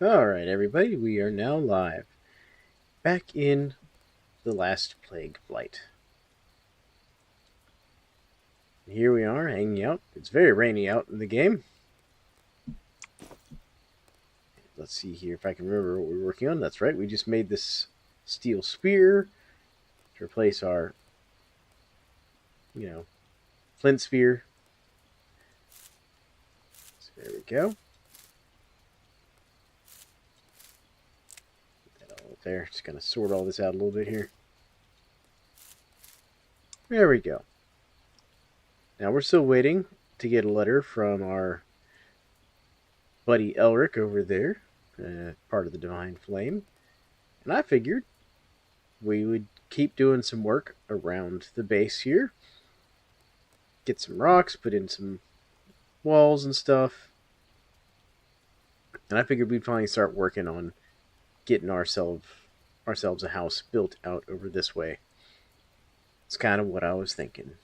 Alright, everybody, we are now live. Back in the last plague Blight. Here we are, hanging out. It's very rainy out in the game. Let's see here if I can remember what we're working on. That's right, we just made this steel spear to replace our, flint spear. So there we go. There, just gonna sort all this out a little bit here. There we go. Now we're still waiting to get a letter from our buddy Elric over there, part of the Divine Flame. And I figured we would keep doing some work around the base here. Get some rocks, put in some walls and stuff. And I figured we'd finally start working on getting ourselves a house built out over this way. It's kind of what I was thinking.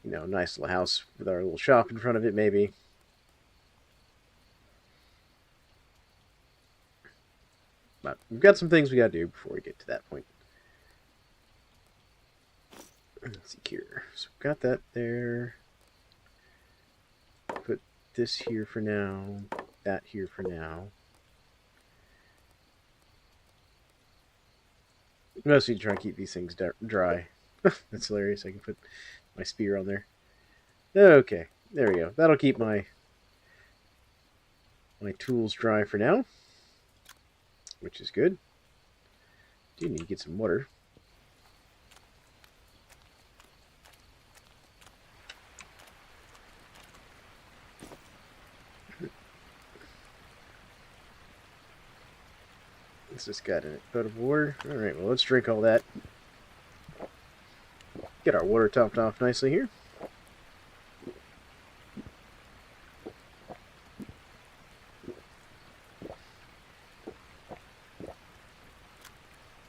Nice little house with our little shop in front of it, maybe. But we've got some things we gotta do before we get to that point. Let's see here. So we've got that there. Put this here for now. That here for now. Mostly try and keep these things dry. That's hilarious. I can put my spear on there. Okay, there we go. That'll keep my tools dry for now, which is good. Do need to get some water. This has got a bit of water. Alright, well, let's drink all that. Get our water topped off nicely here.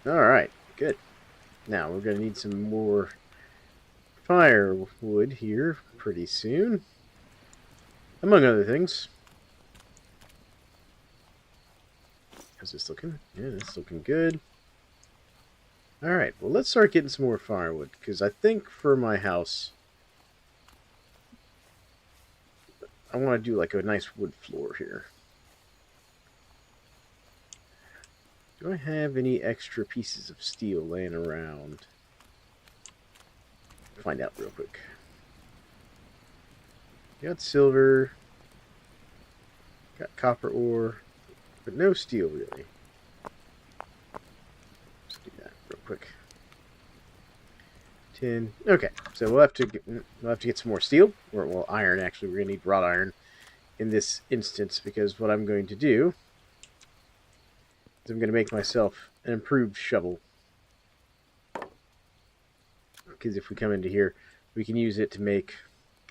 Alright, good. Now, we're going to need some more firewood here pretty soon. Among other things. How's this looking? Yeah, this is looking good. Alright, well, let's start getting some more firewood, because I think for my house, I want to do like a nice wood floor here. Do I have any extra pieces of steel laying around? Find out real quick. Got silver, got copper ore, but no steel really. Let's do that real quick. Tin. Okay, so we'll have to get some more steel, or well, iron. Actually, we're gonna need wrought iron in this instance because what I'm going to do is I'm going to make myself an improved shovel. Because if we come into here, we can use it to make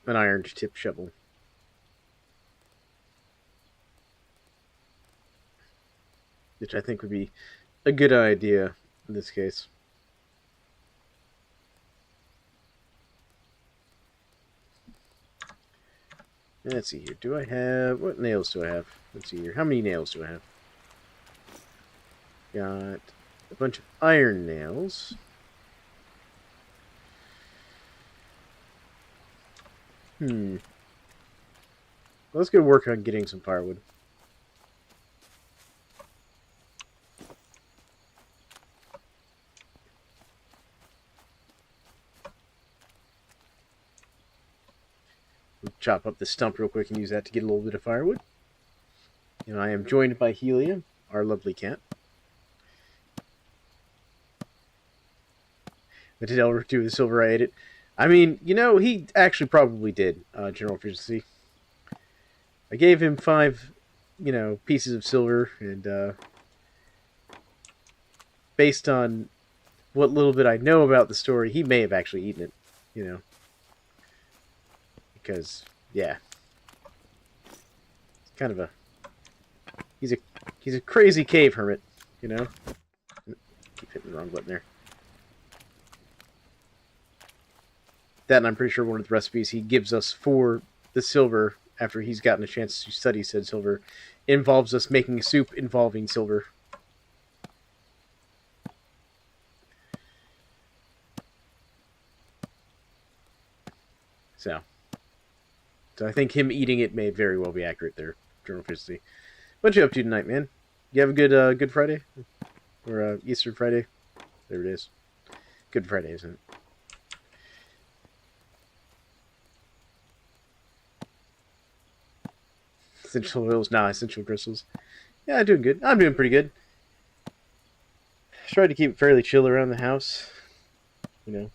an iron tip shovel. Which I think would be a good idea in this case. Let's see here. Do I have... what nails do I have? Let's see here. How many nails do I have? Got a bunch of iron nails. Let's go work on getting some firewood. We'll chop up this stump real quick and use that to get a little bit of firewood. And I am joined by Helia, our lovely cat. What did Elric do with the silver? I ate it. I mean, he actually probably did, General Efficiency. I gave him 5, pieces of silver, and based on what little bit I know about the story, he may have actually eaten it, Because, yeah. It's kind of a... He's a crazy cave hermit, Keep hitting the wrong button there. That, and I'm pretty sure one of the recipes he gives us for the silver after he's gotten a chance to study said silver, involves us making soup involving silver. So I think him eating it may very well be accurate there, General Fisty. What you up to tonight, man? You have a good Friday? Or Easter Friday? There it is. Good Friday, isn't it? Essential oils? Nah, essential crystals. Yeah, I'm doing good. I'm doing pretty good. Tried to keep it fairly chill around the house. You know.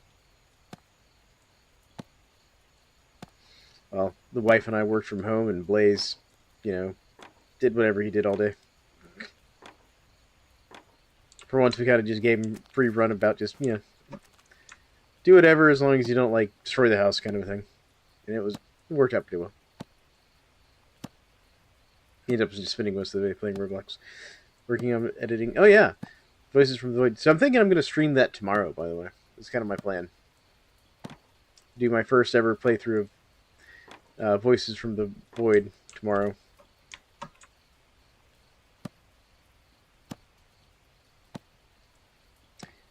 Well, the wife and I worked from home, and Blaze, did whatever he did all day. For once, we kind of just gave him free run about just, do whatever as long as you don't, destroy the house kind of a thing. And it worked out pretty well. He ended up just spending most of the day playing Roblox. Working on editing. Oh, yeah. Voices from the Void. So I'm thinking I'm going to stream that tomorrow, by the way. That's kind of my plan. Do my first ever playthrough of Voices from the Void tomorrow.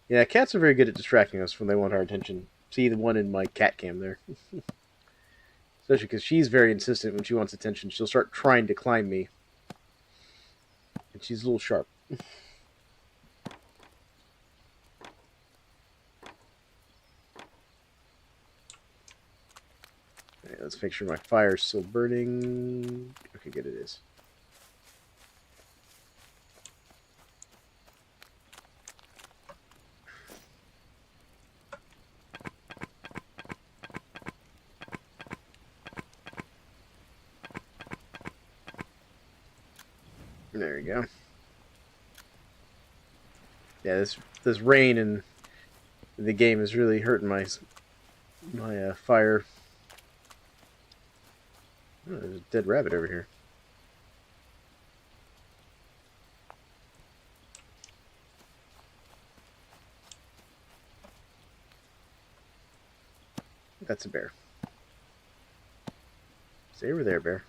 Yeah, cats are very good at distracting us when they want our attention. See the one in my cat cam there. Especially because she's very insistent when she wants attention. She'll start trying to climb me. And she's a little sharp. Alright, let's make sure my fire's still burning. Okay, good, it is. There we go. Yeah, this rain in the game is really hurting my fire. Oh, there's a dead rabbit over here. That's a bear. Stay over there, bear.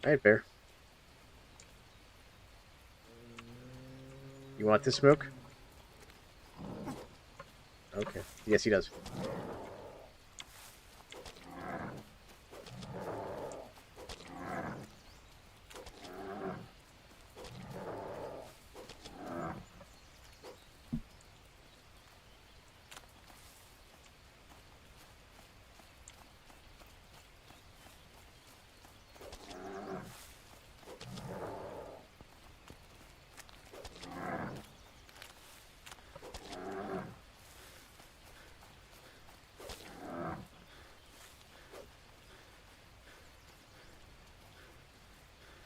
Alright, bear. You want this smoke? Okay. Yes, he does.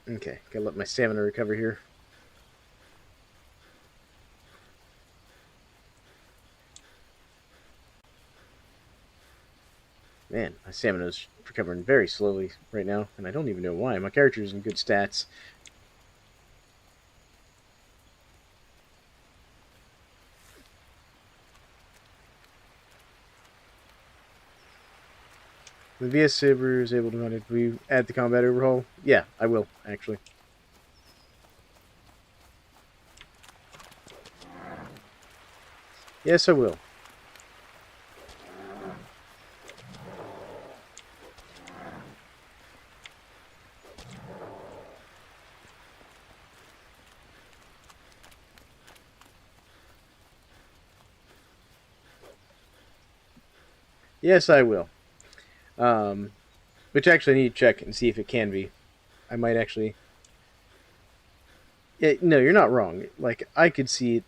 Okay, gotta let my stamina recover here. Man, my stamina's recovering very slowly right now, and I don't even know why. My character's in good stats. The VS Saber is able to run it. We add the combat overhaul? Yeah, I will, actually. Yes, I will. Yes, I will. Which actually I need to check and see if it can be. I might actually... Yeah, no, you're not wrong. I could see it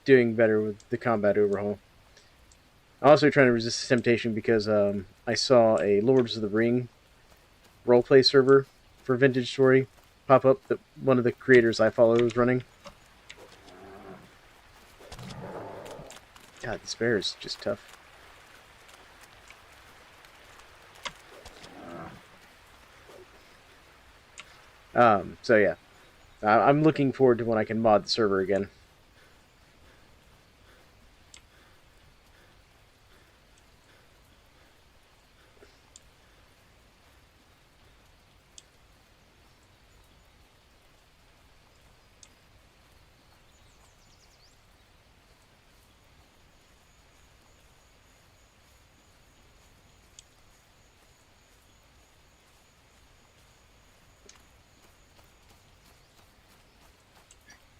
doing better with the combat overhaul. I'm also trying to resist the temptation because I saw a Lords of the Ring roleplay server for Vintage Story pop up that one of the creators I follow is running. God, this bear is just tough. So yeah, I'm looking forward to when I can mod the server again.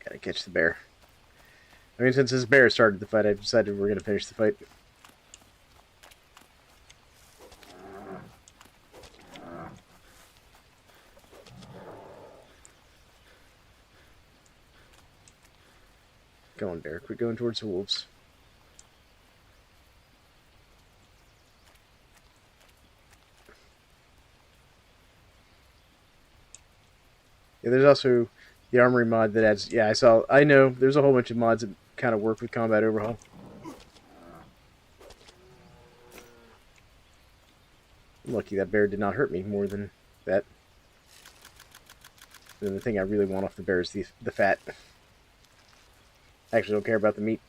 Gotta catch the bear. I mean, since this bear started the fight, I've decided we're gonna finish the fight. Go on, bear. Quit going towards the wolves. Yeah, there's also the armory mod that adds. Yeah, I know. There's a whole bunch of mods that kind of work with combat overhaul. I'm lucky that bear did not hurt me more than that. And the thing I really want off the bear is the fat. I actually don't care about the meat.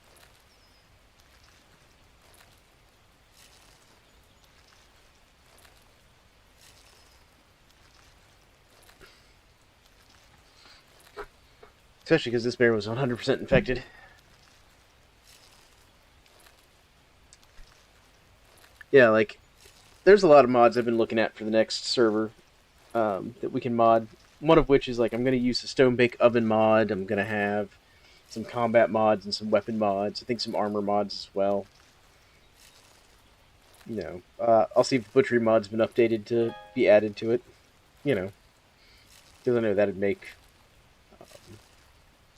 Especially because this bear was 100% infected. Yeah, like, there's a lot of mods I've been looking at for the next server that we can mod. One of which is, like, I'm going to use the Stone Bake Oven mod. I'm going to have some combat mods and some weapon mods. I think some armor mods as well. You know, I'll see if the butchery mod's been updated to be added to it. You know, because I know that'd make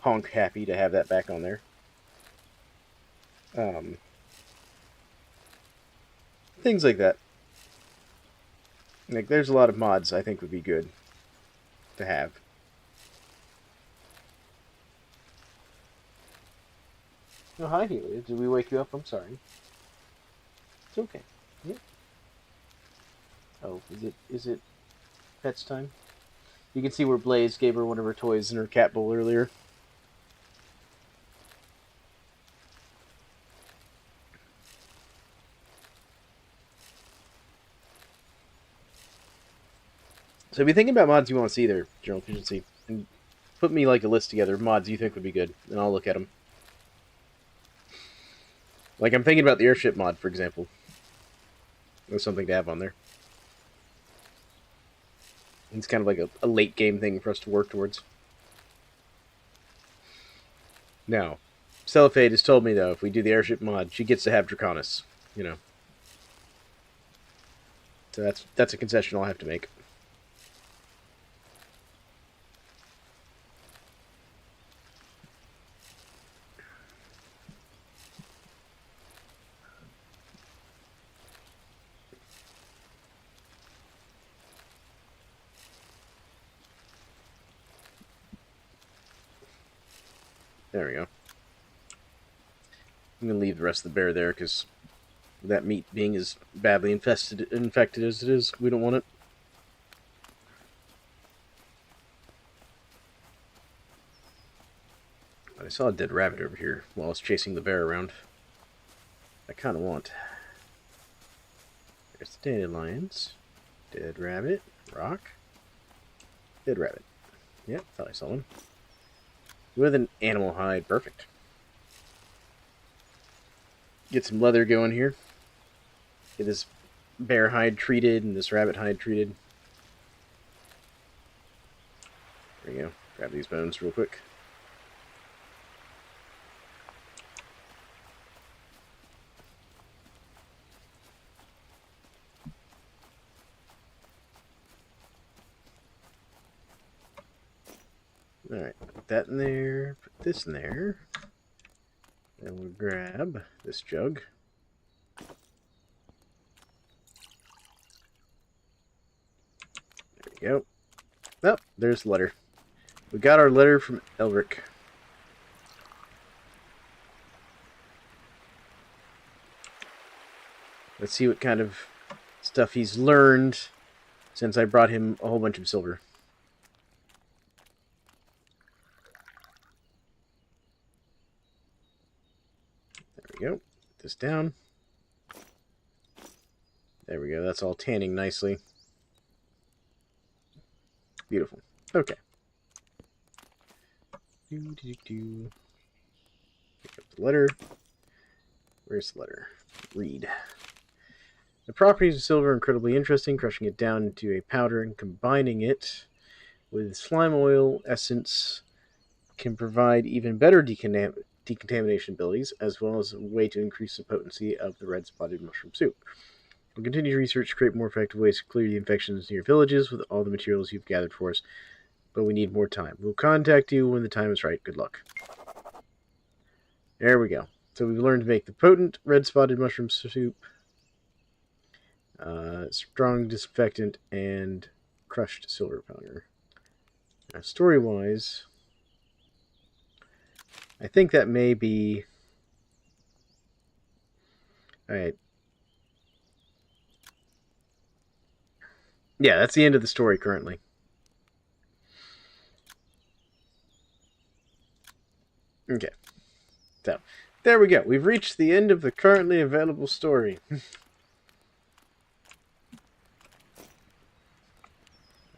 Honk happy to have that back on there. Things like that. Like, there's a lot of mods I think would be good to have. Oh, hi, Helia. Did we wake you up? I'm sorry. It's okay. Yeah. Oh, is it pets time? You can see where Blaze gave her one of her toys in her cat bowl earlier. So be thinking about mods you want to see there, General Efficiency, and put me like a list together of mods you think would be good, and I'll look at them. Like, I'm thinking about the airship mod, for example. There's something to have on there. It's kind of like a late game thing for us to work towards. Now, Cellophade has told me, though, if we do the airship mod, she gets to have Draconis, you know. So that's a concession I'll have to make. There we go. I'm going to leave the rest of the bear there, because that meat being as badly infected as it is, we don't want it. But I saw a dead rabbit over here while I was chasing the bear around. I kind of want. There's the dandelions. Dead rabbit. Rock. Dead rabbit. Yep, thought I saw one. With an animal hide. Perfect. Get some leather going here. Get this bear hide treated and this rabbit hide treated. There you go. Grab these bones real quick. Alright, put that in there. Put this in there. Then we'll grab this jug. There we go. Oh, there's the letter. We got our letter from Elric. Let's see what kind of stuff he's learned since I brought him a whole bunch of silver. we go. Put this down. There we go. That's all tanning nicely. Beautiful. Okay. Pick up the letter. Where's the letter? Read. The properties of silver are incredibly interesting. Crushing it down into a powder and combining it with slime oil essence can provide even better decontamination abilities, as well as a way to increase the potency of the red-spotted mushroom soup. We'll continue to research to create more effective ways to clear the infections in your villages with all the materials you've gathered for us, but we need more time. We'll contact you when the time is right. Good luck. There we go. So we've learned to make the potent red-spotted mushroom soup, strong disinfectant, and crushed silver powder. Now, story-wise, I think that may be... Alright. Yeah, that's the end of the story currently. Okay. So, there we go. We've reached the end of the currently available story.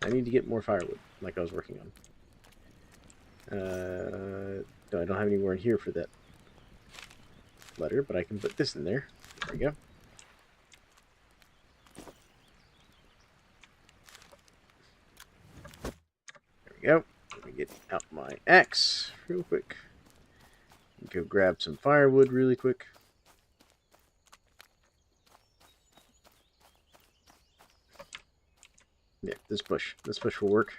I need to get more firewood, like I was working on. No, I don't have anywhere in here for that letter, but I can put this in there. There we go. There we go. Let me get out my axe real quick. Go grab some firewood really quick. Yeah, this bush will work.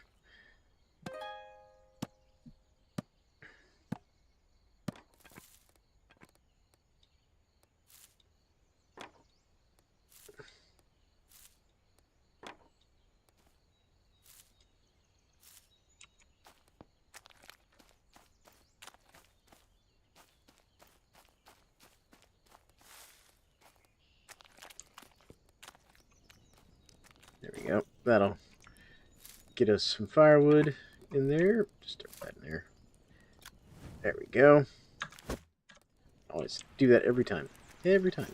There we go. That'll get us some firewood in there. Just start that in there. There we go. Always do that every time. Every time.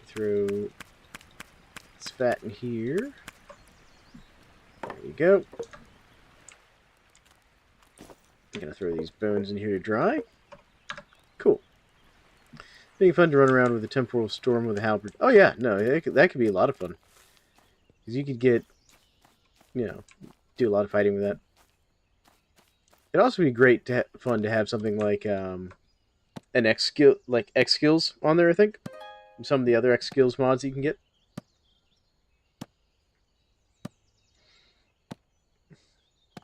Throw this fat in here. There we go. I'm gonna throw these bones in here to dry. Cool. Being fun to run around with a temporal storm with a halberd. Oh yeah, no, that could be a lot of fun. Because you could get, you know, do a lot of fighting with that. It'd also be great to fun to have something like an X skill, like X skills on there. I think some of the other X skills mods you can get.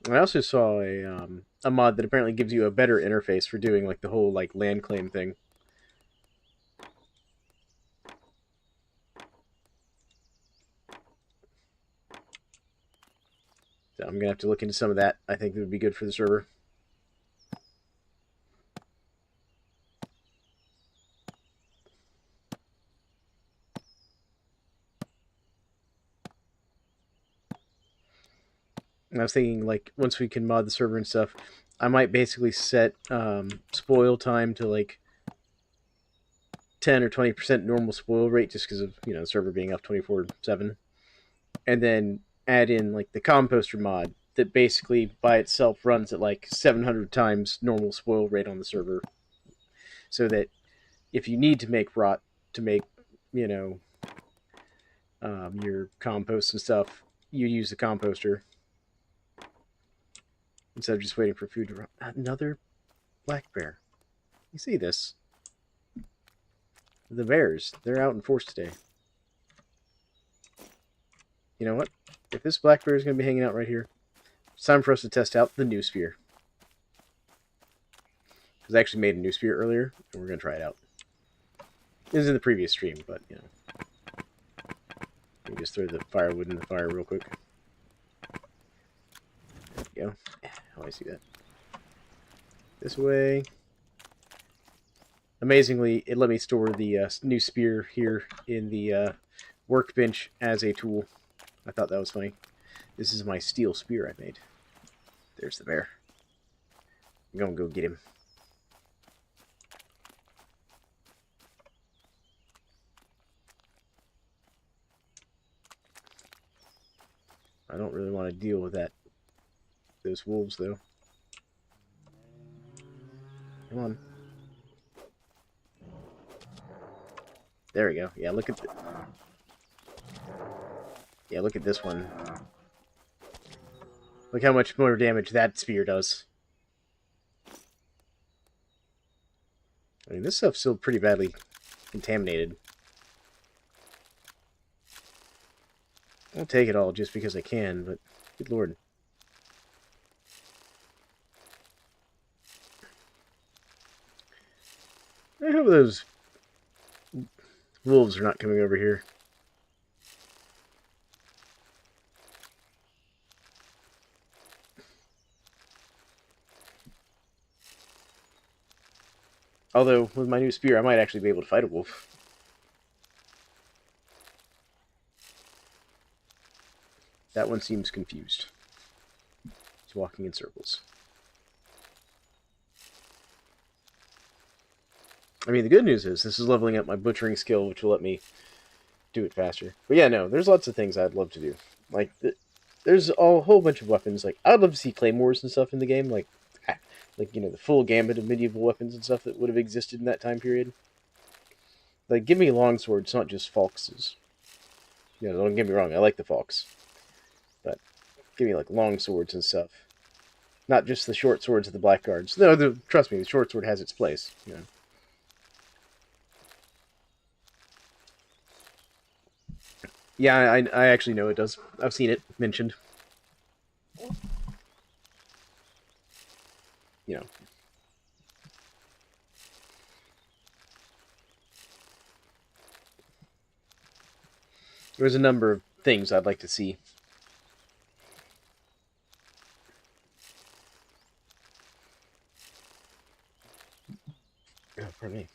I also saw a mod that apparently gives you a better interface for doing like the whole like land claim thing. So I'm gonna have to look into some of that. I think it would be good for the server. And I was thinking, like, once we can mod the server and stuff, I might basically set spoil time to, like, 10 or 20% normal spoil rate just because of, you know, the server being up 24/7. And then add in, like, the composter mod that basically by itself runs at, like, 700 times normal spoil rate on the server. So that if you need to make rot to make, you know, your compost and stuff, you use the composter. Instead of just waiting for food to run. Another black bear. You see this? The bears. They're out in force today. You know what? If this black bear is going to be hanging out right here, it's time for us to test out the new spear. Because I actually made a new spear earlier, and we're going to try it out. This is in the previous stream, but, you know. Let me just throw the firewood in the fire real quick. There we go. How do I see that? This way. Amazingly, it let me store the new spear here in the workbench as a tool. I thought that was funny. This is my steel spear I made. There's the bear. I'm going to go get him. I don't really want to deal with those wolves, though. Come on. There we go. Yeah, look at look at this one. Look how much more damage that spear does. I mean, this stuff's still pretty badly contaminated. I'll take it all just because I can, but good lord. I hope those wolves are not coming over here. Although, with my new spear, I might actually be able to fight a wolf. That one seems confused. He's walking in circles. I mean, the good news is this is leveling up my butchering skill, which will let me do it faster. But yeah, no, there's lots of things I'd love to do. Like, there's a whole bunch of weapons. Like, I'd love to see claymores and stuff in the game. Like, you know, the full gambit of medieval weapons and stuff that would have existed in that time period. Like, give me longswords, not just falxes. You know, don't get me wrong, I like the falx. But give me, like, long swords and stuff. Not just the short swords of the blackguards. No, trust me, the short sword has its place. You know. Yeah, I actually know it does. I've seen it mentioned. You know. There's a number of things I'd like to see. Oh, pardon me.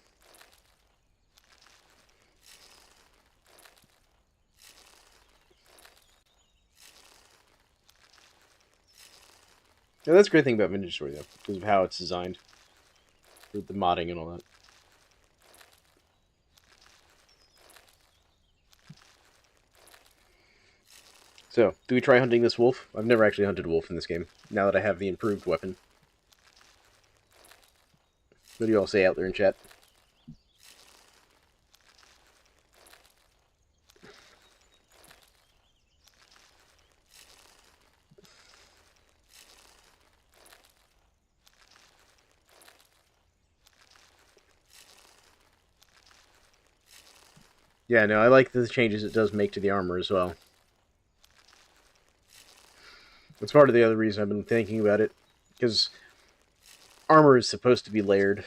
Yeah, that's a great thing about Vintage Story, though, because of how it's designed. With the modding and all that. So, do we try hunting this wolf? I've never actually hunted a wolf in this game, now that I have the improved weapon. What do you all say out there in chat? Yeah, no, I like the changes it does make to the armor as well. That's part of the other reason I've been thinking about it, because armor is supposed to be layered.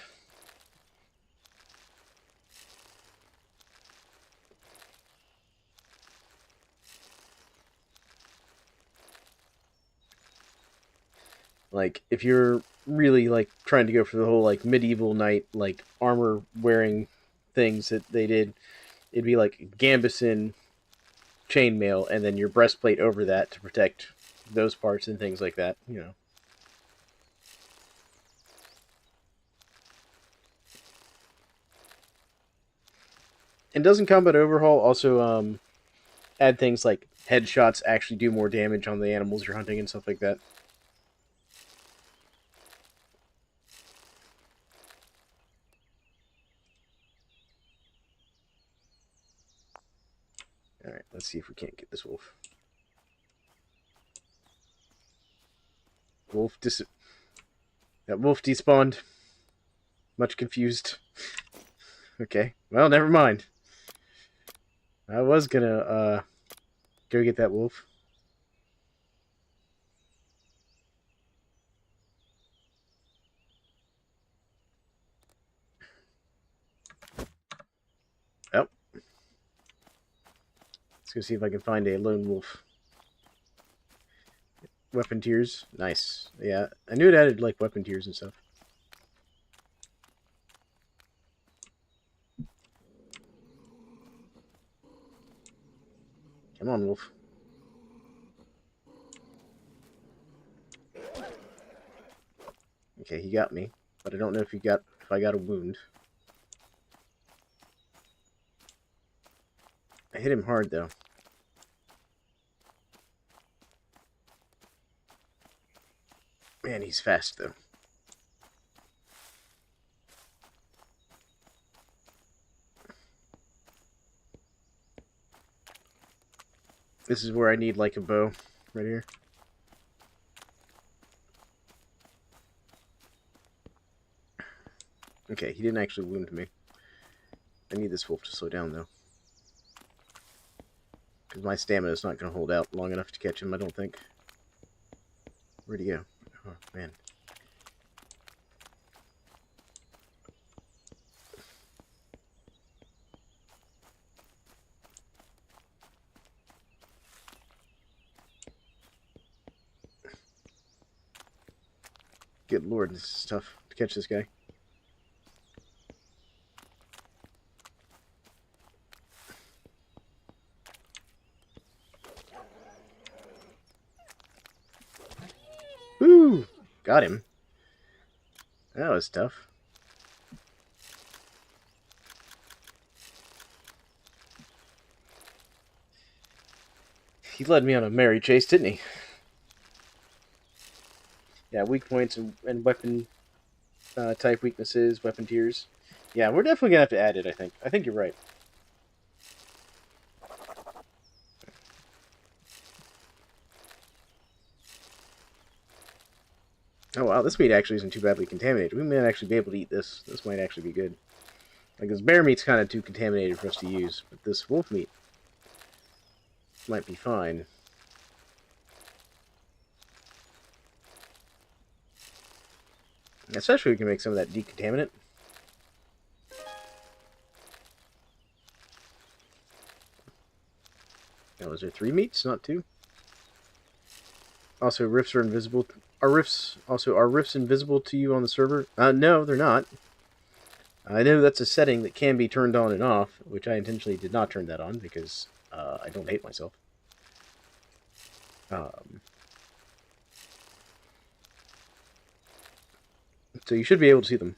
Like, if you're really, like, trying to go for the whole, like, medieval knight, like, armor-wearing things that they did, it'd be, like, gambeson, chainmail, and then your breastplate over that to protect those parts and things like that, you know. And doesn't Combat Overhaul also add things like headshots actually do more damage on the animals you're hunting and stuff like that? Alright, let's see if we can't get this wolf. That wolf despawned. Much confused. Okay, well, never mind. I was gonna, go get that wolf. Oh. Let's go see if I can find a lone wolf. Weapon tiers. Nice. Yeah, I knew it added, like, weapon tiers and stuff. Come on, wolf. Okay, he got me, but I don't know if I got a wound. I hit him hard, though. Man, he's fast, though. This is where I need, like, a bow. Right here. Okay, he didn't actually wound me. I need this wolf to slow down, though. Because my stamina is not going to hold out long enough to catch him, I don't think. Where'd he go? Oh, man. Good lord, this is tough to catch this guy. Woo! Got him. That was tough. He led me on a merry chase, didn't he? Yeah, weak points and weapon type weaknesses, weapon tiers. Yeah, we're definitely going to have to add it, I think. I think you're right. Oh, wow, this meat actually isn't too badly contaminated. We might actually be able to eat this. This might actually be good. Like, this bear meat's kind of too contaminated for us to use, but this wolf meat might be fine. Especially we can make some of that decontaminant. Now, is there 3 meats, not 2? Also, rifts are invisible. Are rifts invisible to you on the server? No, they're not. I know that's a setting that can be turned on and off, which I intentionally did not turn that on because I don't hate myself. So you should be able to see them.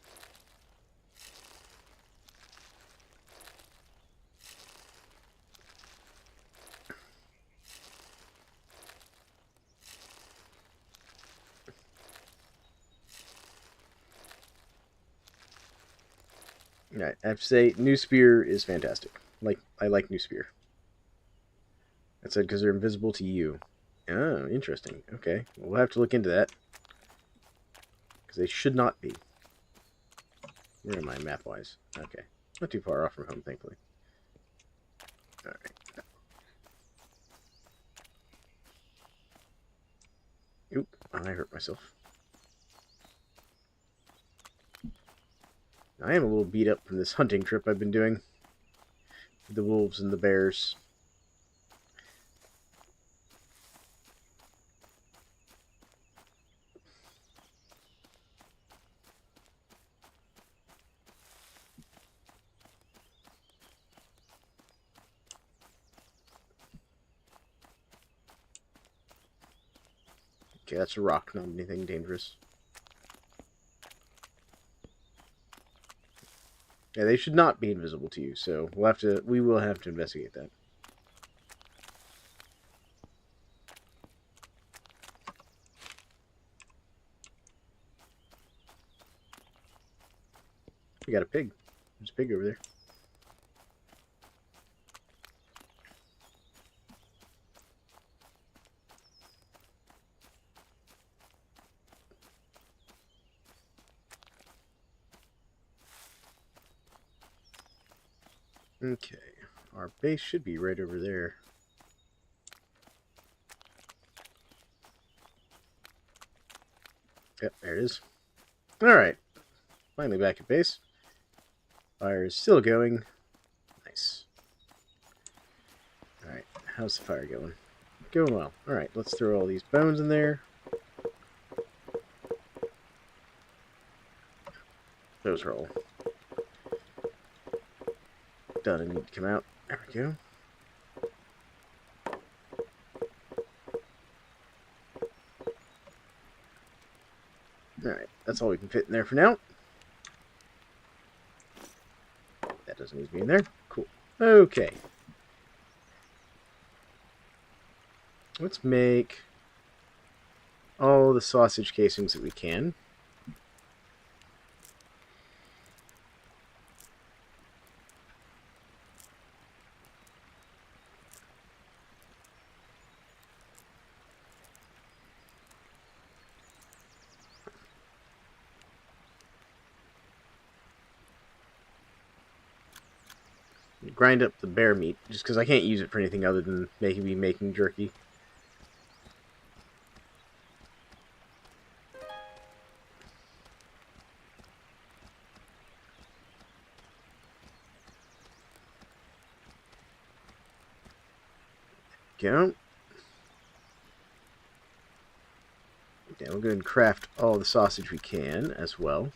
Right, I have to say, New Spear is fantastic. I like New Spear. That said, because they're invisible to you. Oh, interesting. Okay, we'll have to look into that. Because they should not be. Where am I, map-wise? Okay. Not too far off from home, thankfully. Alright. Oop, I hurt myself. I am a little beat up from this hunting trip I've been doing. With the wolves and the bears. Okay, that's a rock, not anything dangerous. Yeah, they should not be invisible to you, so we will have to investigate that. We got a pig. There's a pig over there. Okay, our base should be right over there. Yep, there it is. Alright, finally back at base. Fire is still going. Nice. Alright, how's the fire going? Going well. Alright, let's throw all these bones in there. Those are all done and need to come out. There we go. Alright, that's all we can fit in there for now. That doesn't need to be in there. Cool. Okay. Let's make all the sausage casings that we can. Grind up the bear meat, just because I can't use it for anything other than maybe making jerky. Go. Yeah, we'll go ahead and craft all the sausage we can as well.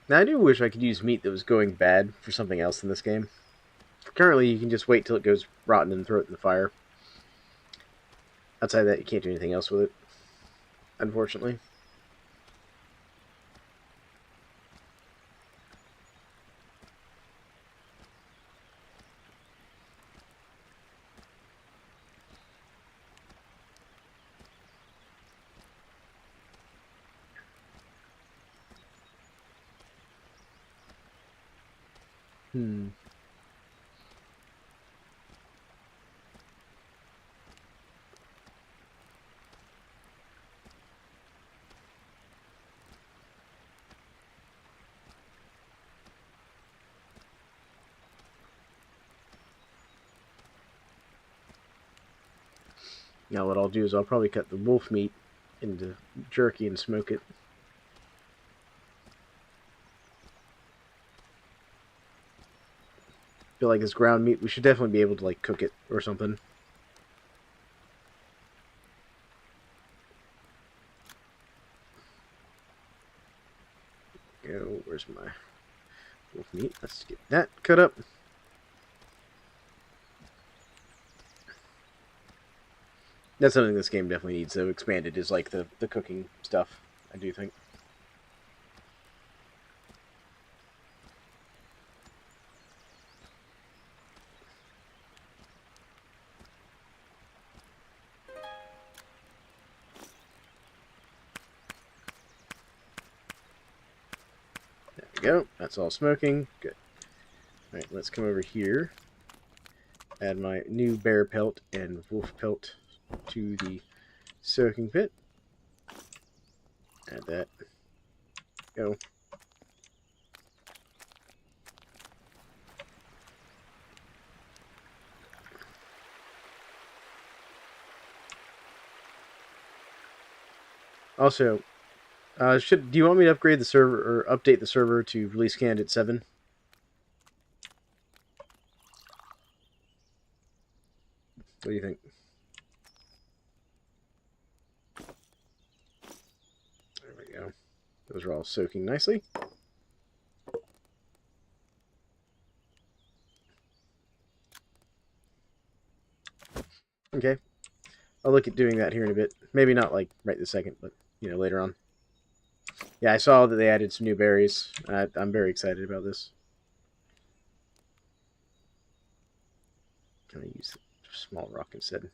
Now, I do wish I could use meat that was going bad for something else in this game. Currently, you can just wait till it goes rotten and throw it in the fire. Outside of that, you can't do anything else with it, unfortunately. Hmm. Now what I'll do is I'll probably cut the wolf meat into jerky and smoke it. Feel like this ground meat, we should definitely be able to like cook it or something. Go, where's my wolf meat? Let's get that cut up. That's something this game definitely needs to expanded is like the cooking stuff, I do think. There we go. That's all smoking. Good. Alright, let's come over here. Add my new bear pelt and wolf pelt to the soaking pit. Add that. Go. Also, do you want me to upgrade the server or update the server to release candidate 7? What do you think? There we go. Those are all soaking nicely. Okay. I'll look at doing that here in a bit. Maybe not like right this second, but later on. Yeah, I saw that they added some new berries. I'm very excited about this. Can I use the small rock instead?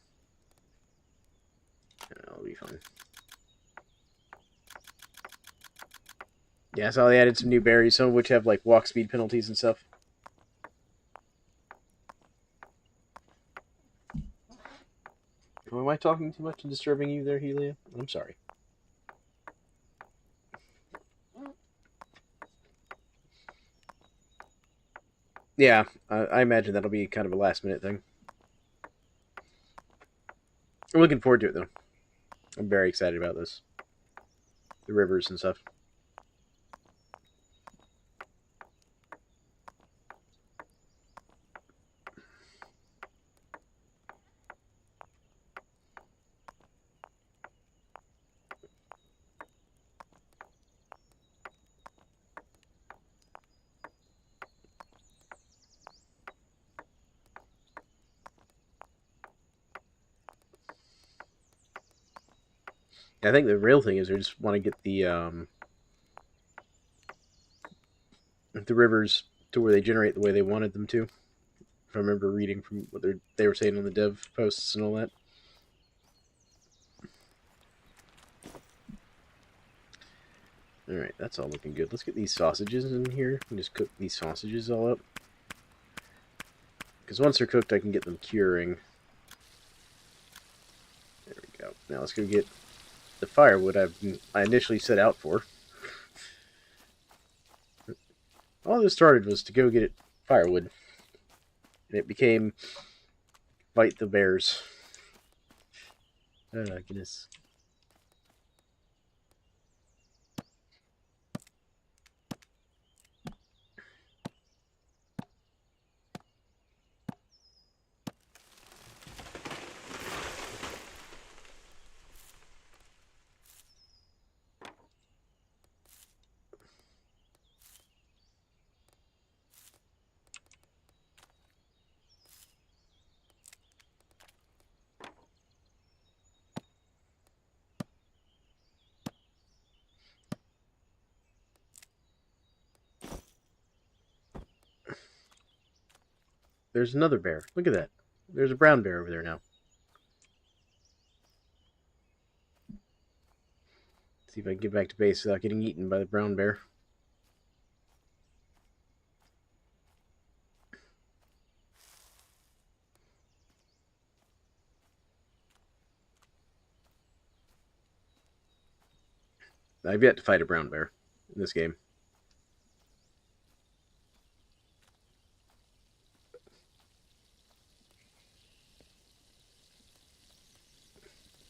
That'll be fine. Yeah, I saw they added some new berries, some of which have like walk speed penalties and stuff. Am I talking too much and disturbing you there, Helia? I'm sorry. Yeah, I imagine that'll be kind of a last minute thing. I'm looking forward to it though. I'm very excited about this. The rivers and stuff. I think the real thing is they just want to get the rivers to where they generate the way they wanted them to. If I remember reading from what they were saying on the dev posts and all that. Alright, that's all looking good. Let's get these sausages in here and just cook these sausages all up. Because once they're cooked, I can get them curing. There we go. Now let's go get the firewood I initially set out for. All this started was to go get firewood. And it became fight the bears. Oh, goodness. There's another bear. Look at that. There's a brown bear over there now. See if I can get back to base without getting eaten by the brown bear. I've yet to fight a brown bear in this game.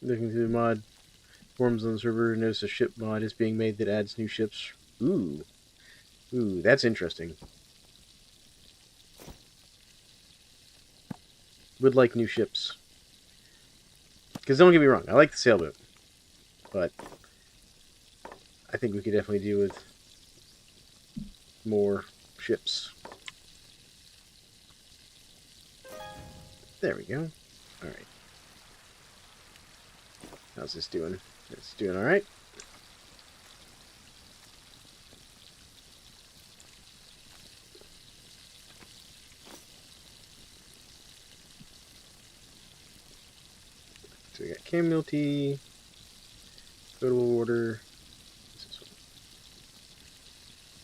Looking through the mod forums on the server, notice a ship mod is being made that adds new ships. Ooh, that's interesting. Would like new ships. Because don't get me wrong, I like the sailboat, but I think we could definitely do with more ships. There we go. Alright. How's this doing? It's doing alright. So we got chamomile tea, potable water,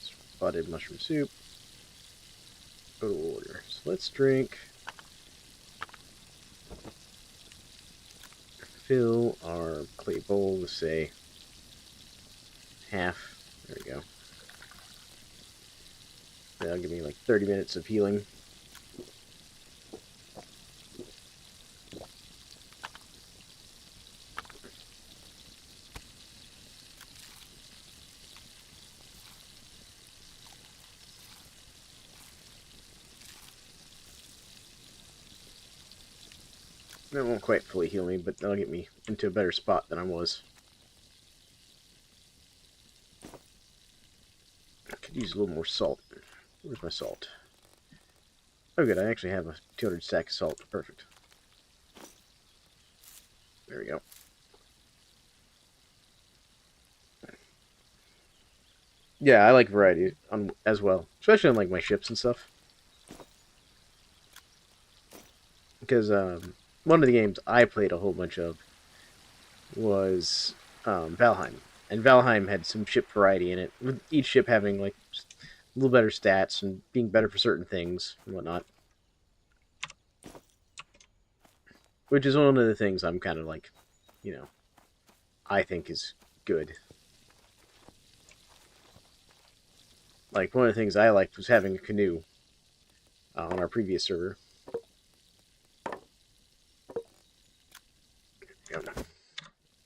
spotted mushroom soup, potable water. So let's drink. Fill our clay bowl with, say, half. There we go. That'll give me like 30 minutes of healing. That won't quite fully heal me, but that'll get me into a better spot than I was. I could use a little more salt. Where's my salt? Oh good, I actually have a 200 stack of salt. Perfect. There we go. Yeah, I like variety as well. Especially on like my ships and stuff. Because one of the games I played a whole bunch of was Valheim. And Valheim had some ship variety in it, with each ship having like a little better stats and being better for certain things and whatnot. Which is one of the things I'm kind of like, you know, I think is good. Like, one of the things I liked was having a canoe on our previous server.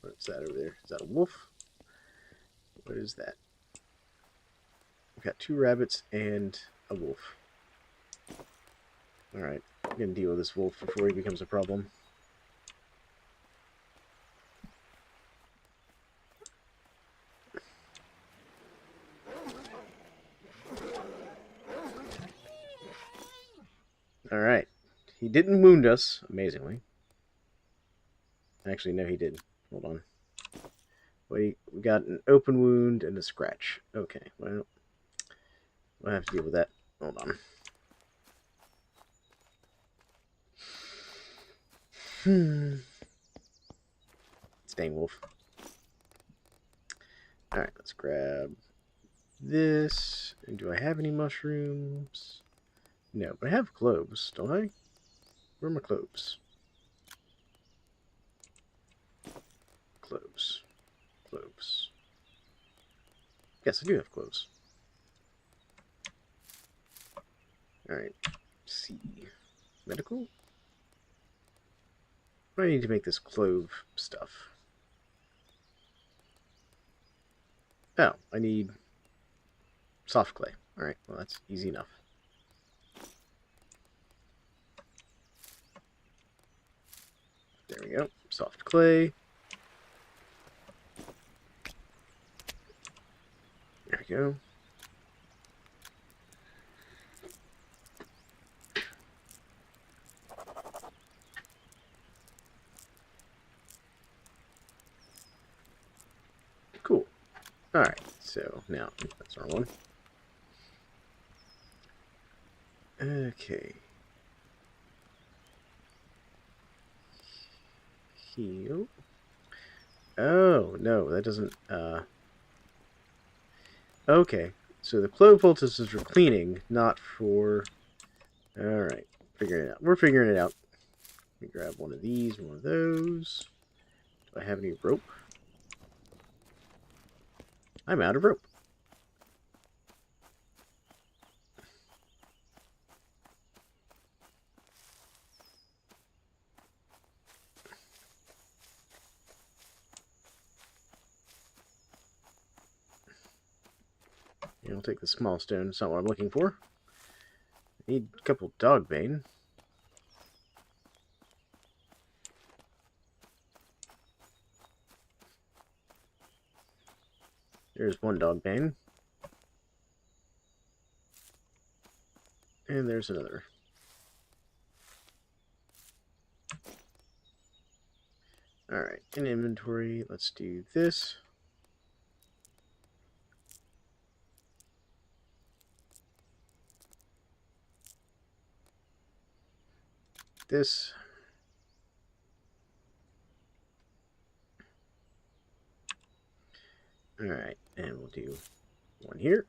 What's that over there? Is that a wolf? What is that? We've got 2 rabbits and a wolf. Alright, I'm going to deal with this wolf before he becomes a problem. Alright. He didn't wound us, amazingly. Actually, no, he did. Hold on. We got an open wound and a scratch. Okay, well, we'll have to deal with that. Hold on. Stang wolf. Alright, let's grab this. And do I have any mushrooms? No, but I have cloves, don't I? Where are my cloves? Cloves. Cloves. Yes, I do have cloves. Alright. C. Medical? What do I need to make this clove stuff? Oh, I need soft clay. Alright, well that's easy enough. There we go. Soft clay. There we go. Cool. Alright, so now that's our one. Okay. Heal. Oh, no, that doesn't, okay, so the clove poultice is for cleaning, not for... Alright, figuring it out. We're figuring it out. Let me grab one of these, one of those. Do I have any rope? I'm out of rope. Yeah, I'll take the small stone. It's not what I'm looking for. I need a couple dog bane. There's one dog bane. And there's another. Alright, in inventory, let's do this. This. Alright, and we'll do one here.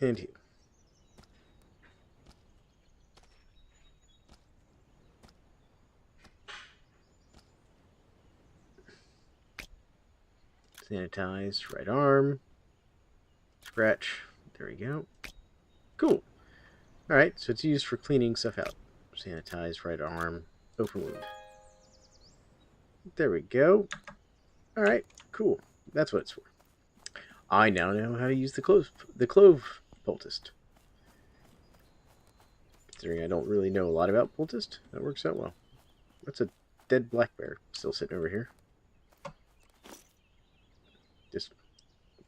And here. Sanitize, right arm. Scratch. There we go. Cool. Alright, so it's used for cleaning stuff out. Sanitize, right arm, open wound. There we go. Alright, cool. That's what it's for. I now know how to use the clove poultice. Considering I don't really know a lot about poultice, that works out well. What's a dead black bear still sitting over here? Just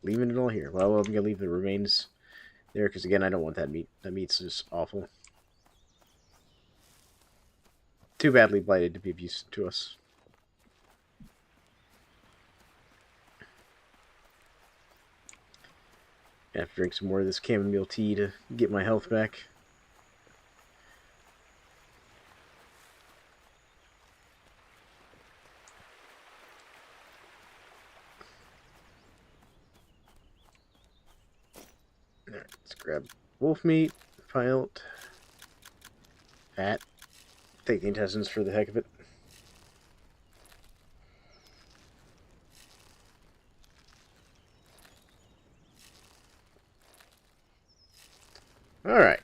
leaving it all here. Well, I'm gonna leave the remains there because again, I don't want that meat. That meat's just awful. Too badly blighted to be of use to us. I have to drink some more of this chamomile tea to get my health back. Alright, let's grab wolf meat, piled, fat. Take the intestines for the heck of it. Alright.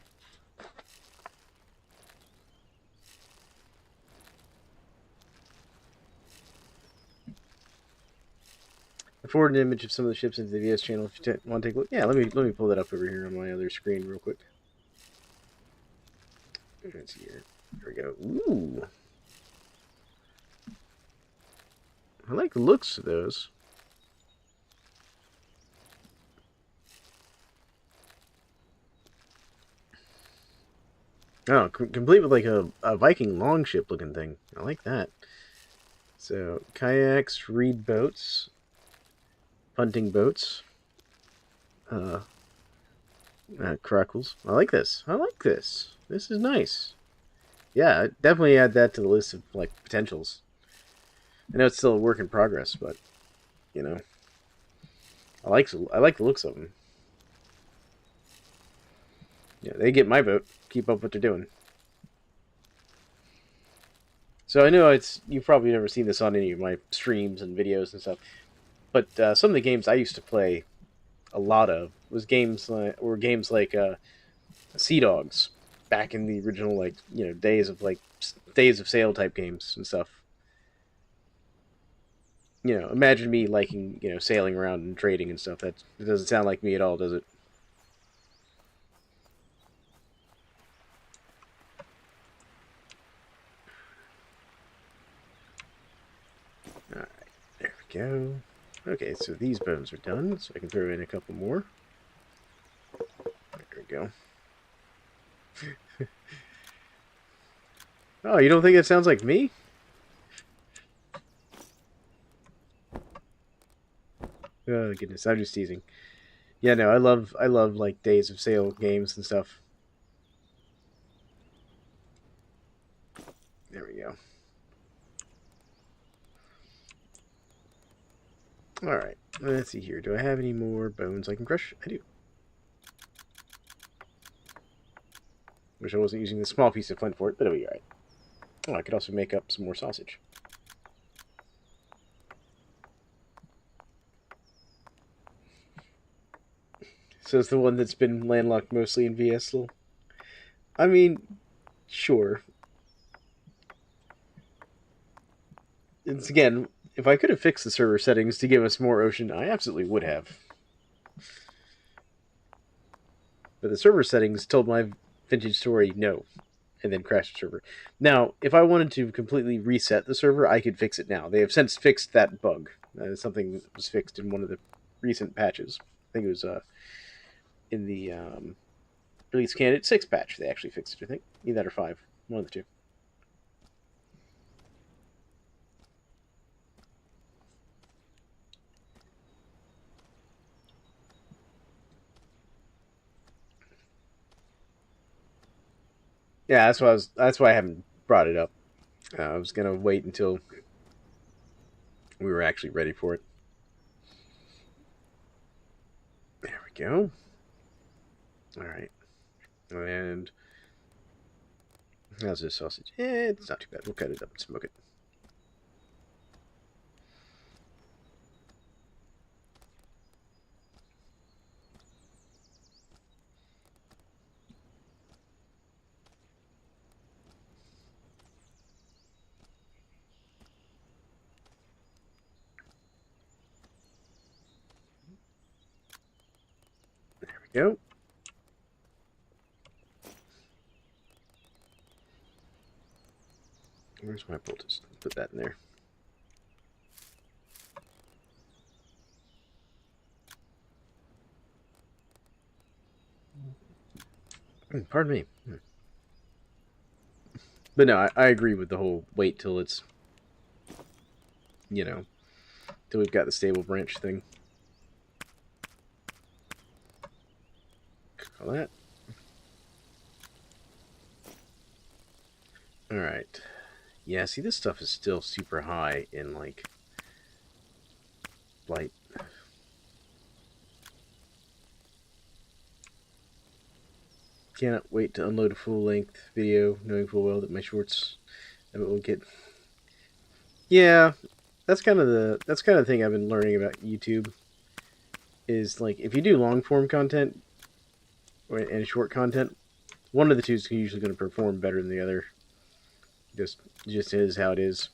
I forwarded an image of some of the ships into the VS channel if you want to take a look. Yeah, let me pull that up over here on my other screen real quick. Let's see here. There we go. Ooh. I like the looks of those. Oh, complete with like a Viking longship looking thing. I like that. So, kayaks, reed boats, punting boats, uh, crackles. I like this. I like this. This is nice. Yeah, definitely add that to the list of like potentials. I know it's still a work in progress, but you know, I like the looks of them. Yeah, they get my vote. Keep up what they're doing. So I know you've probably never seen this on any of my streams and videos and stuff, but some of the games I used to play a lot of were games like Sea Dogs back in the original days of sail type games and stuff. Imagine me liking sailing around and trading and stuff. That doesn't sound like me at all, does it? All right, there we go. Okay, so these bones are done, so I can throw in a couple more. There we go. Oh, you don't think it sounds like me? Oh goodness, I'm just teasing. Yeah, no, I love like Days of Sail games and stuff. There we go. All right, let's see here. Do I have any more bones I can crush? I do. Wish I wasn't using the small piece of flint for it, but it'll be alright. Oh, I could also make up some more sausage. So it's the one that's been landlocked mostly in VS. I mean, sure. It's again, if I could have fixed the server settings to give us more ocean, I absolutely would have. But the server settings told my vintage story no, and then crashed the server. Now, if I wanted to completely reset the server, I could fix it now. They have since fixed that bug. Something that was fixed in one of the recent patches. I think it was in the release candidate 6 patch. They actually fixed it, I think. Either that or 5. One of the two. Yeah, that's why I haven't brought it up. I was gonna wait until we were actually ready for it. There we go. Alright. And how's this sausage? It's not too bad. We'll cut it up and smoke it. There we go. Where's my poultice? Put that in there. Pardon me. But no, I agree with the whole wait till it's, till we've got the stable branch thing. All that. Alright. Yeah, see, this stuff is still super high in, like, Blight. Cannot wait to unload a full-length video, knowing full well that my shorts of it will get... Yeah, that's kind of the thing I've been learning about YouTube. Is, like, if you do long-form content and short content, one of the two is usually going to perform better than the other. Just is how it is.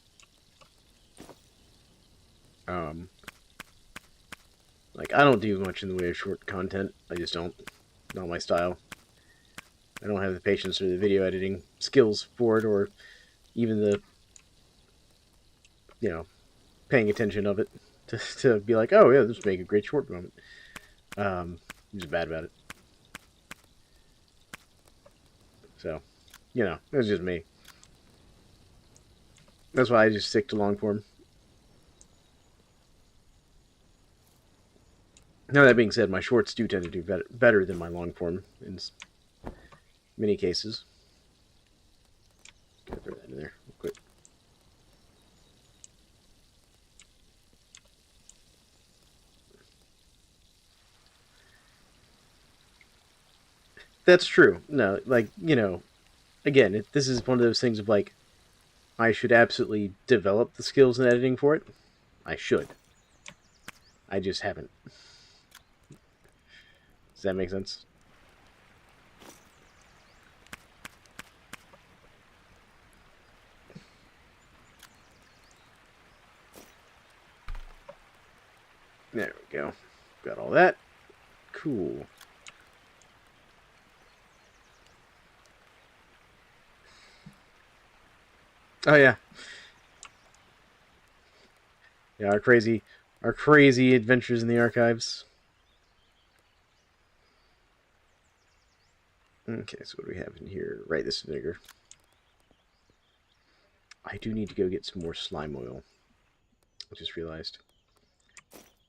Like, I don't do much in the way of short content. I just don't. Not my style. I don't have the patience or the video editing skills for it, or even the, paying attention of it to be like, oh yeah, this would make a great short moment. I'm just bad about it. So, You know, that's just me. That's why I just stick to long form. Now, that being said, my shorts do tend to do better than my long form in many cases. Gotta throw that in there real quick. That's true. No, like, you know, again, this is one of those things of like, I should absolutely develop the skills in editing for it. I should. I just haven't. Does that make sense? There we go. Got all that. Cool. Oh yeah. Yeah, our crazy adventures in the archives. Okay, so what do we have in here? Right, this vinegar. I do need to go get some more slime oil. I just realized.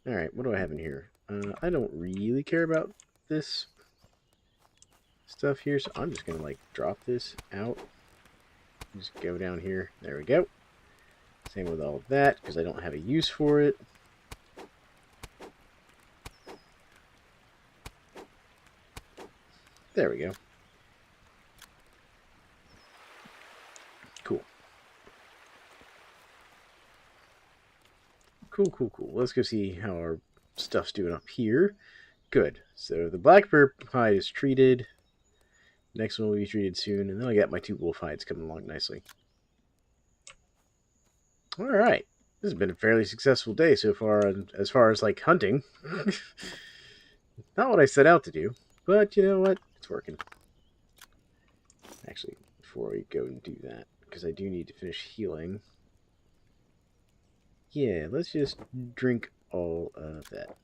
Alright, what do I have in here? I don't really care about this stuff here, so I'm just going to, like, drop this out. Just go down here. There we go. Same with all of that, because I don't have a use for it. There we go. Cool. Cool. Let's go see how our stuff's doing up here. Good. So the black bear hide is treated. Next one will be treated soon, and then I got my 2 wolf hides coming along nicely. Alright. This has been a fairly successful day so far, as far as, like, hunting. Not what I set out to do, but you know what? It's working. Actually, before we go and do that, because I do need to finish healing. Yeah, let's just drink all of that.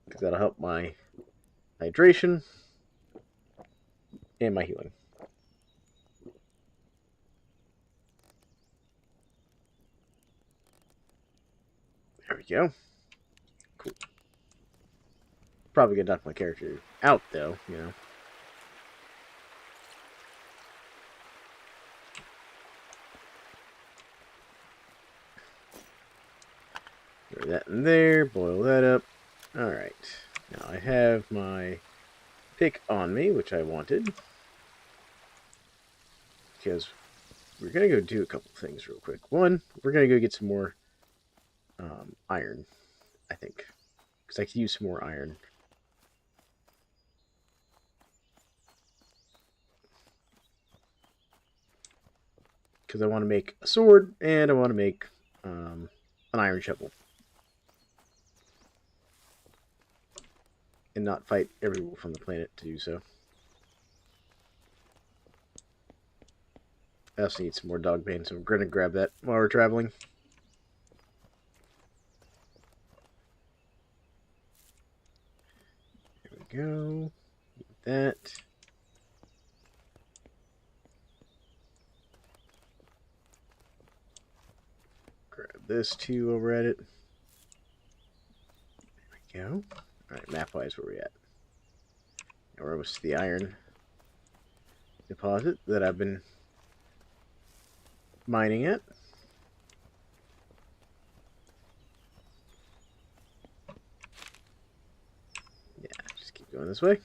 Because that'll help my hydration and my healing. There we go. Cool. Probably gonna knock my character out, though, you know. Throw that in there, boil that up. Alright. Now I have my pick on me, which I wanted. Because we're going to go do a couple things real quick. One, we're going to go get some more iron, I think. Because I could use some more iron. Because I want to make a sword, and I want to make an iron shovel. And not fight every wolf on the planet to do so. I also need some more dog bane, so we're going to grab that while we're traveling. There we go. Need that. Grab this too while we're at it. There we go. Alright, map-wise, where we at? Now we're almost to the iron deposit that I've been mining at. Yeah, just keep going this way.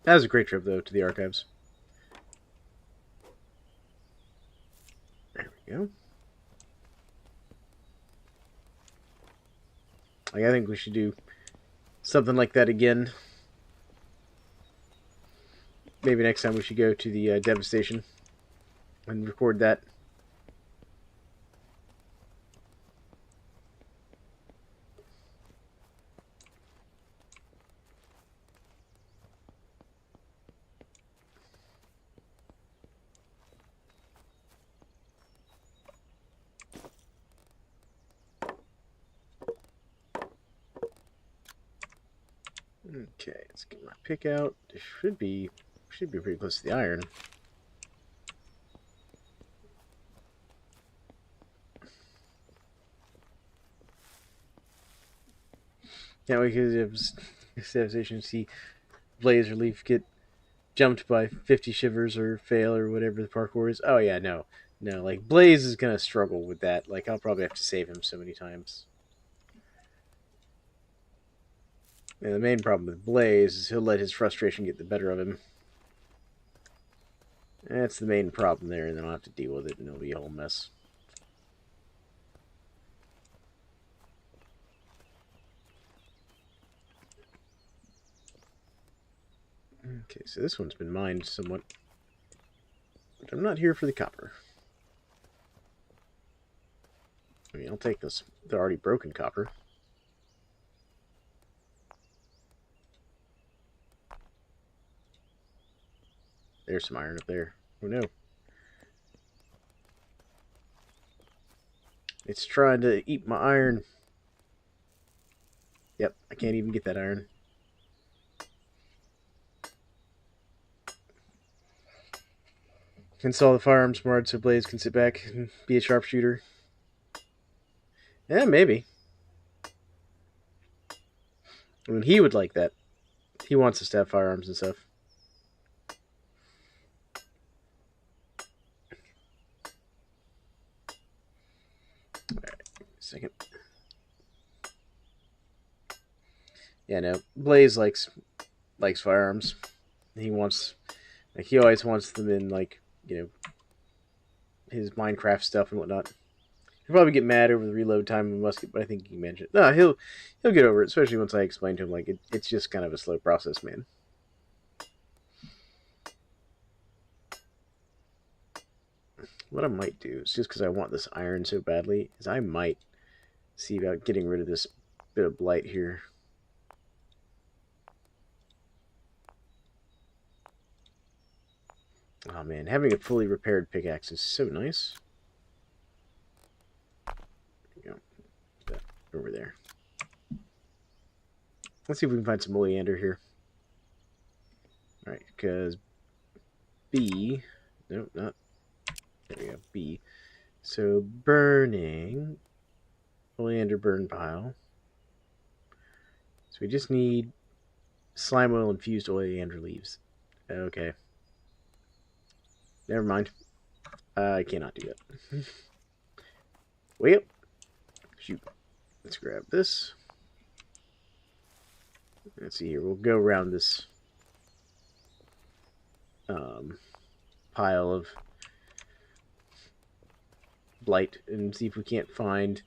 That was a great trip, though, to the archives. There we go. Like, I think we should do something like that again. Maybe next time we should go to the devastation and record that. Okay, let's get my pick out. This should be pretty close to the iron. Yeah, we could have devastation. See Blaze or Leaf get jumped by 50 shivers or fail or whatever the parkour is. Oh yeah, no. Like Blaze is gonna struggle with that. Like I'll probably have to save him so many times. And the main problem with Blaze is he'll let his frustration get the better of him. That's the main problem there, and then I'll have to deal with it, and it'll be a whole mess. Okay, so this one's been mined somewhat. But I'm not here for the copper. I mean, I'll take this. They're already broken copper. There's some iron up there. Oh no. It's trying to eat my iron. Yep, I can't even get that iron. Install the firearms mod so Blaze can sit back and be a sharpshooter. Yeah, maybe. I mean, he would like that. He wants us to have firearms and stuff. Alright, second. Yeah, no. Blaze likes firearms. He wants, like, he always wants them in, like, you know, his Minecraft stuff and whatnot. He'll probably get mad over the reload time of the musket, but I think he can manage it. No, he'll get over it, especially once I explain to him, like, it's just kind of a slow process, man. What I might do, is just because I want this iron so badly, is I might see about getting rid of this bit of blight here. Oh man, having a fully repaired pickaxe is so nice. There you go. Put that over there. Let's see if we can find some oleander here. Alright, because B... Nope, not... There we go, B. So, burning... Oleander burn pile. So we just need slime oil infused oleander leaves. Okay. Never mind. I cannot do that. Well, shoot. Let's grab this. Let's see here. We'll go around this pile of blight and see if we can't find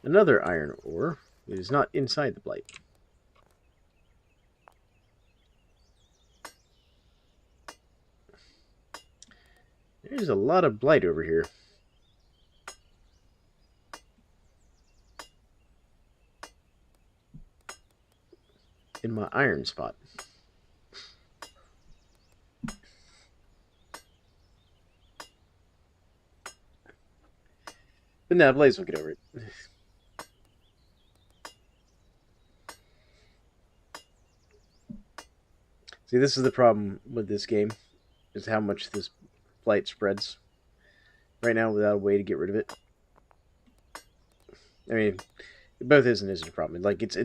another iron ore that is not inside the blight. There's a lot of blight over here. In my iron spot. But now Blaze will get over it. See, this is the problem with this game, is how much this blight spreads. Right now, without a way to get rid of it. I mean, it both is and isn't a problem. Like, it's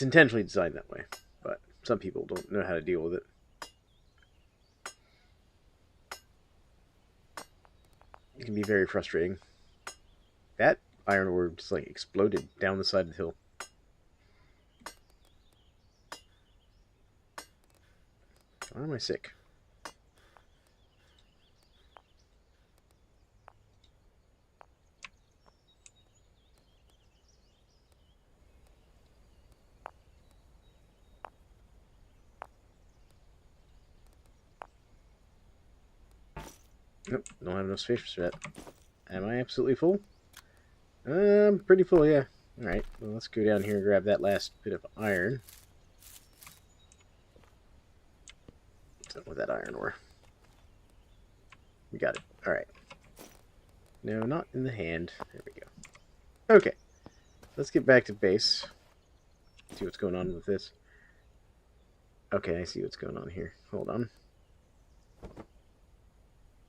intentionally designed that way, but some people don't know how to deal with it. It can be very frustrating. That iron ore just like exploded down the side of the hill. Why am I sick? Nope, don't have enough space for that. Am I absolutely full? Pretty full, yeah. Alright, well, let's go down here and grab that last bit of iron. What's up with that iron ore? We got it. Alright. No, not in the hand. There we go. Okay. Let's get back to base. See what's going on with this. Okay, I see what's going on here. Hold on.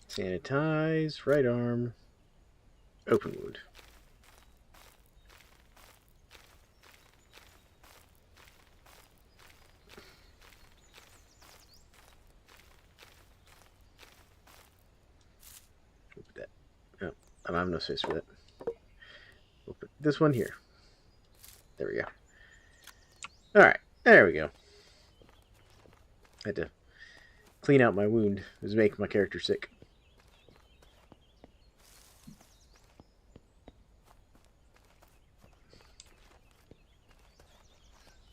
Sanitize, right arm, open wound. We'll put that. Oh, I have no space for that. We'll put this one here. There we go. Alright, there we go. I had to clean out my wound. It was making my character sick.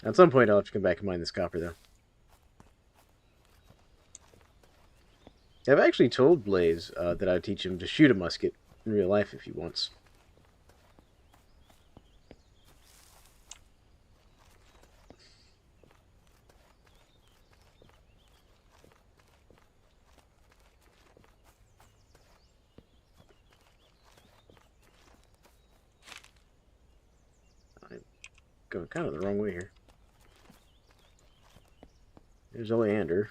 At some point, I'll have to come back and mine this copper, though. I've actually told Blaze that I'd teach him to shoot a musket in real life if he wants. I'm going kind of the wrong way here. There's Oleander.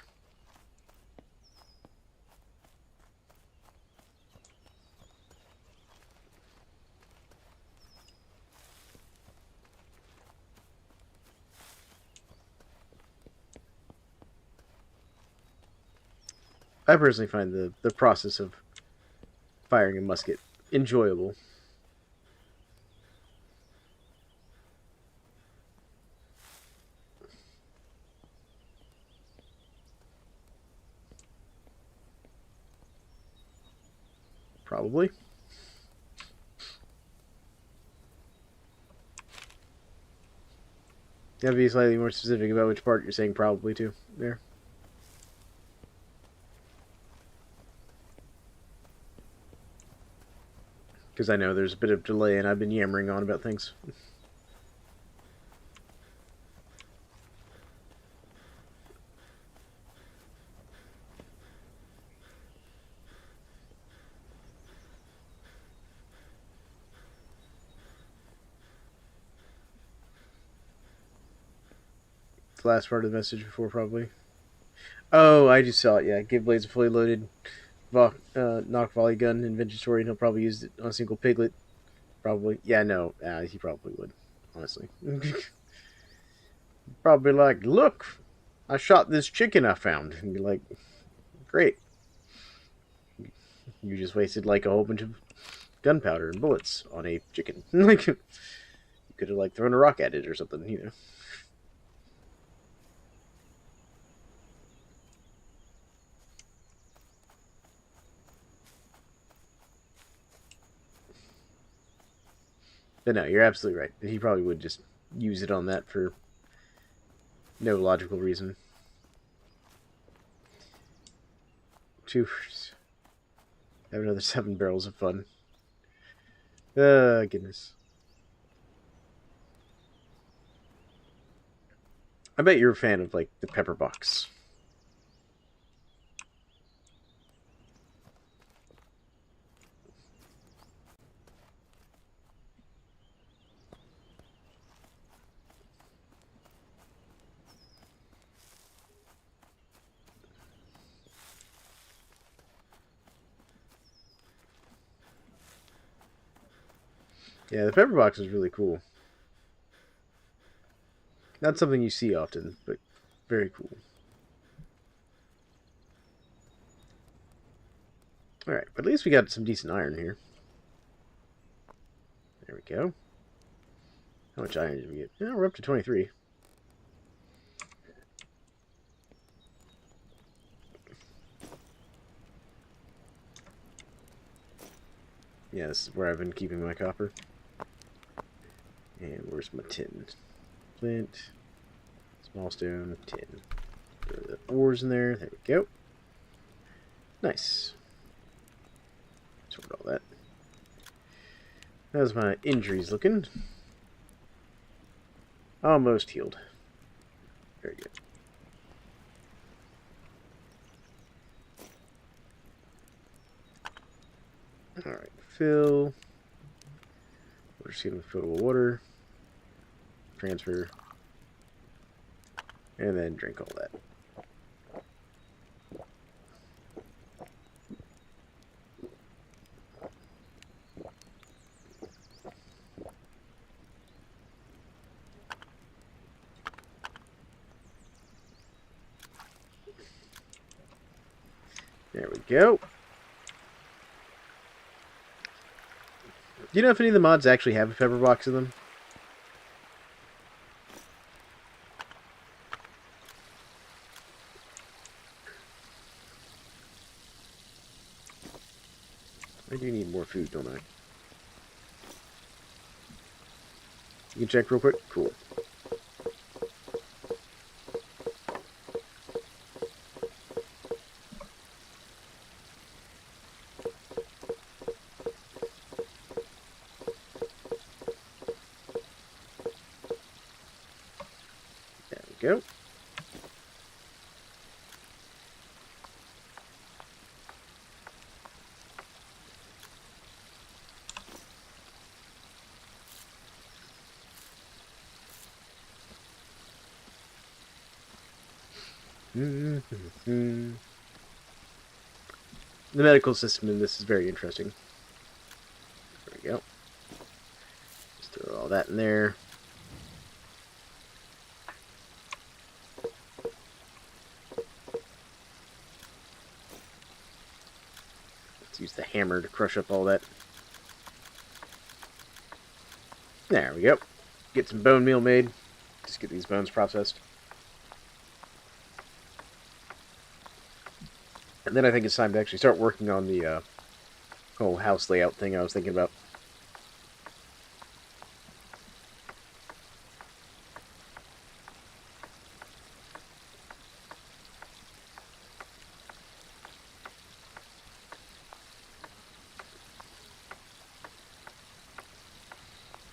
I personally find the process of firing a musket enjoyable. Probably. You have to be slightly more specific about which part you're saying probably to there. Because I know there's a bit of delay and I've been yammering on about things. The last part of the message before, probably. Oh, I just saw it, yeah. Give Blaze a fully loaded knock volley gun inventory, and he'll probably use it on a single piglet. Probably. Yeah, no. He probably would, honestly. Probably like, look, I shot this chicken I found. And be like, great. You just wasted like a whole bunch of gunpowder and bullets on a chicken. Like, you could have like thrown a rock at it or something, you know. But no, you're absolutely right. He probably would just use it on that for no logical reason. Have another 7 barrels of fun. Goodness. I bet you're a fan of, like, the pepper box. Yeah, the pepper box is really cool. Not something you see often, but very cool. Alright, but at least we got some decent iron here. There we go. How much iron did we get? Yeah, we're up to 23. Yeah, this is where I've been keeping my copper. And where's my tin? Flint, small stone, tin. Throw the ores in there. There we go. Nice. Sort all that. How's my injuries looking? Almost healed. Very good. Alright, fill. We're just gonna fill with water. Transfer. And then drink all that. go. Do you know if any of the mods actually have a pepper box in them? I do need more food, don't I? You can check real quick? Cool. There we go. The medical system in this is very interesting. There we go. Just throw all that in there. Let's use the hammer to crush up all that. There we go. Get some bone meal made. Just get these bones processed. And then I think it's time to actually start working on the whole house layout thing I was thinking about.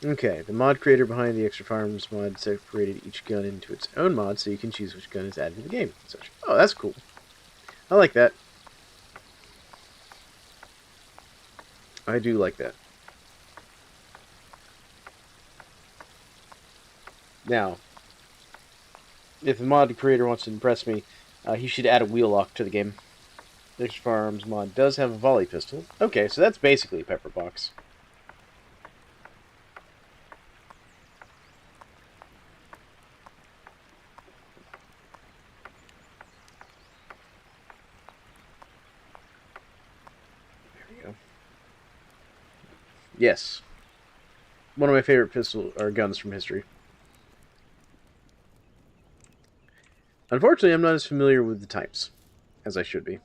Okay, the mod creator behind the Extra Firearms mod separated each gun into its own mod so you can choose which gun is added to the game. Such. Oh, that's cool. I like that. I do like that. Now, if the mod creator wants to impress me, he should add a wheel lock to the game. The Extra Firearms mod does have a volley pistol. Okay, so that's basically a pepper box. Yes. One of my favorite pistol or guns from history. Unfortunately, I'm not as familiar with the types as I should be.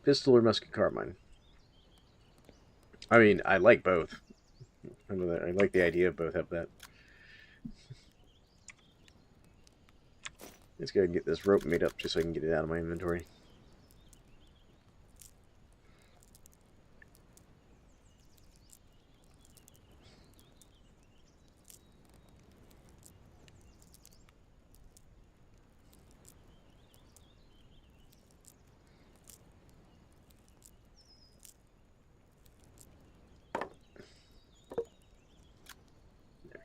Pistol or musket carbine? I mean, I like both. I like the idea of both of that. Let's go ahead and get this rope made up just so I can get it out of my inventory.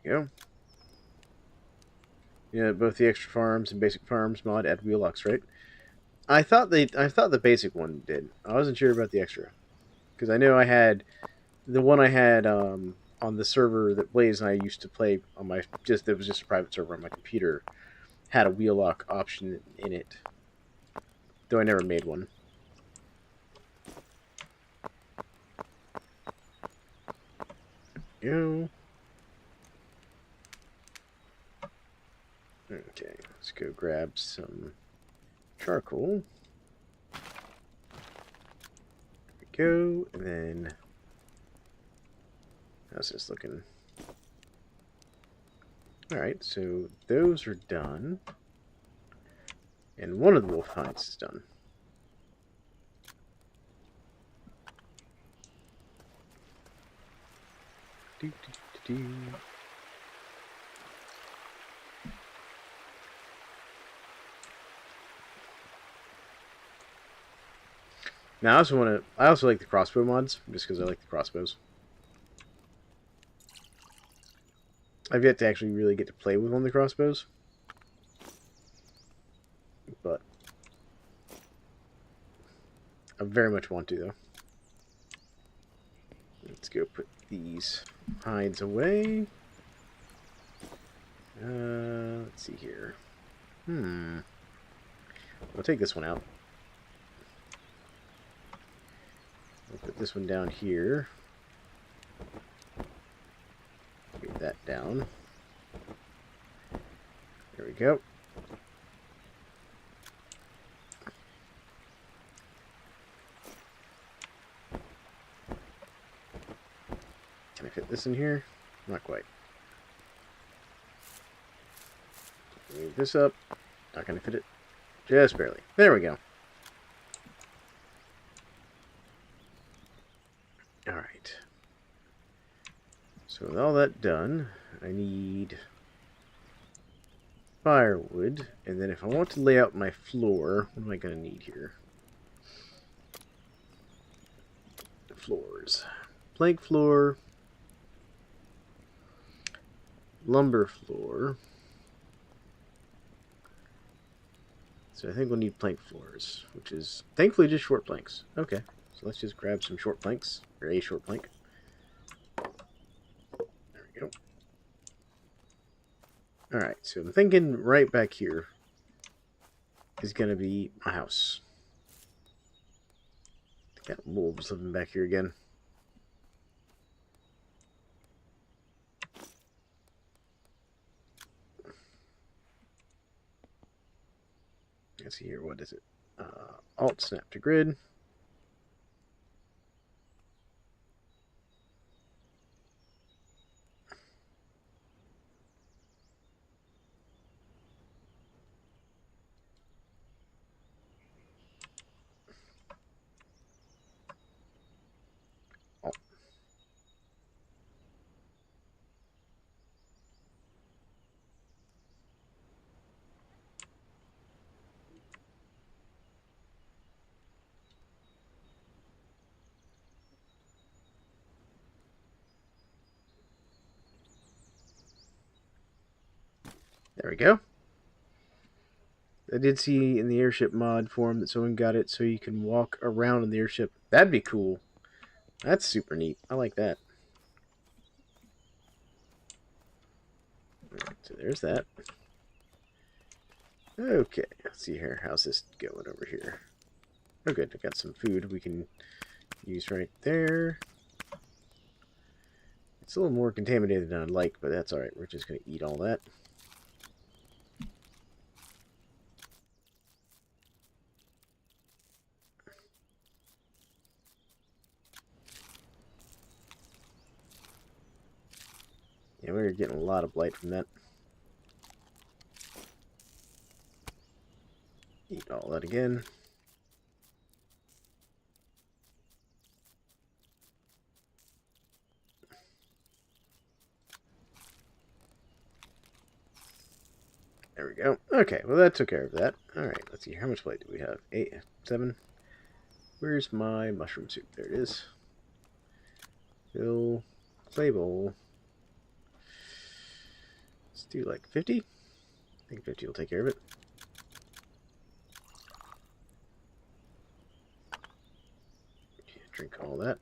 Go. Yeah, both the Extra Firearms and Basic Firearms mod add wheel locks, right? I thought the basic one did. I wasn't sure about the extra, because I know I had the one I had on the server that Blaze and I used to play on my it was just a private server on my computer, had a wheel lock option in it, though I never made one. Go. Okay, let's go grab some charcoal. There we go, and then how's this looking? Alright, so those are done. And one of the wolf hides is done. Now I also like the crossbow mods, just because I like the crossbows. I've yet to actually really get to play with one of the crossbows. But I very much want to, though. Let's go put these hides away. Let's see here. I'll take this one out. this one down here. Get that down. There we go. Can I fit this in here? Not quite. Move this up. Not going to fit it. Just barely. There we go. Alright. So with all that done, I need firewood. And then if I want to lay out my floor, what am I going to need here? Floors. Plank floor. Lumber floor. So I think we'll need plank floors, which is thankfully just short planks. Okay, so let's just grab some short planks, or a short plank. There we go. Alright, so I'm thinking right back here is going to be my house. Got wolves living back here again. Let's see here, what is it? Alt snap to grid. Alt. There we go. I did see in the airship mod forum that someone got it so you can walk around in the airship. That'd be cool. That's super neat. I like that. Alright, so there's that. Okay, let's see here. How's this going over here? Oh good, I got some food we can use right there. It's a little more contaminated than I'd like, but that's alright. We're just going to eat all that. Yeah, we're getting a lot of blight from that. Eat all that again. There we go. Okay, well that took care of that. Alright, let's see. How much blight do we have? 8, 7. Where's my mushroom soup? There it is. Fill. Clay bowl. Let's do like 50. I think 50 will take care of it. Drink all that.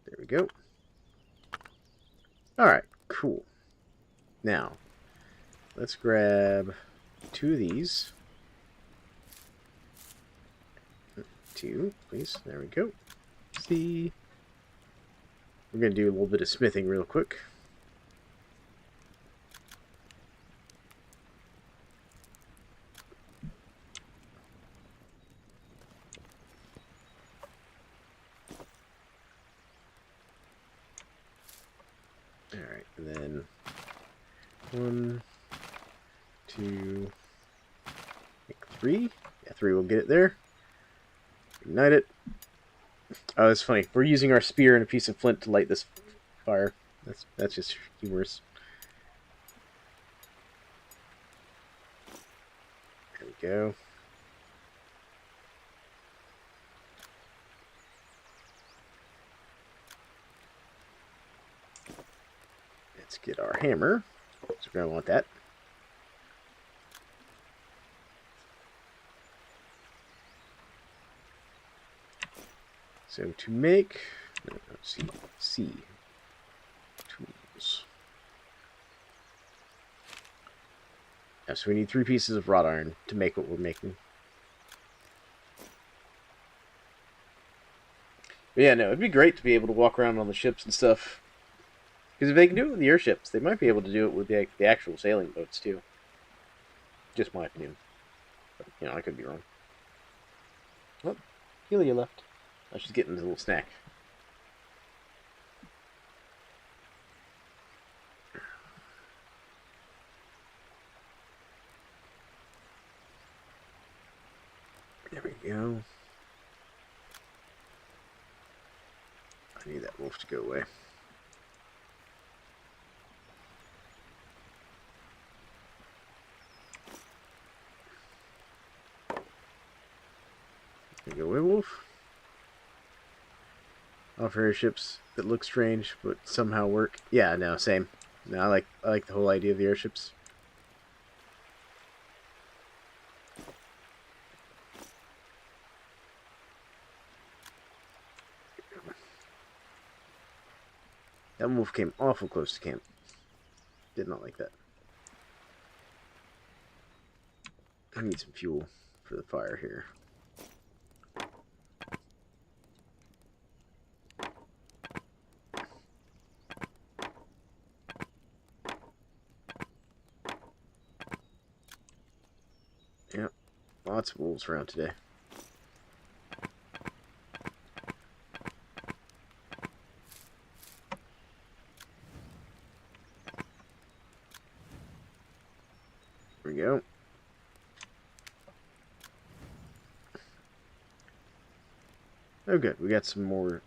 There we go. Alright, cool. Now, let's grab 2 of these. 2, please. There we go. See. We're going to do a little bit of smithing real quick. Alright, and then 1, 2, I think 3. Yeah, 3 will get it there. Ignite it. Oh, that's funny. We're using our spear and a piece of flint to light this fire. That's just humorous. There we go. Let's get our hammer. So we're going to want that. So to make, let's see, tools. Yeah, so we need 3 pieces of wrought iron to make what we're making. But yeah, no, it'd be great to be able to walk around on the ships and stuff. Because if they can do it with the airships, they might be able to do it with the actual sailing boats too. Just my opinion. But, you know, I could be wrong. Oh, Helia left. Oh, she's getting a little snack. There we go. I need that wolf to go away. There you go, werewolf. Offer airships that look strange but somehow work. Yeah, no, same. No, I like the whole idea of the airships. That wolf came awful close to camp. Did not like that. I need some fuel for the fire here. Yep, lots of wolves around today. There we go. Oh good, we got some more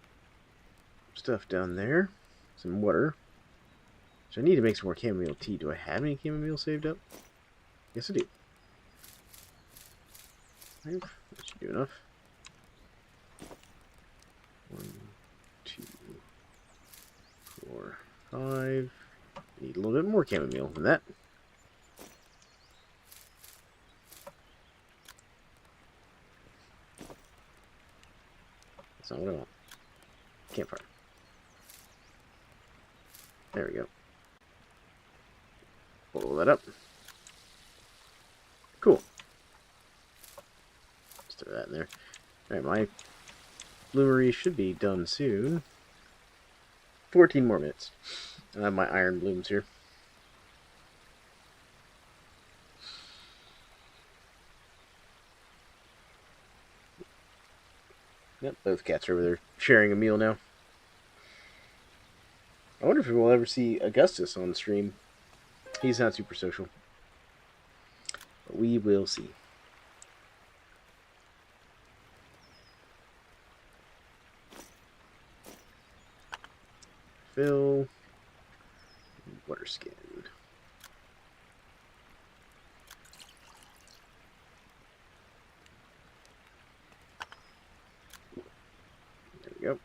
stuff down there. Some water. So I need to make some more chamomile tea. Do I have any chamomile saved up? Yes I do. That should do enough. 1, 2, 4, 5. Need a little bit more chamomile than that. That's not what I want. Campfire. There we go. Pull that up. Cool. Let's throw that in there. Alright, my bloomery should be done soon. 14 more minutes. I have my iron blooms here. Yep, both cats are over there sharing a meal now. I wonder if we'll ever see Augustus on stream. He's not super social. But we will see. Fill. Water skin. There we go.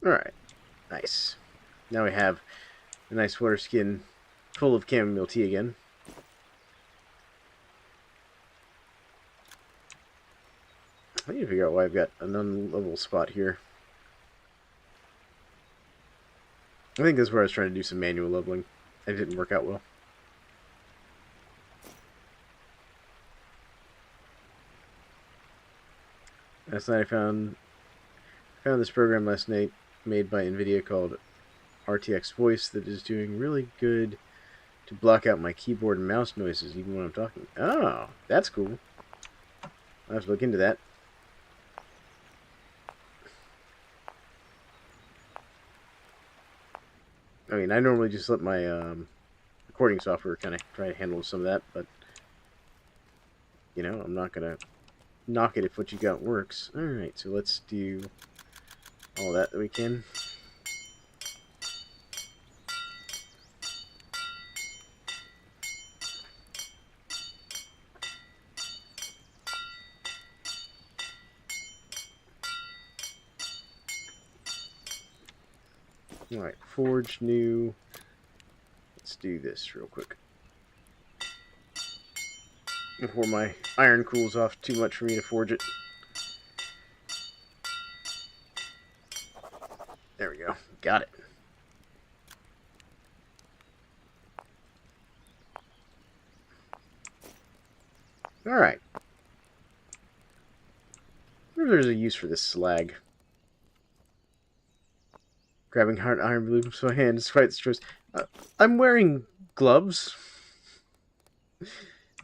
Alright. Nice. Now we have a nice water skin full of chamomile tea again. I need to figure out why I've got an unlevel spot here. I think this is where I was trying to do some manual leveling. It didn't work out well. Last night I found this program last night made by NVIDIA called RTX Voice that is doing really good to block out my keyboard and mouse noises even when I'm talking. Oh, that's cool. I'll have to look into that. I mean, I normally just let my recording software kind of try to handle some of that, but, you know, I'm not going to knock it if what you got works. Alright, so let's do all that we can. Alright, forge new. Let's do this real quick. Before my iron cools off too much for me to forge it. There we go. Got it. Alright. wonder if there's a use for this slag. Grabbing hard iron blue from my hand, despite the choice. I'm wearing gloves.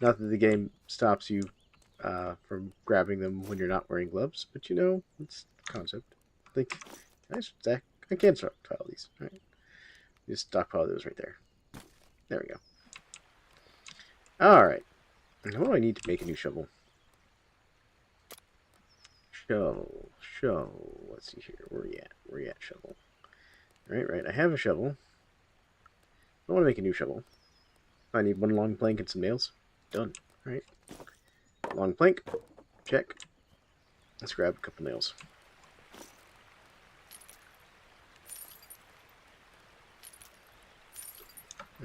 Not that the game stops you from grabbing them when you're not wearing gloves, but you know, it's the concept. Like, I can't stockpile these. All right, just stockpile those right there. There we go. All right. What do I need to make a new shovel? Shovel. Let's see here. Where are you at? Where are you at, shovel? Right. I have a shovel. I want to make a new shovel. I need one long plank and some nails. Done. All right. Long plank. Check. Let's grab a couple nails.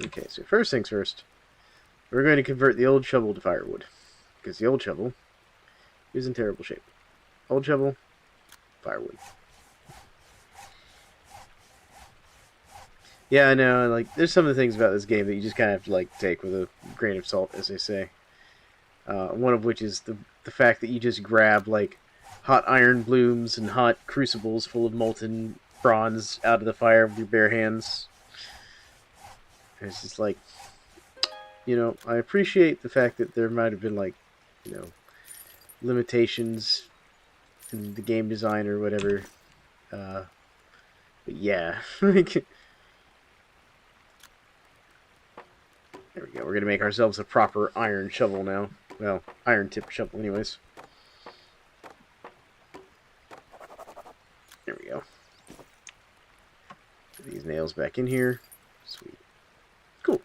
Okay, so first things first. We're going to convert the old shovel to firewood. Because the old shovel is in terrible shape. Old shovel, firewood. Yeah, I know, like, there's some of the things about this game that you just kind of have to, like, take with a grain of salt, as they say. One of which is the fact that you just grab, like, hot iron blooms and hot crucibles full of molten bronze out of the fire with your bare hands. And it's just like, you know, I appreciate the fact that there might have been, like, you know, limitations in the game design or whatever. But yeah. There we go. We're going to make ourselves a proper iron shovel now. Well, iron tip shovel anyways. There we go. Put these nails back in here. Sweet. Cool.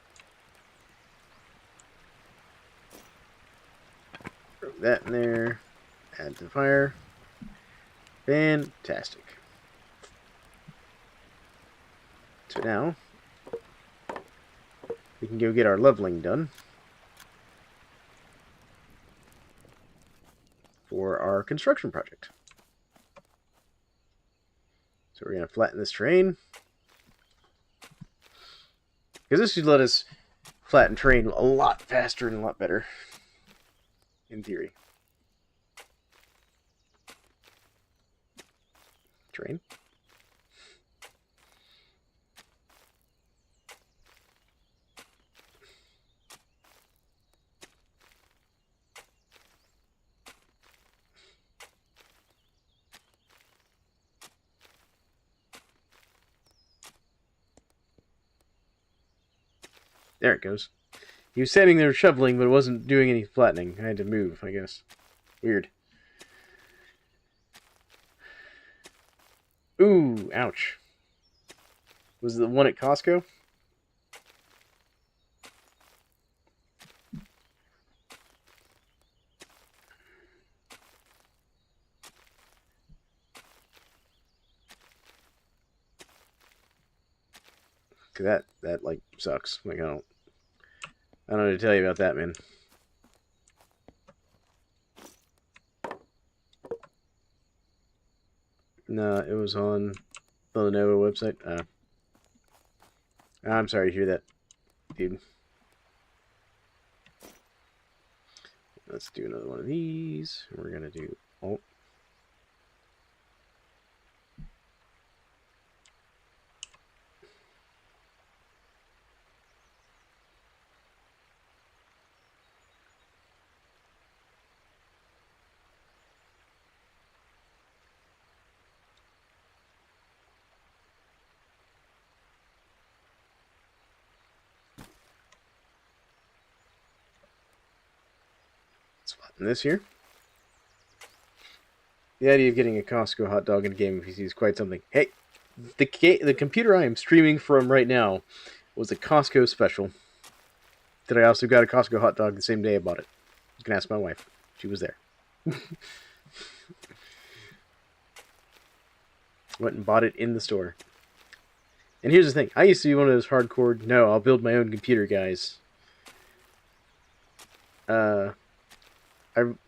Throw that in there. Add to the fire. Fantastic. So now, we can go get our leveling done for our construction project. So we're going to flatten this terrain. Because this should let us flatten terrain a lot faster and a lot better. In theory. Terrain. There it goes. He was standing there shoveling, but it wasn't doing any flattening. I had to move, I guess. Weird. Ooh, ouch. Was it the one at Costco? Cause that like sucks. Like I don't know what to tell you about that, man. No, it was on the Lenovo website. I'm sorry to hear that, dude. Let's do another one of these. We're gonna do alt. Flatten this here. The idea of getting a Costco hot dog in a game of PC is quite something. Hey, the computer I am streaming from right now was a Costco special. That I also got a Costco hot dog the same day I bought it. You can ask my wife. She was there. Went and bought it in the store. And here's the thing. I used to be one of those hardcore, no, I'll build my own computer guys.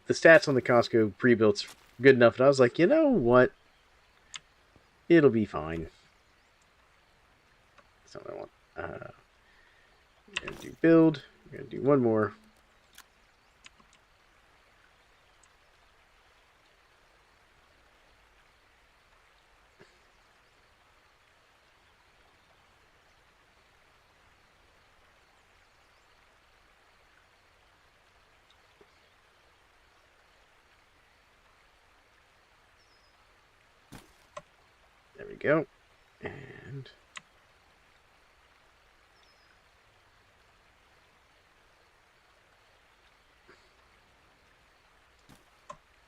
The stats on the Costco pre-built's good enough, and I was like, you know what? It'll be fine. That's not what I want. I'm going to do build. I'm going to do one more. go. And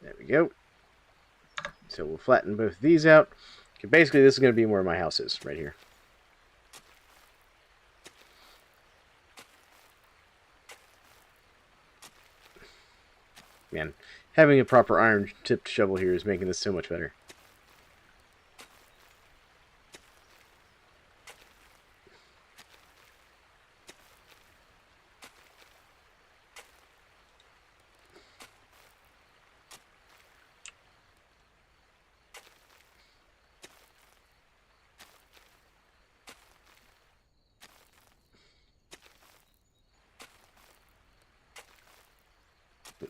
there we go. So we'll flatten both of these out. Okay, basically, this is going to be where my house is, right here. Man, having a proper iron-tipped shovel here is making this so much better.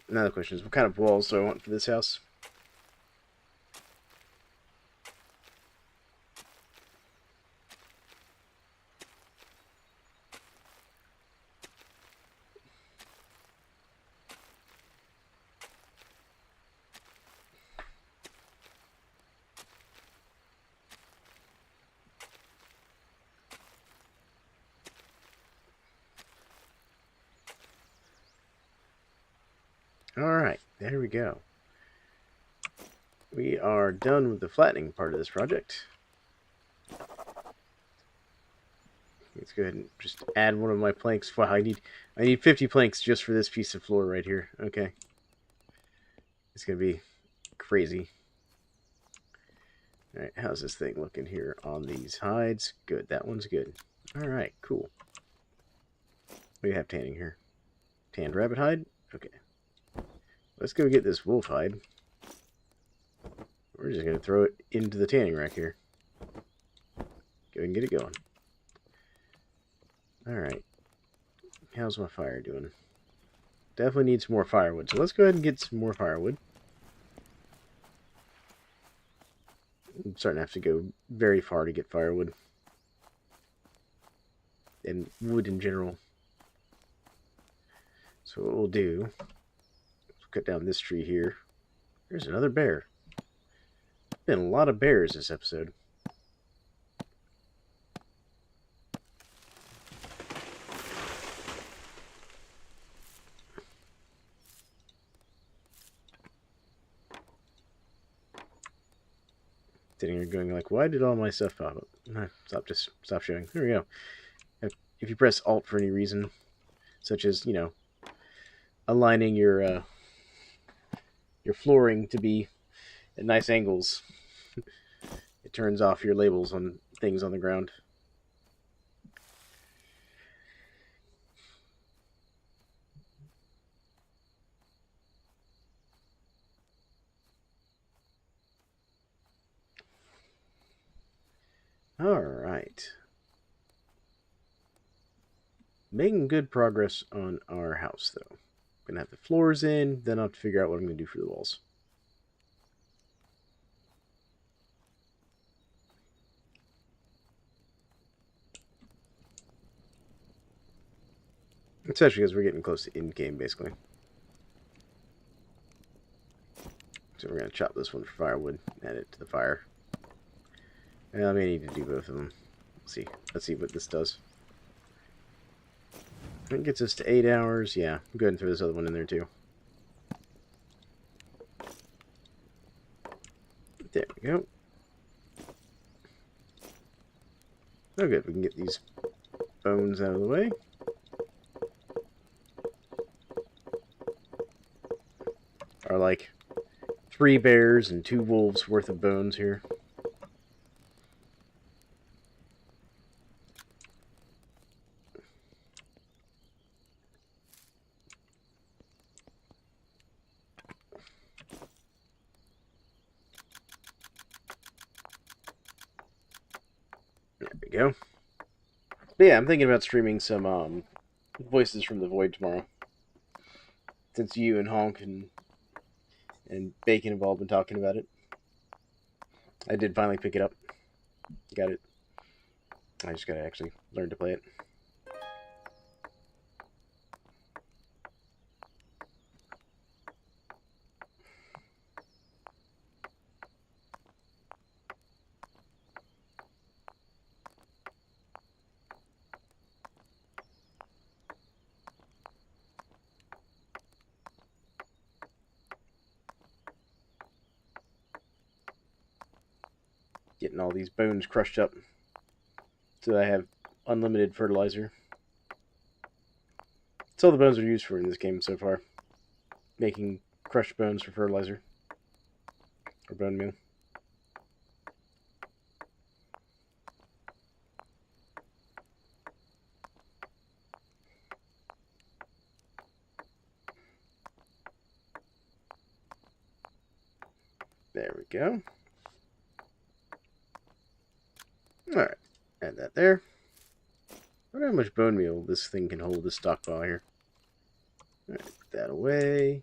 Another question is, what kind of walls do I want for this house? Alright, there we go. We are done with the flattening part of this project. Let's go ahead and just add one of my planks. Wow, I need 50 planks just for this piece of floor right here. Okay. It's going to be crazy. Alright, how's this thing looking here on these hides? Good, that one's good. Alright, cool. What do you have tanning here? Tanned rabbit hide? Okay. Let's go get this wolf hide. We're just going to throw it into the tanning rack here. Go ahead and get it going. Alright. How's my fire doing? Definitely needs more firewood. So let's go ahead and get some more firewood. I'm starting to have to go very far to get firewood. And wood in general. So what we'll do, let's cut down this tree here. There's another bear. Been a lot of bears this episode. Sitting here going like, why did all my stuff pop up? Nah, stop showing. There we go. If you press Alt for any reason, such as, you know, aligning your flooring to be at nice angles, it turns off your labels on things on the ground. Alright. Making good progress on our house, though. Gonna have the floors in, then I'll have to figure out what I'm gonna do for the walls. Especially because we're getting close to in-game, basically. So we're gonna chop this one for firewood, add it to the fire. And I may need to do both of them. Let's see what this does. It gets us to 8 hours. Yeah, I'm going to throw this other one in there too. There we go. Oh good, we can get these bones out of the way. Are like 3 bears and 2 wolves worth of bones here. There we go. But yeah, I'm thinking about streaming some Voices from the Void tomorrow. Since you and Honk and Bacon have all been talking about it. I did finally pick it up. Got it. I just gotta actually learn to play it. getting all these bones crushed up so that I have unlimited fertilizer. That's all the bones are used for in this game so far. Making crushed bones for fertilizer. Or bone meal. There we go. Alright, add that there. I wonder how much bone meal this thing can hold, this stockpile here. Alright, put that away.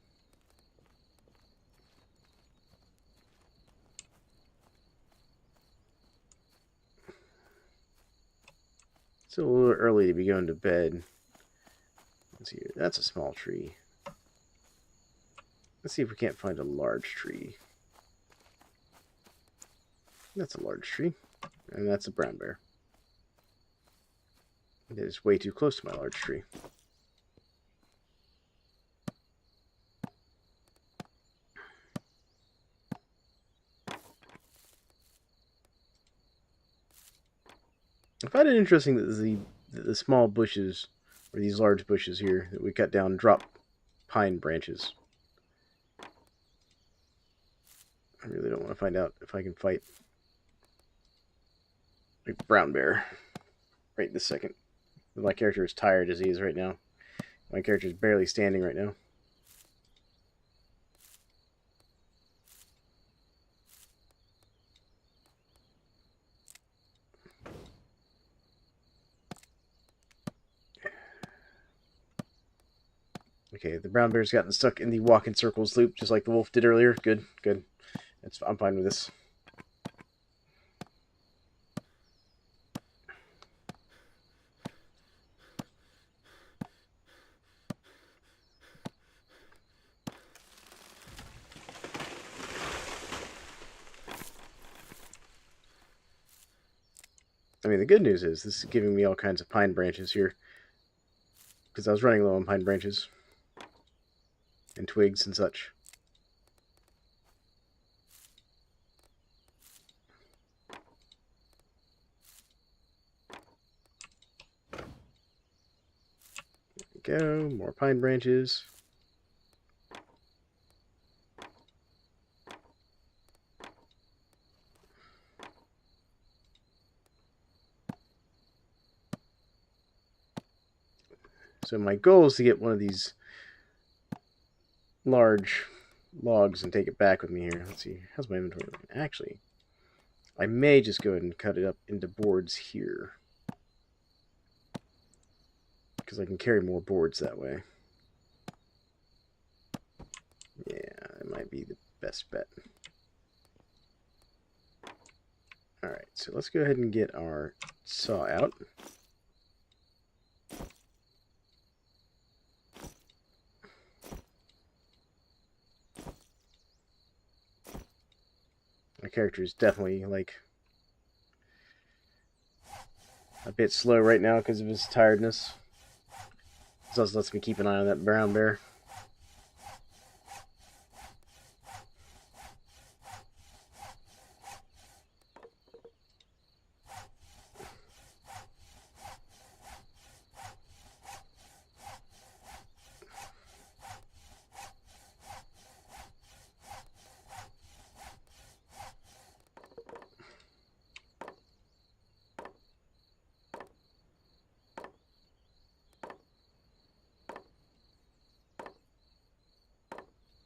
It's a little early to be going to bed. Let's see here. That's a small tree. Let's see if we can't find a large tree. That's a large tree. And that's a brown bear. It is way too close to my large tree. I find it interesting that the small bushes, or these large bushes here, that we cut down, drop pine branches. I really don't want to find out if I can fight a brown bear right this second. But my character is tired as he is right now. My character is barely standing right now. Okay, the brown bear's gotten stuck in the walk in circles loop, just like the wolf did earlier. Good, good. I'm fine with this. I mean, the good news is this is giving me all kinds of pine branches here, because I was running low on pine branches and twigs and such. There we go, more pine branches. So my goal is to get one of these large logs and take it back with me here. Let's see, how's my inventory looking? Actually, I may just go ahead and cut it up into boards here, because I can carry more boards that way. Yeah, it might be the best bet. Alright, so let's go ahead and get our saw out. My character is definitely, like, a bit slow right now because of his tiredness. This also lets me keep an eye on that brown bear.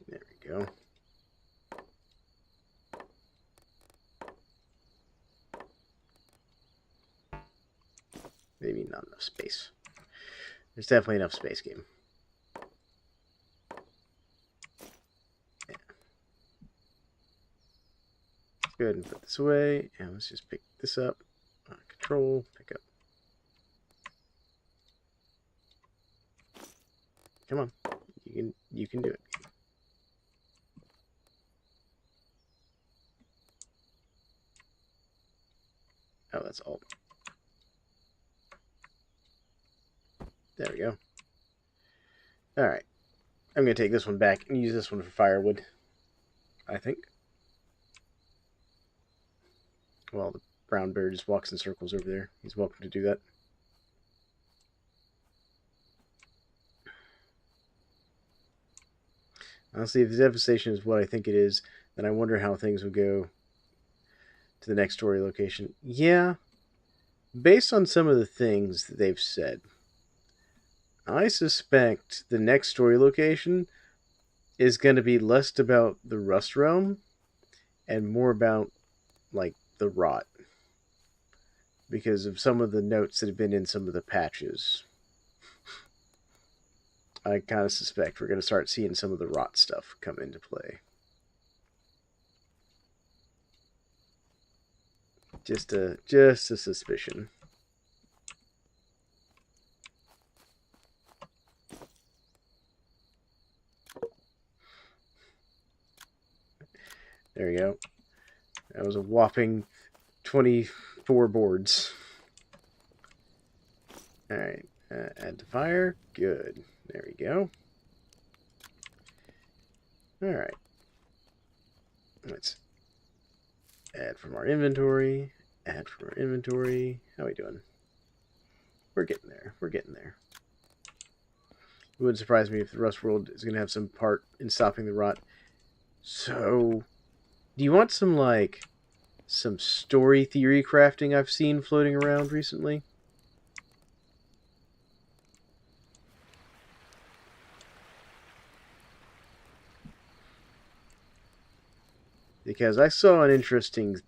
There we go. Maybe not enough space. There's definitely enough space, game. Yeah. Let's go ahead and put this away, and let's just pick this up. Control, pick up. Come on, you can do it. Oh, that's alt. There we go. Alright. I'm going to take this one back and use this one for firewood, I think. Well, the brown bear just walks in circles over there. He's welcome to do that. Honestly, if the devastation is what I think it is, then I wonder how things would go to the next story location. Yeah, based on some of the things that they've said, I suspect the next story location is going to be less about the Rust Realm and more about, like, the Rot. Because of some of the notes that have been in some of the patches. I kind of suspect we're going to start seeing some of the Rot stuff come into play. Just a suspicion. There we go. That was a whopping 24 boards. Alright, add to fire. Good. There we go. Alright. Let's add from our inventory. Add from our inventory. How are we doing? We're getting there. We're getting there. It wouldn't surprise me if the Rust World is going to have some part in stopping the Rot. So, do you want some, like, some story theory crafting I've seen floating around recently? Because I saw an interesting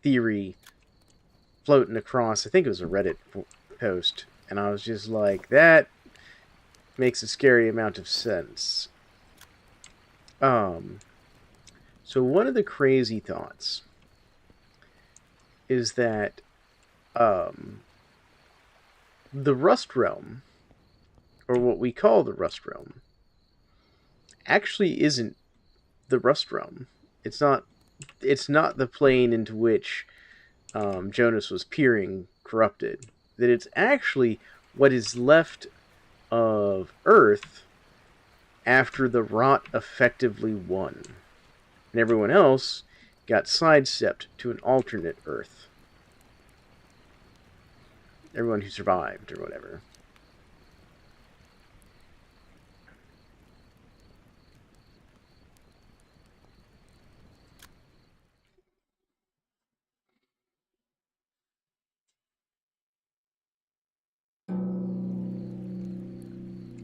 theory floating across, I think it was a Reddit post, and I was just like, that makes a scary amount of sense. So one of the crazy thoughts is that the Rust Realm, or what we call the Rust Realm, actually isn't the Rust Realm. It's not the plane into which Jonas was peering corrupted. That it's actually what is left of Earth after the Rot effectively won. And everyone else got sidestepped to an alternate Earth. Everyone who survived, or whatever.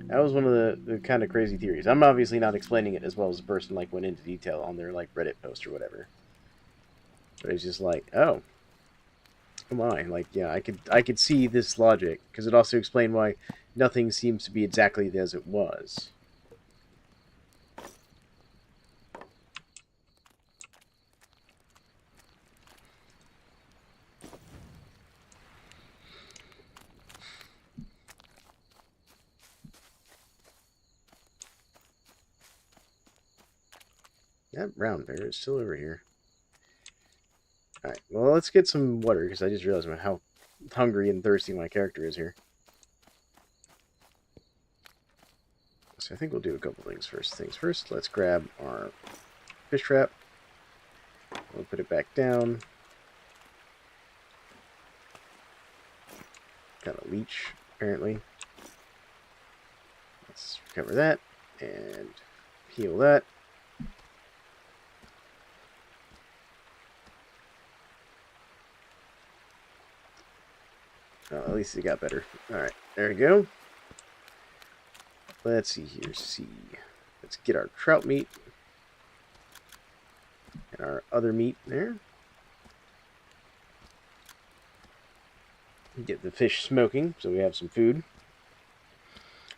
That was one of the kind of crazy theories. I'm obviously not explaining it as well as the person like went into detail on their like Reddit post or whatever. But it's just like, oh, come on, like yeah, I could see this logic because it also explained why nothing seems to be exactly as it was. That brown bear is still over here. Alright, well, let's get some water, because I just realized how hungry and thirsty my character is here. So I think we'll do a couple things first. Let's grab our fish trap. We'll put it back down. Got a leech, apparently. Let's recover that, and heal that. Oh, at least it got better. Alright, there we go. Let's see here. Let's get our trout meat. And our other meat there. Get the fish smoking so we have some food.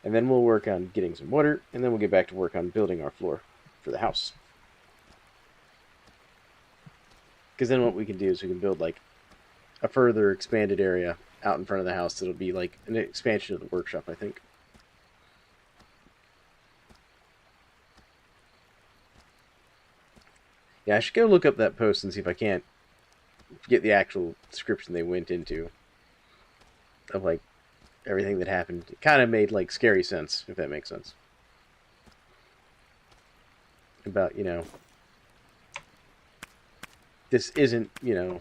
And then we'll work on getting some water. And then we'll get back to work on building our floor for the house. Because then what we can do is we can build like a further expanded area out in front of the house that'll be like an expansion of the workshop, I think. Yeah, I should go look up that post and see if I can't get the actual description they went into of like everything that happened. It kind of made like scary sense, if that makes sense. About, you know, this isn't, you know,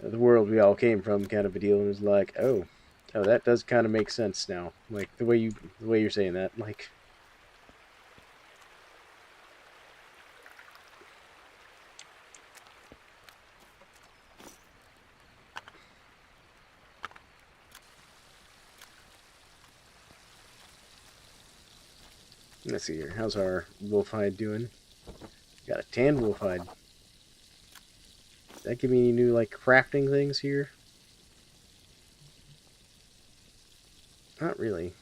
the world we all came from kind of a deal, and was like, oh, that does kind of make sense now. Like the way you're saying that, like. Let's see here. How's our wolf hide doing? Got a tan wolf hide. Does that give me any new, like, crafting things here? Not really.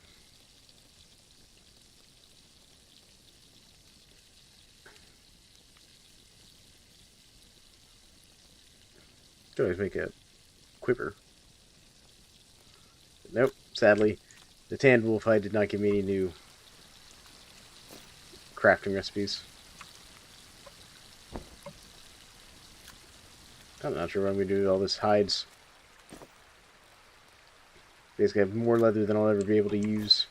Could always make a quiver. Nope, sadly. The tanned wolf hide did not give me any new crafting recipes. I'm not sure what I'm going to do with all this hides. Basically, I have more leather than I'll ever be able to use.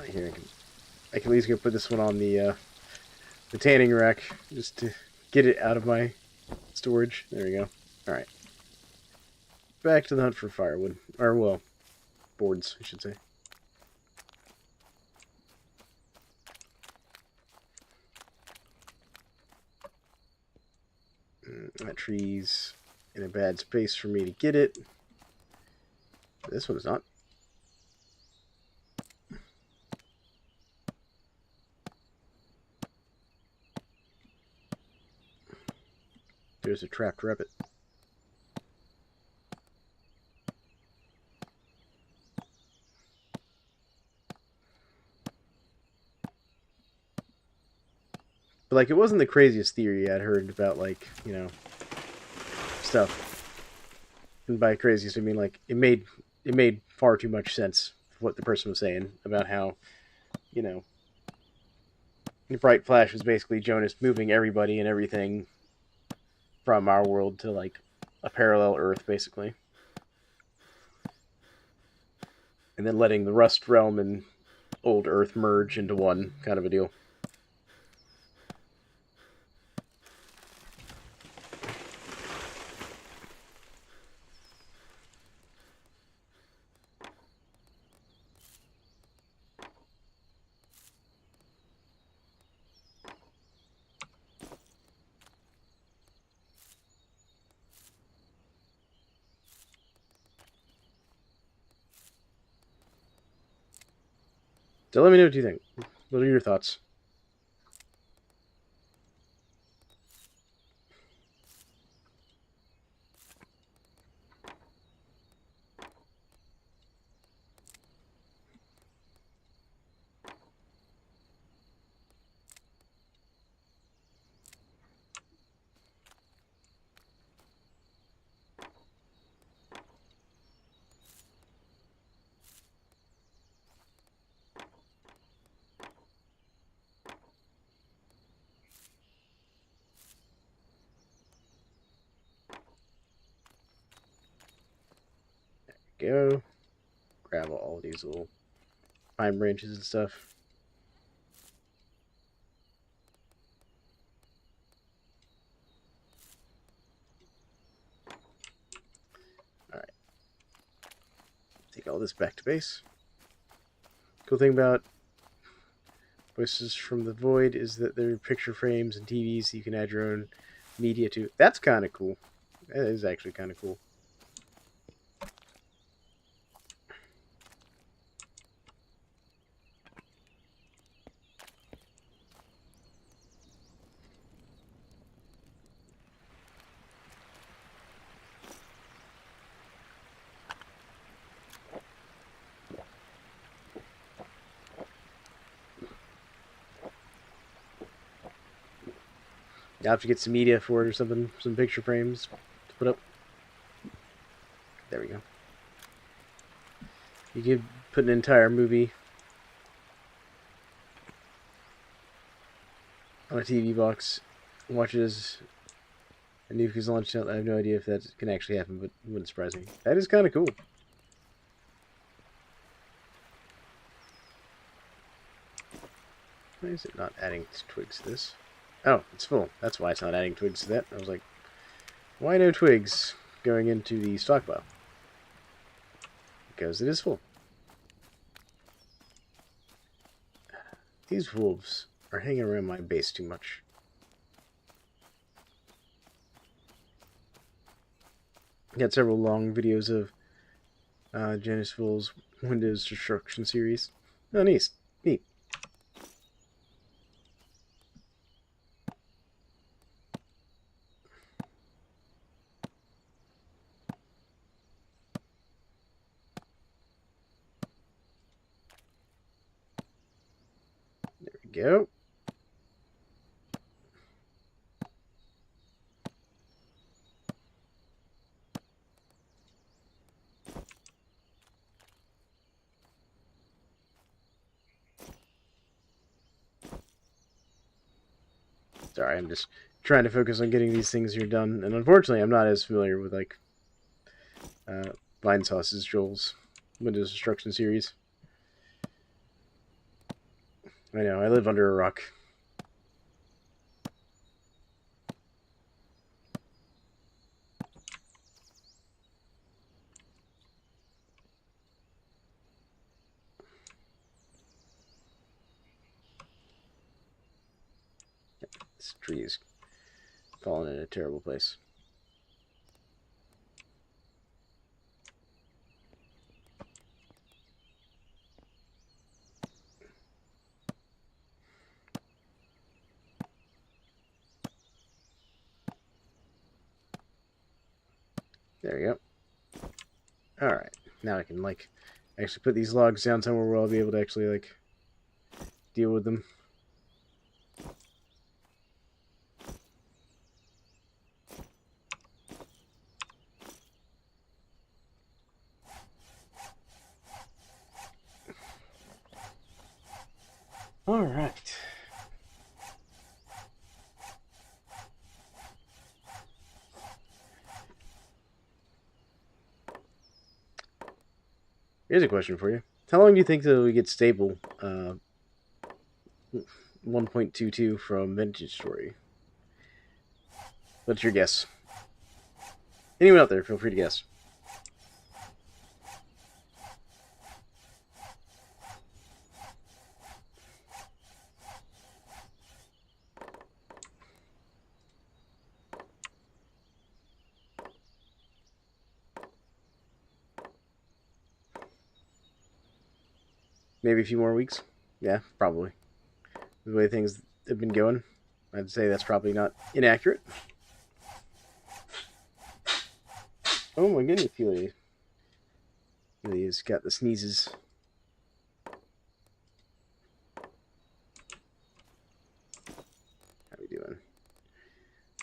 Here, I can at least go put this one on the tanning rack just to get it out of my storage. There we go. Alright. Back to the hunt for firewood. Or, well, boards, I should say. That tree's in a bad space for me to get it. This one's not. There's a trapped rabbit. But, like, it wasn't the craziest theory I'd heard about, like, you know, stuff. And by craziest, I mean, like, it made far too much sense what the person was saying about how, you know, the Bright Flash was basically Jonas moving everybody and everything from our world to, like, a parallel Earth, basically. And then letting the Rust Realm and Old Earth merge into one, kind of a deal. So let me know what you think. What are your thoughts? Go. Grab all these little pine branches and stuff. Alright. Take all this back to base. Cool thing about Voices from the Void is that there are picture frames and TVs so you can add your own media to. That's kind of cool. That is actually kind of cool. I'll have to get some media for it or something, some picture frames to put up. There we go. You could put an entire movie on a TV box and watch it as a nuke is launched out. I have no idea if that can actually happen, but it wouldn't surprise me. That is kind of cool. Why is it not adding twigs to this? Oh, it's full. That's why it's not adding twigs to that. I was like, why no twigs going into the stockpile? Because it is full. These wolves are hanging around my base too much. Got several long videos of Janus Fool's Windows Destruction series. Oh, neat. Neat. There we go. Sorry, I'm just trying to focus on getting these things here done. And unfortunately, I'm not as familiar with, like, Vine Sauce's Joel's Windows Destruction series. I know, I live under a rock. This tree is falling in a terrible place. There we go. Alright, now I can, like, actually put these logs down somewhere where I'll be able to actually, like, deal with them. Alright. Here's a question for you. How long do you think till we get stable 1.22 from Vintage Story? What's your guess? Anyone out there, feel free to guess. Maybe a few more weeks? Yeah, probably. The way things have been going, I'd say that's probably not inaccurate. Oh my goodness, Helia. Helia's got the sneezes. How we doing?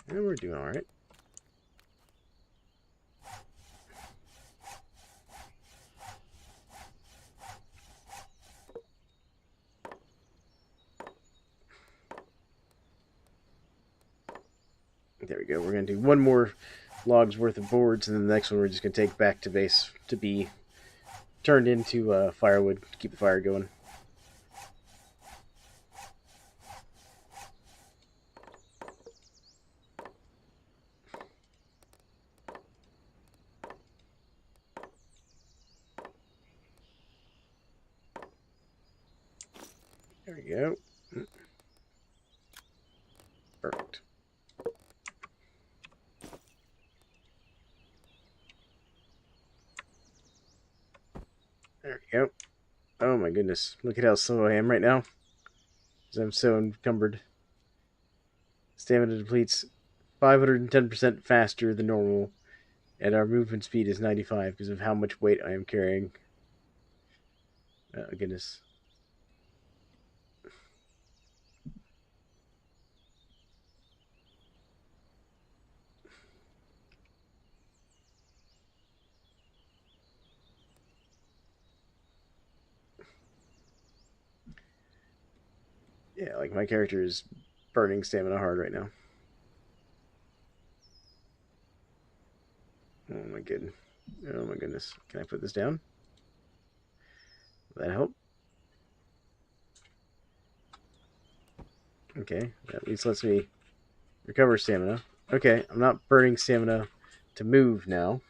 And we're doing alright. There we go. We're going to do one more log's worth of boards, and then the next one we're just going to take back to base to be turned into firewood to keep the fire going. There we go. Perfect. There we go. Oh my goodness. Look at how slow I am right now. Because I'm so encumbered. Stamina depletes 510% faster than normal. And our movement speed is 95 because of how much weight I am carrying. Oh goodness. Yeah, like my character is burning stamina hard right now. Oh my goodness. Oh my goodness. Can I put this down? Will that help? Okay, at least lets me recover stamina. Okay, I'm not burning stamina to move now.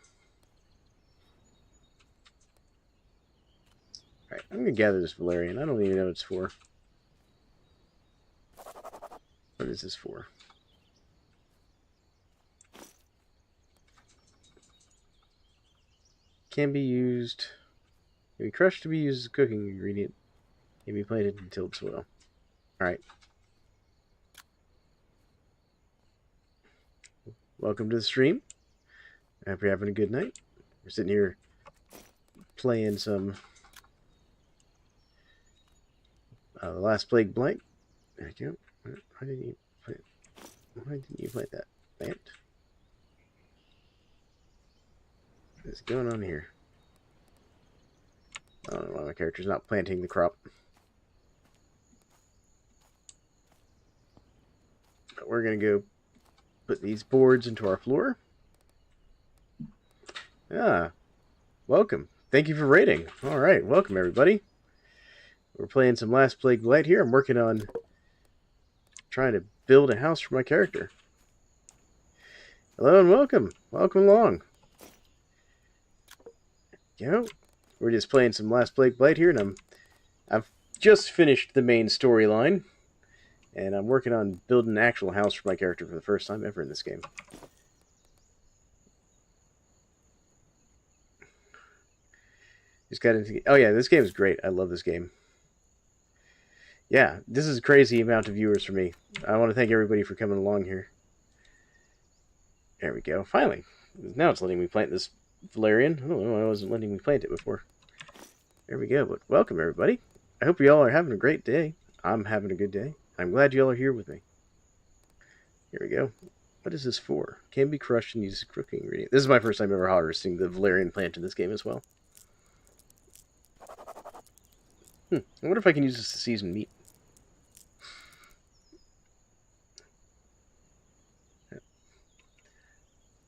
Alright, I'm gonna gather this valerian. I don't even know what it's for. What is this for? Can be used. Can be crushed to be used as a cooking ingredient. Can be planted in tilled soil. Alright. Welcome to the stream. I hope you're having a good night. We're sitting here playing some The Last Plague Blight. There you go. Why didn't you plant that? Plant? What is going on here? I don't know why my character's not planting the crop. But we're going to go put these boards into our floor. Ah, welcome. Thank you for raiding. All right, welcome everybody. We're playing some Last Plague Blight here. I'm working on trying to build a house for my character. Hello and welcome. Welcome along. Go. We're just playing some Last Plague Blight here, and I've just finished the main storyline, and I'm working on building an actual house for my character for the first time ever in this game. Just got into. Oh yeah, this game is great. I love this game. Yeah, this is a crazy amount of viewers for me. I want to thank everybody for coming along here. There we go. Finally. Now it's letting me plant this valerian. I don't know why it wasn't letting me plant it before. There we go. But welcome, everybody. I hope you all are having a great day. I'm having a good day. I'm glad you all are here with me. Here we go. What is this for? Can be crushed and used as a cooking ingredient. This is my first time ever harvesting the valerian plant in this game as well. I wonder if I can use this to season meat.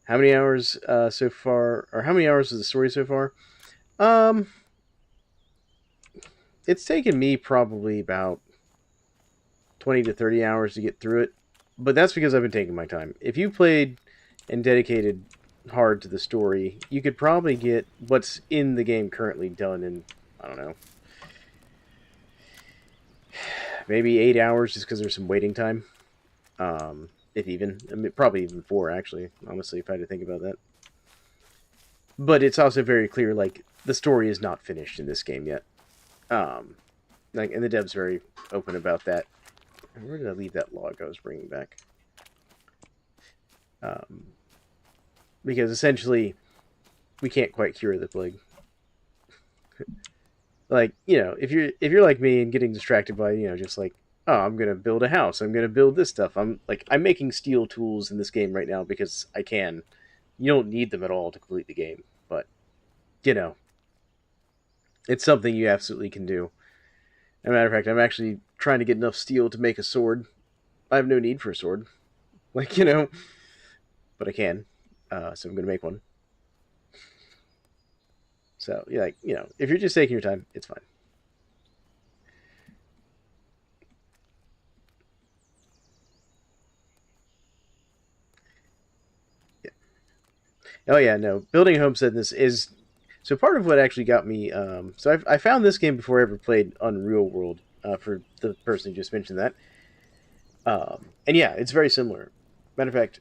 How many hours so far, or how many hours is the story so far? It's taken me probably about 20 to 30 hours to get through it, but that's because I've been taking my time. If you played and dedicated hard to the story, you could probably get what's in the game currently done in, I don't know, maybe 8 hours, just because there's some waiting time. If even. I mean, probably even 4, actually, honestly, if I had to think about that. But it's also very clear, like, the story is not finished in this game yet. Like, and the dev's very open about that. Where did I leave that log I was bringing back? Because essentially, we can't quite cure the plague. Like, you know, if you're like me and getting distracted by, you know, just like, oh, I'm gonna build a house, I'm gonna build this stuff. I'm making steel tools in this game right now because I can. You don't need them at all to complete the game, but you know, it's something you absolutely can do. As a matter of fact, I'm actually trying to get enough steel to make a sword. I have no need for a sword, like, you know, but I can. So I'm gonna make one. So yeah, like, you know, if you're just taking your time, it's fine. Oh yeah, no. Building a homestead in this is so part of what actually got me. So I found this game before I ever played Unreal World. For the person who just mentioned that, and yeah, it's very similar. Matter of fact,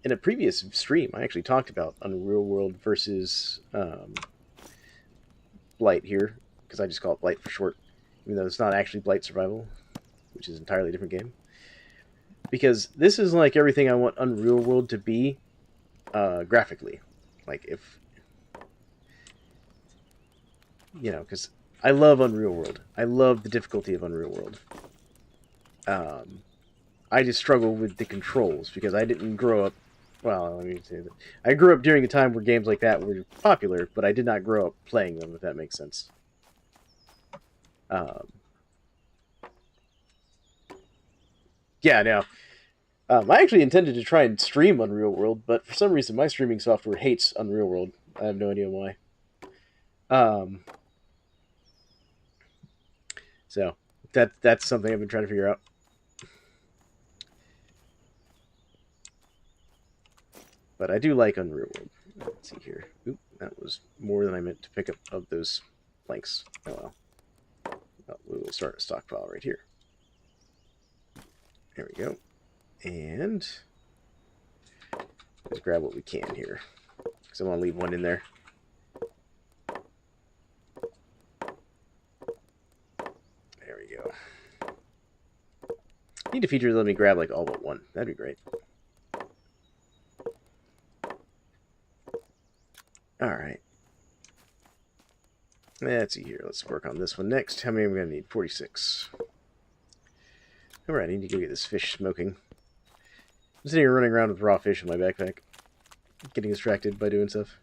in a previous stream, I actually talked about Unreal World versus Blight here because I just call it Blight for short, even though it's not actually Blight Survival, which is an entirely different game. Because this is like everything I want Unreal World to be. Graphically, like if you know, because I love Unreal World. I love the difficulty of Unreal World. I just struggle with the controls because I didn't grow up. Well, let me say that I grew up during a time where games like that were popular, but I did not grow up playing them. If that makes sense. Yeah, now I actually intended to try and stream Unreal World, but for some reason my streaming software hates Unreal World. I have no idea why. So that's something I've been trying to figure out. But I do like Unreal World. Let's see here. Oop, that was more than I meant to pick up of those planks. Oh well. We will start a stockpile right here. There we go. And let's grab what we can here, because I want to leave one in there. There we go. Need a feature to let me grab like all but one. That'd be great. Alright. Let's see here. Let's work on this one next. How many am I going to need? 46. Alright, I need to go get this fish smoking. I'm sitting here running around with raw fish in my backpack. Getting distracted by doing stuff.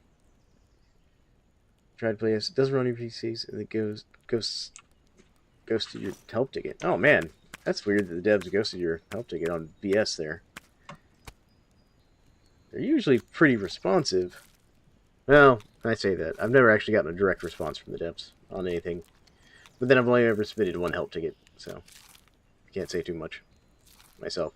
Try to play it doesn't run your PCs, and it goes to your help ticket. Oh man, that's weird that the devs ghosted your help ticket on VS there. They're usually pretty responsive. Well, I say that. I've never actually gotten a direct response from the devs on anything. But then I've only ever submitted one help ticket, so I can't say too much myself.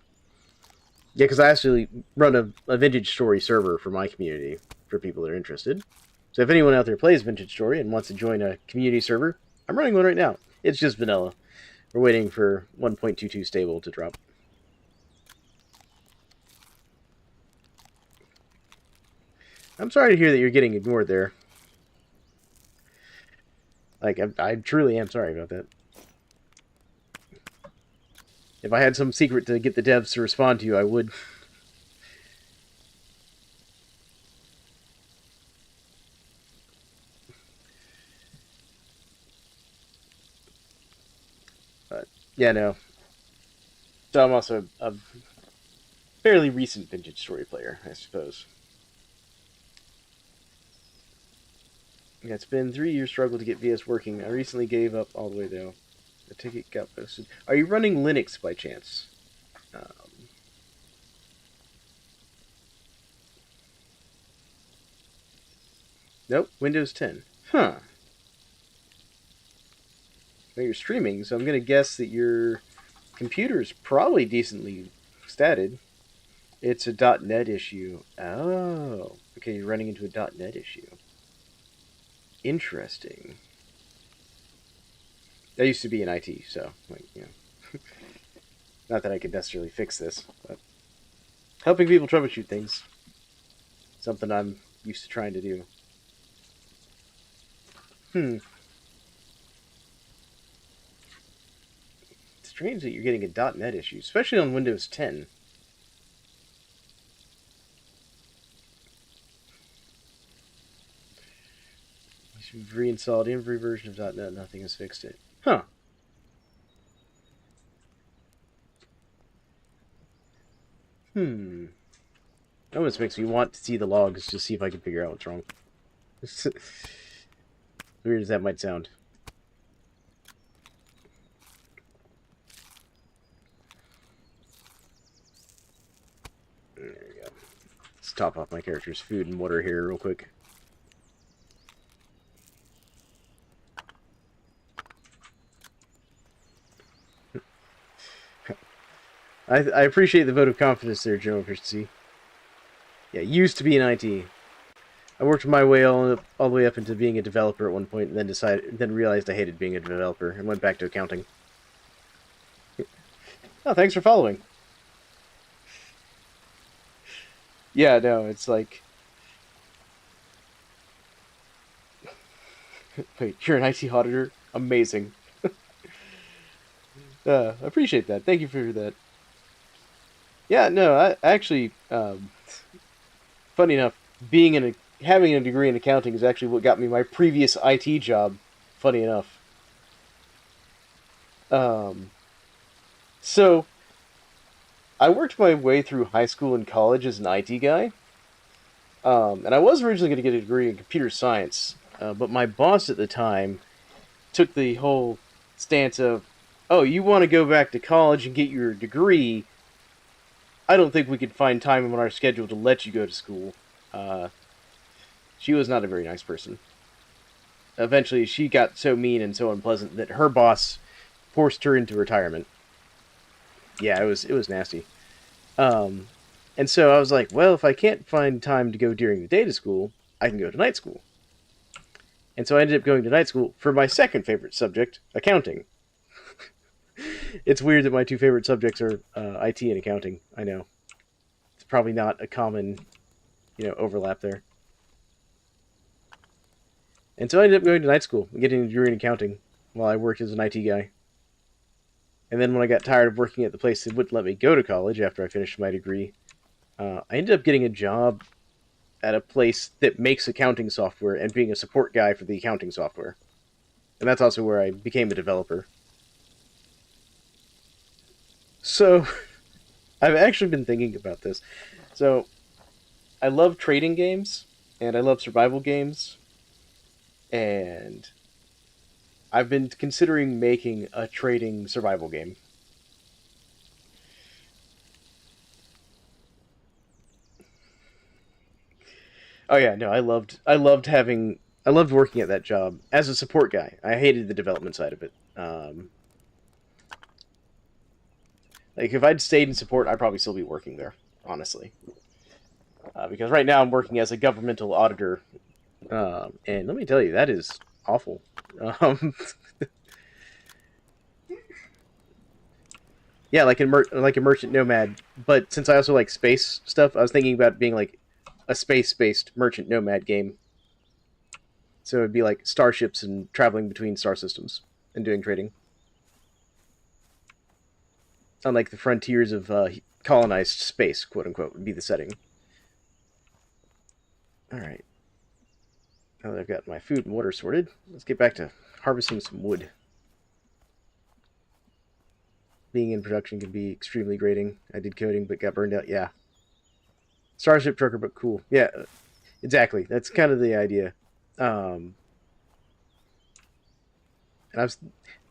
Yeah, because I actually run a Vintage Story server for my community for people that are interested. So if anyone out there plays Vintage Story and wants to join a community server, I'm running one right now. It's just vanilla. We're waiting for 1.22 stable to drop. I'm sorry to hear that you're getting ignored there. Like, I truly am sorry about that. If I had some secret to get the devs to respond to you, I would. But, yeah, no. So I'm also a fairly recent Vintage Story player, I suppose. Yeah, it's been 3 years struggle to get VS working. I recently gave up all the way, though. The ticket got posted. Are you running Linux by chance? Nope, Windows 10. Huh. Well, you're streaming, so I'm going to guess that your computer's probably decently statted. It's a .NET issue. Oh. Okay, you're running into a .NET issue. Interesting. I used to be in IT, so, like, you know. Not that I could necessarily fix this, but helping people troubleshoot things. Something I'm used to trying to do. It's strange that you're getting a .NET issue, especially on Windows 10. You've reinstalled every version of .NET, nothing has fixed it. Huh. That almost makes me want to see the logs to see if I can figure out what's wrong. Weird as that might sound. There we go. Let's top off my character's food and water here real quick. I appreciate the vote of confidence there, General Efficiency. Yeah, used to be in IT. I worked my way all the way up into being a developer at one point, and then realized I hated being a developer, and went back to accounting. Oh, thanks for following. Yeah, no, it's like... Wait, you're an IT auditor? Amazing. I appreciate that. Thank you for that. Yeah, no, I actually, funny enough, having a degree in accounting is actually what got me my previous IT job. Funny enough. So I worked my way through high school and college as an IT guy, and I was originally going to get a degree in computer science, but my boss at the time took the whole stance of, "Oh, you want to go back to college and get your degree? I don't think we could find time on our schedule to let you go to school." She was not a very nice person. Eventually, she got so mean and so unpleasant that her boss forced her into retirement. Yeah, it was nasty. And so I was like, well, if I can't find time to go during the day to school, I can go to night school. And so I ended up going to night school for my second favorite subject, accounting. It's weird that my two favorite subjects are IT and accounting. I know. It's probably not a common, overlap there. And so I ended up going to night school and getting a degree in accounting while I worked as an IT guy. And then when I got tired of working at the place that wouldn't let me go to college after I finished my degree, I ended up getting a job at a place that makes accounting software and being a support guy for the accounting software. And that's also where I became a developer. So, I've actually been thinking about this. So, I love trading games, and I love survival games, and I've been considering making a trading survival game. Oh yeah, no, I loved working at that job as a support guy. I hated the development side of it. Like if I'd stayed in support, I'd probably still be working there, honestly. Because right now I'm working as a governmental auditor, and let me tell you, that is awful. Um, yeah, like a merchant nomad. But since I also like space stuff, I was thinking about being like a space-based merchant nomad game. So it'd be like starships and traveling between star systems and doing trading. On like the frontiers of colonized space, quote unquote, would be the setting. All right. Now that I've got my food and water sorted, let's get back to harvesting some wood. Being in production can be extremely grating. I did coding, but got burned out. Yeah. Starship trucker, but cool. Yeah, exactly. That's kind of the idea. Um, and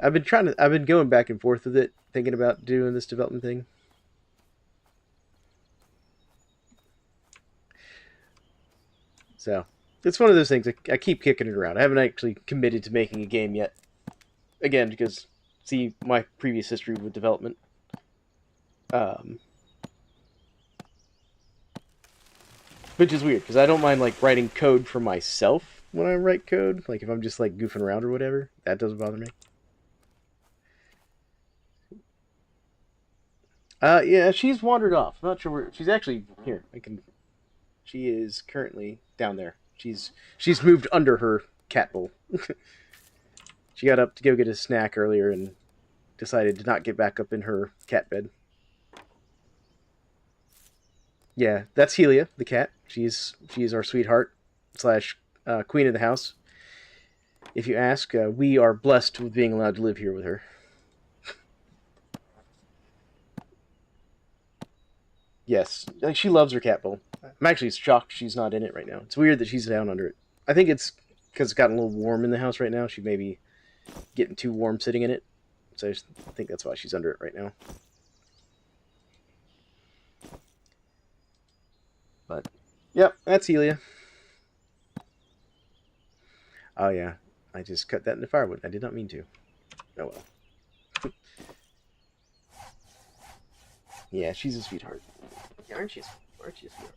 I've been going back and forth with it, thinking about doing this development thing. So it's one of those things. I keep kicking it around. I haven't actually committed to making a game yet. Again, because see my previous history with development. Um, which is weird because I don't mind like writing code for myself when I write code. Like if I'm just like goofing around or whatever, that doesn't bother me. Yeah, she's wandered off. I'm not sure where she's actually here. I can. She is currently down there. She's moved under her cat bowl. She got up to go get a snack earlier and decided to not get back up in her cat bed. Yeah, that's Helia, the cat. She's our sweetheart slash queen of the house. If you ask, we are blessed with being allowed to live here with her. Yes, like she loves her cat bowl. I'm actually shocked she's not in it right now. It's weird that she's down under it. I think it's because it's gotten a little warm in the house right now. She may be getting too warm sitting in it. So I think that's why she's under it right now. But, yep, that's Helia. Oh, yeah. I just cut that into firewood. I did not mean to. Oh, well. Yeah, she's a sweetheart. Aren't you? Aren't you a sweetheart?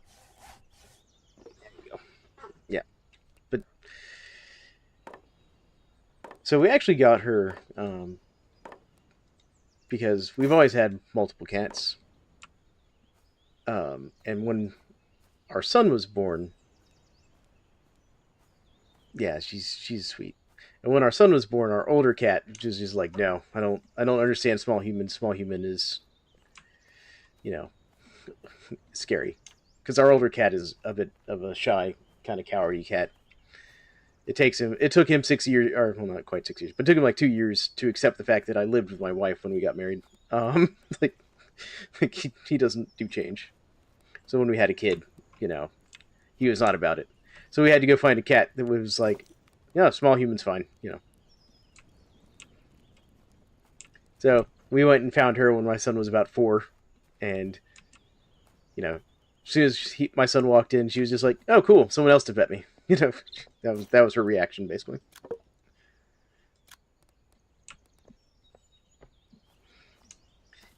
There we go. Yeah. But, so we actually got her, because we've always had multiple cats. And when our son was born, yeah, she's sweet. And when our son was born, our older cat was just like, no, I don't understand small human. Small human is, you know, scary. Because our older cat is a bit of a shy, kind of cowardy cat. It took him 6 years, or well, not quite 6 years, but it took him like 2 years to accept the fact that I lived with my wife when we got married. Like, he doesn't do change. So when we had a kid, you know, he was not about it. So we had to go find a cat that was like, yeah, small human's fine, you know. So we went and found her when my son was about 4, and you know, as soon as my son walked in, she was just like, "Oh, cool, someone else to vet me." You know, that was her reaction basically.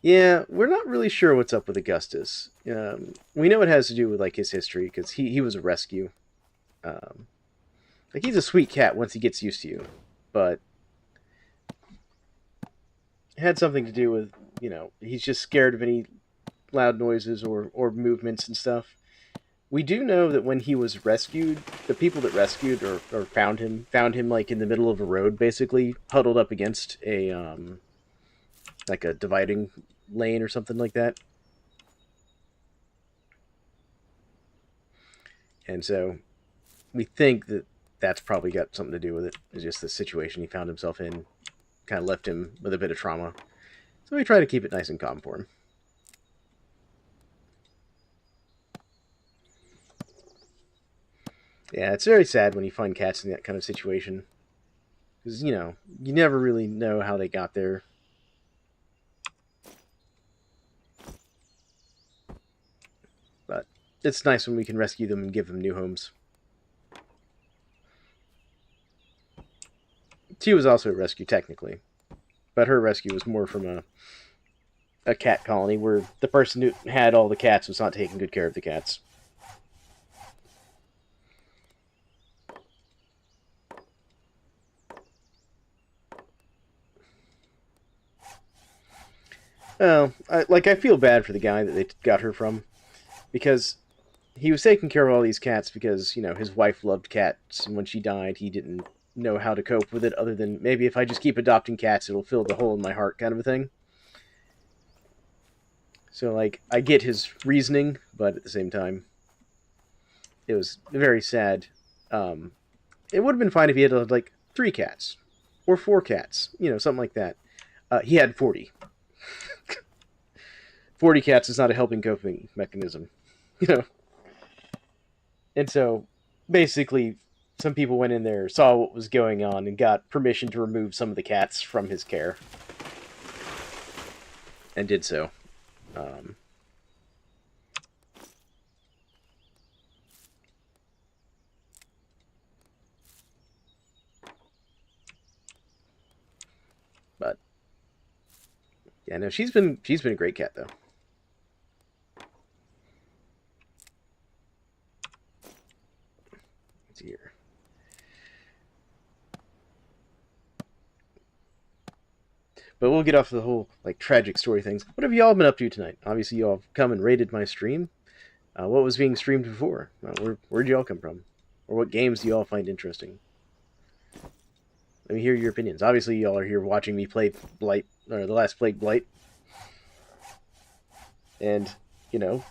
Yeah, we're not really sure what's up with Augustus. We know it has to do with like his history because he was a rescue. Um, like he's a sweet cat once he gets used to you, but it had something to do with he's just scared of any loud noises or movements and stuff. We do know that when he was rescued, the people that rescued or found him like in the middle of a road, basically huddled up against a like a dividing lane or something like that. And so we think that that's probably got something to do with it. It's just the situation he found himself in kind of left him with a bit of trauma. So we try to keep it nice and calm for him. Yeah, it's very sad when you find cats in that kind of situation. Because, you never really know how they got there. But it's nice when we can rescue them and give them new homes. She was also a rescue, technically. But her rescue was more from a cat colony where the person who had all the cats was not taking good care of the cats. Well, I feel bad for the guy that they got her from because he was taking care of all these cats because his wife loved cats, and when she died, he didn't know how to cope with it other than maybe if I just keep adopting cats, it'll fill the hole in my heart, kind of a thing. So like, I get his reasoning, but at the same time, it was very sad. Um, it would have been fine if he had like 3 cats or 4 cats, something like that. He had 40. 40 cats is not a helping coping mechanism, you know. And so basically, some people went in there, saw what was going on, and got permission to remove some of the cats from his care, and did so. Um, but yeah, no, she's been a great cat though. Let's see here. But we'll get off the whole like tragic story things. What have y'all been up to tonight? Obviously, y'all have come and raided my stream. What was being streamed before? Where'd y'all come from? Or what games do y'all find interesting? Let me hear your opinions. Obviously, y'all are here watching me play Blight, or the last Plague Blight. And, you know,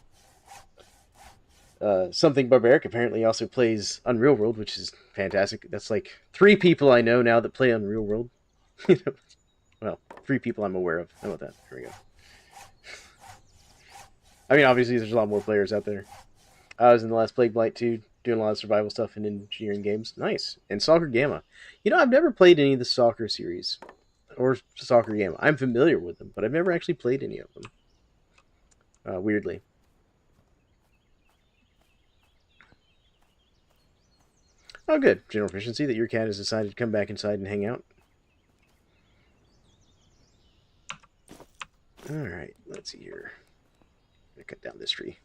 Something Barbaric apparently also plays Unreal World, which is fantastic. That's like 3 people I know now that play Unreal World. Well, 3 people I'm aware of. How about that? Here we go. I mean, obviously, there's a lot more players out there. I was in the last Plague Blight 2, doing a lot of survival stuff and engineering games. Nice. And Soccer Gamma. I've never played any of the Soccer series or Soccer Gamma. I'm familiar with them, but I've never actually played any of them. Weirdly. Oh, good. General efficiency that your cat has decided to come back inside and hang out. Alright, let's see here. I'm going to cut down this tree.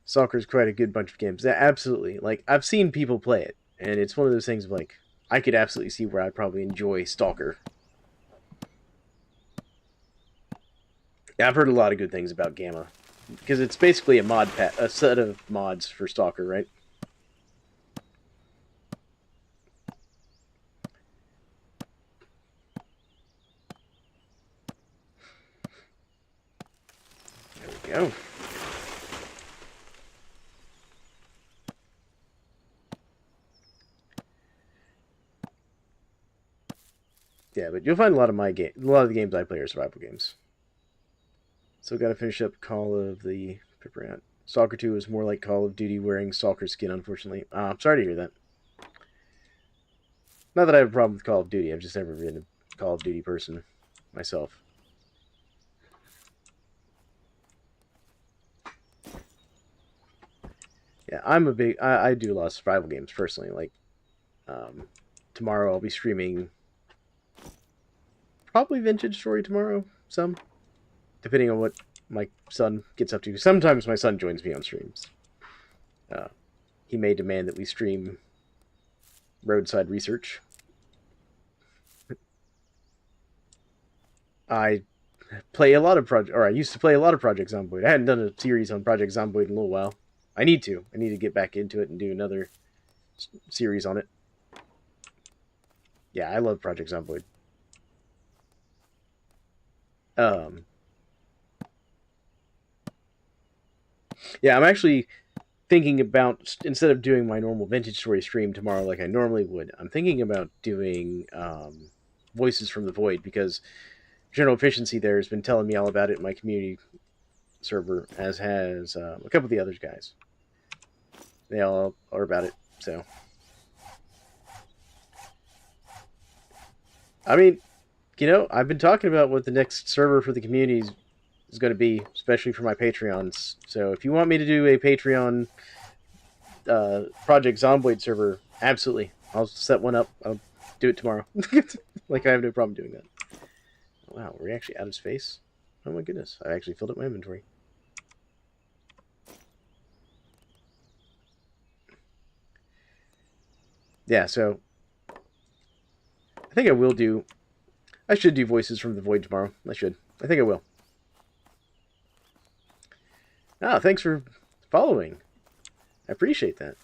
Soccer is quite a good bunch of games. Absolutely. Like, I've seen people play it, and it's one of those things of like, I could absolutely see where I'd probably enjoy Stalker. Yeah, I've heard a lot of good things about Gamma. Because it's basically a set of mods for Stalker, right? There we go. Yeah, but you'll find a lot of the games I play are survival games. So got to finish up Call of the Pipperant. Stalker 2 is more like Call of Duty wearing Stalker skin, unfortunately. I'm sorry to hear that. Not that I have a problem with Call of Duty. I've just never been a Call of Duty person myself. Yeah, I do a lot of survival games personally. Like, tomorrow I'll be streaming probably Vintage Story tomorrow, some, depending on what my son gets up to. Sometimes my son joins me on streams. He may demand that we stream roadside research. I play a lot of I used to play a lot of Project Zomboid. I hadn't done a series on Project Zomboid in a little while. I need to get back into it and do another series on it. Yeah, I love Project Zomboid. Yeah, I'm actually thinking about, instead of doing my normal Vintage Story stream tomorrow like I normally would, I'm thinking about doing Voices from the Void, because General Efficiency there has been telling me all about it in my community server, as has a couple of the other guys. They all are about it, so. I mean, I've been talking about what the next server for the community is going to be, especially for my Patreons. So if you want me to do a Patreon Project Zomboid server, absolutely. I'll set one up. I'll do it tomorrow. Like, I have no problem doing that. Wow, we're actually out of space? Oh my goodness, I actually filled up my inventory. Yeah, so I think I should do Voices from the Void tomorrow. I think I will. Thanks for following. I appreciate that.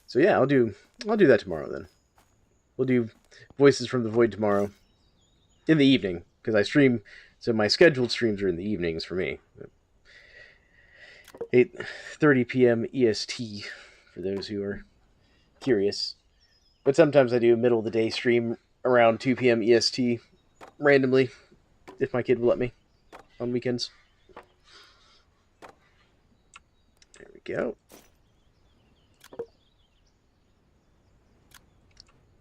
So yeah, I'll do that tomorrow then. We'll do Voices from the Void tomorrow in the evening, because I stream, so my scheduled streams are in the evenings for me. 8:30 p.m. EST, for those who are curious. But sometimes I do a middle of the day stream around 2 p.m. EST randomly, if my kid will let me, on weekends. There we go.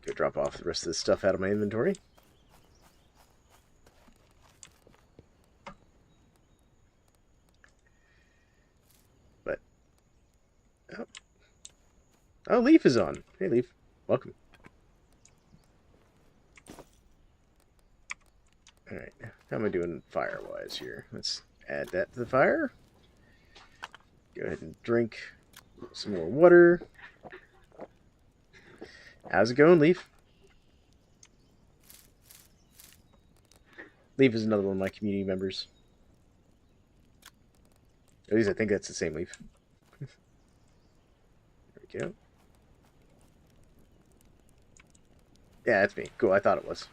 Go drop off the rest of this stuff out of my inventory. But oh, Leaf is on. Hey, Leaf, welcome. All right, how am I doing fire-wise here? Let's add that to the fire. Go ahead and drink some more water. How's it going, Leaf? Leaf is another one of my community members. At least I think that's the same Leaf. There we go. Yeah, that's me. Cool, I thought it was.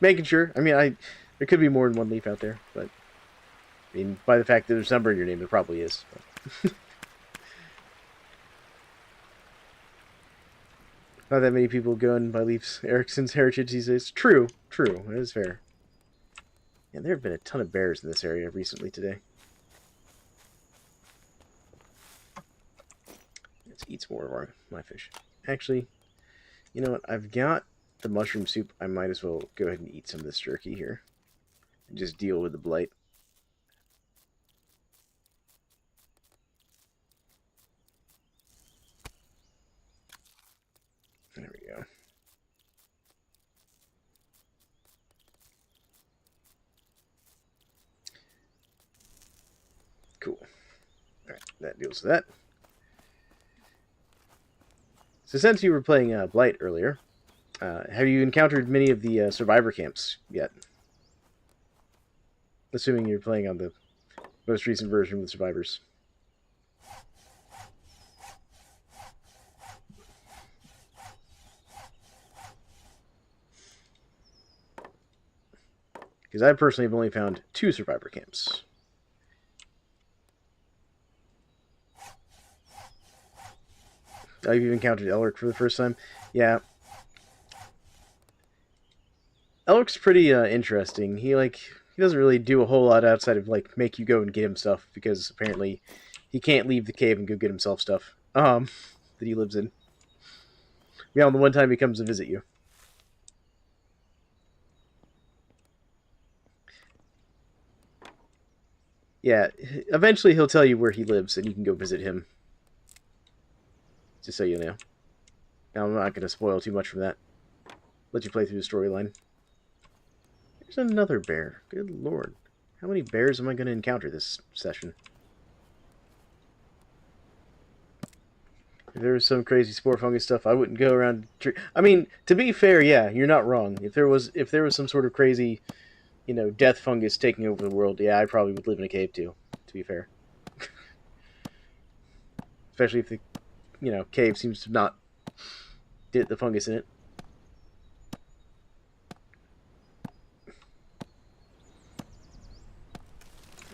Making sure. I mean, there could be more than one Leaf out there, but I mean, by the fact that there's a number in your name, there probably is. Not that many people going by Leaf's Erickson's heritage these days. True. It is fair. Yeah, there have been a ton of bears in this area recently today. Let's eat some more of my fish. Actually, you know what? I've got the mushroom soup. I might as well go ahead and eat some of this jerky here. And just deal with the blight. There we go. Cool. Alright, that deals with that. So since you were playing Blight earlier, have you encountered many of the survivor camps yet? Assuming you're playing on the most recent version with survivors. Because I personally have only found 2 survivor camps. Oh, you've encountered Elric for the first time? Yeah. Elric's pretty interesting. He doesn't really do a whole lot outside of make you go and get him stuff, because apparently he can't leave the cave and go get himself stuff that he lives in. Yeah, the one time he comes to visit you. Yeah, eventually he'll tell you where he lives and you can go visit him. Just so you know. Now, I'm not going to spoil too much from that. Let you play through the storyline. There's another bear. Good lord. How many bears am I going to encounter this session? If there was some crazy spore fungus stuff, I wouldn't go around. I mean, to be fair, yeah, you're not wrong. If there was some sort of crazy, death fungus taking over the world, yeah, I probably would live in a cave too. To be fair, especially if the, cave seems to not get the fungus in it.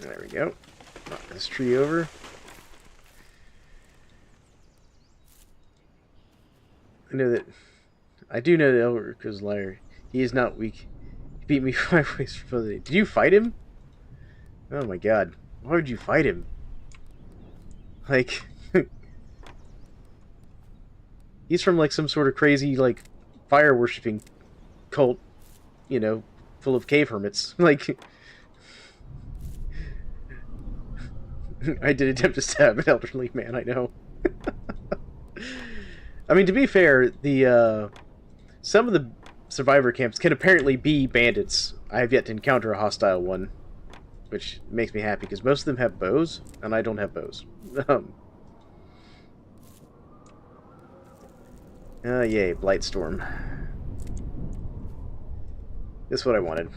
There we go. Knock this tree over. I do know that Elric is a liar. He is not weak. He beat me 5 ways from the day. Did you fight him? Oh my god. Why would you fight him? Like, he's from like some sort of crazy like fire worshipping cult, full of cave hermits. Like, I did attempt to stab an elderly man, I know. I mean, to be fair, the some of the survivor camps can apparently be bandits. I have yet to encounter a hostile one, which makes me happy because most of them have bows, and I don't have bows. Yay, Blight Storm. This is what I wanted.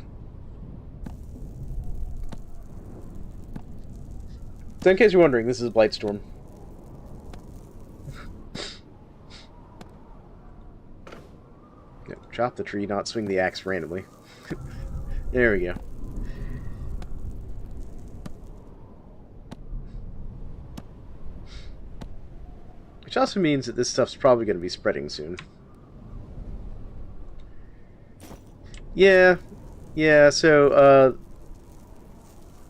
So in case you're wondering, this is Blight Storm. Chop the tree, not swing the axe randomly. There we go. Which also means that this stuff's probably going to be spreading soon. Yeah, so,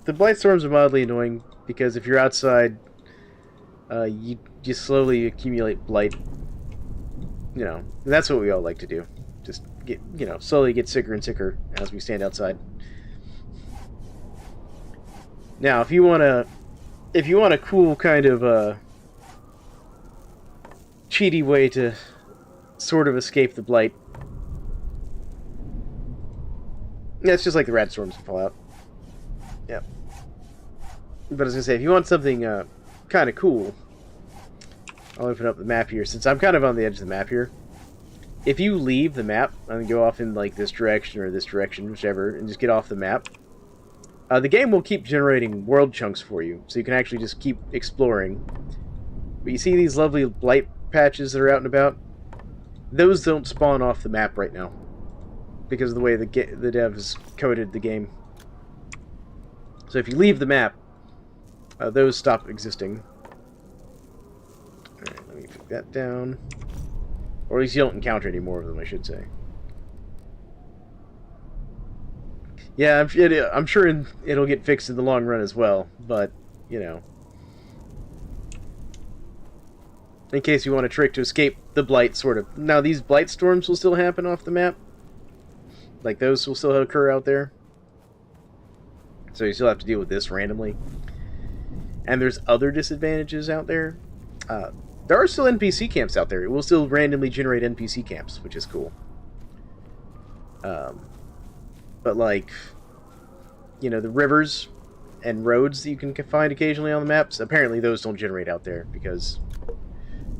the Blight Storms are mildly annoying, because if you're outside, you just slowly accumulate Blight. That's what we all like to do. Just get, slowly get sicker and sicker as we stand outside. Now, if you want a cool kind of cheaty way to sort of escape the Blight, yeah, it's just like the rat storms in Fallout. Yep. But I was gonna say, if you want something kind of cool, I'll open up the map here since I'm kind of on the edge of the map here. If you leave the map and go off in like this direction or this direction, whichever, and just get off the map, the game will keep generating world chunks for you, so you can actually just keep exploring. But you see these lovely Blight patches that are out and about? Those don't spawn off the map right now because of the way the devs coded the game. So if you leave the map, those stop existing. Alright, let me put that down. Or at least you don't encounter any more of them, I should say. Yeah, I'm sure it'll get fixed in the long run as well, but, in case you want a trick to escape the Blight, sort of. Now, these Blight storms will still happen off the map. Like, those will still occur out there. So you still have to deal with this randomly. And there's other disadvantages out there. There are still NPC camps out there. It will still randomly generate NPC camps, which is cool. But like, the rivers and roads that you can find occasionally on the maps, apparently those don't generate out there because,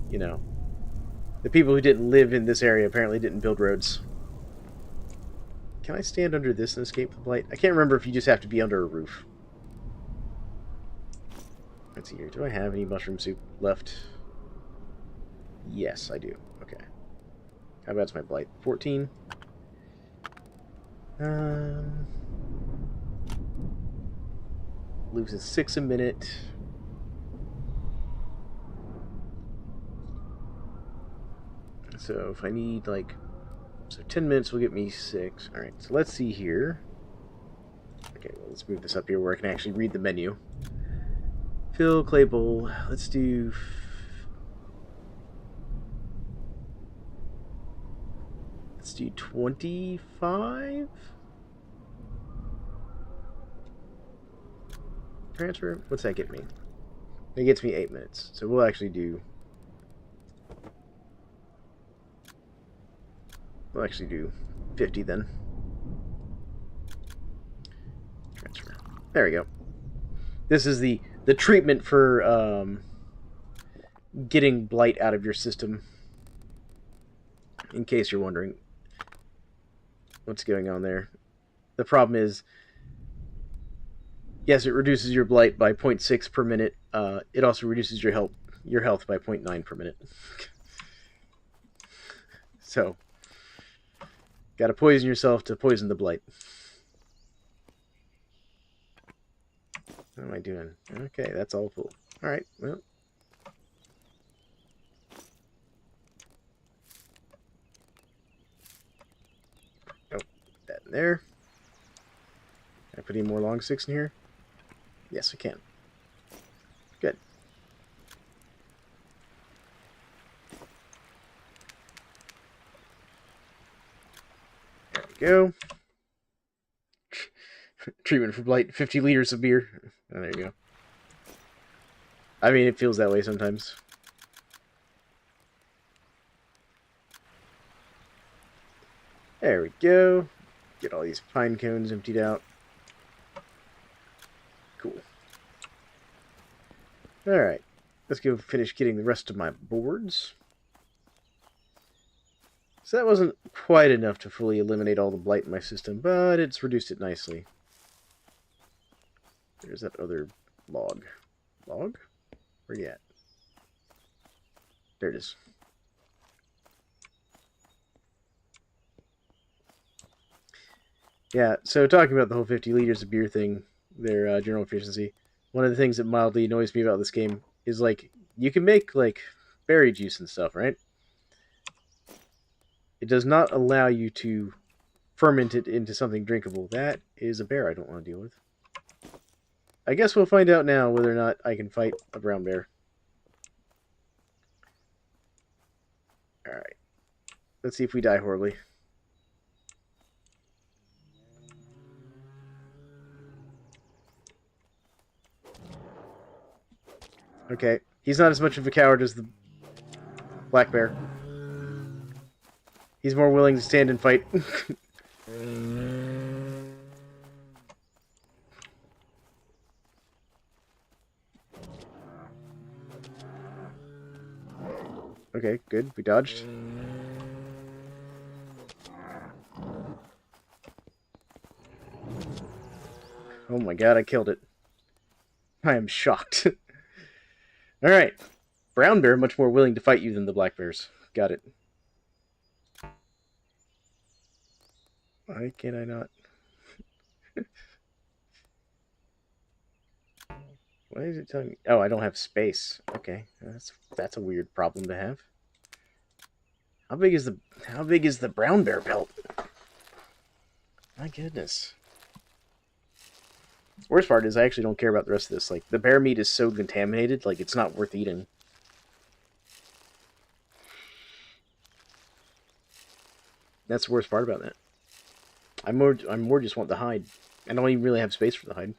the people who didn't live in this area apparently didn't build roads. Can I stand under this and escape the Blight? I can't remember if you just have to be under a roof. Let's see here. Do I have any mushroom soup left? Yes, I do. Okay. How about's my Blight? 14. Loses 6 a minute. So if I need so 10 minutes will get me 6. Alright, so let's see here. Okay, well, let's move this up here where I can actually read the menu. Fill clay bowl. Let's do... Let's do 25? Transfer? What's that get me? It gets me 8 minutes. So we'll actually do We'll actually do 50 then. Transfer. There we go. This is the treatment for getting Blight out of your system. In case you're wondering what's going on there. The problem is, yes, it reduces your Blight by 0.6 per minute. It also reduces your health by 0.9 per minute. So, gotta poison yourself to poison the Blight. What am I doing? Okay, that's all full. Alright, well. Oh, put that in there. Can I put any more long sticks in here? Yes, I can. Good. There we go. Treatment for Blight, 50 liters of beer. Oh, there you go. I mean, it feels that way sometimes. There we go. Get all these pine cones emptied out. Cool. Alright. Let's go finish getting the rest of my boards. So that wasn't quite enough to fully eliminate all the Blight in my system, but it's reduced it nicely. There's that other log. Log? Where you at? There it is. Yeah, so talking about the whole 50 liters of beer thing, their general efficiency, one of the things that mildly annoys me about this game is, like, you can make, like, berry juice and stuff, right? It does not allow you to ferment it into something drinkable. That is a bear I don't want to deal with. I guess we'll find out now whether or not I can fight a brown bear. Alright. Let's see if we die horribly. Okay. He's not as much of a coward as the black bear. He's more willing to stand and fight. Okay, good. We dodged. Oh my god, I killed it. I am shocked. Alright. Brown bear much more willing to fight you than the black bears. Got it. Why can I not? Why is it telling me? Oh, I don't have space. Okay, that's a weird problem to have. How big is the brown bear pelt? My goodness. Worst part is I actually don't care about the rest of this. Like, the bear meat is so contaminated, like, it's not worth eating. That's the worst part about that. I more just want the hide. I don't even really have space for the hide.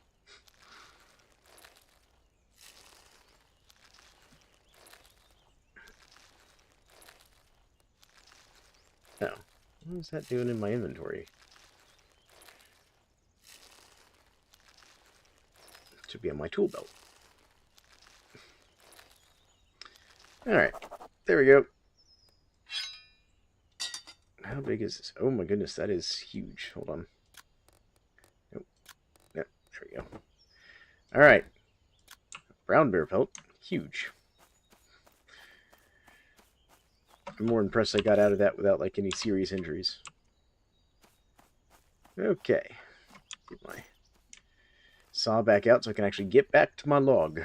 Oh. What is that doing in my inventory? It should be on my tool belt. Alright. There we go. How big is this? Oh my goodness, that is huge. Hold on. Nope. Yep, there we go. Alright. Brown bear pelt. Huge. I'm more impressed I got out of that without, like, any serious injuries. Okay. Get my saw back out so I can actually get back to my log.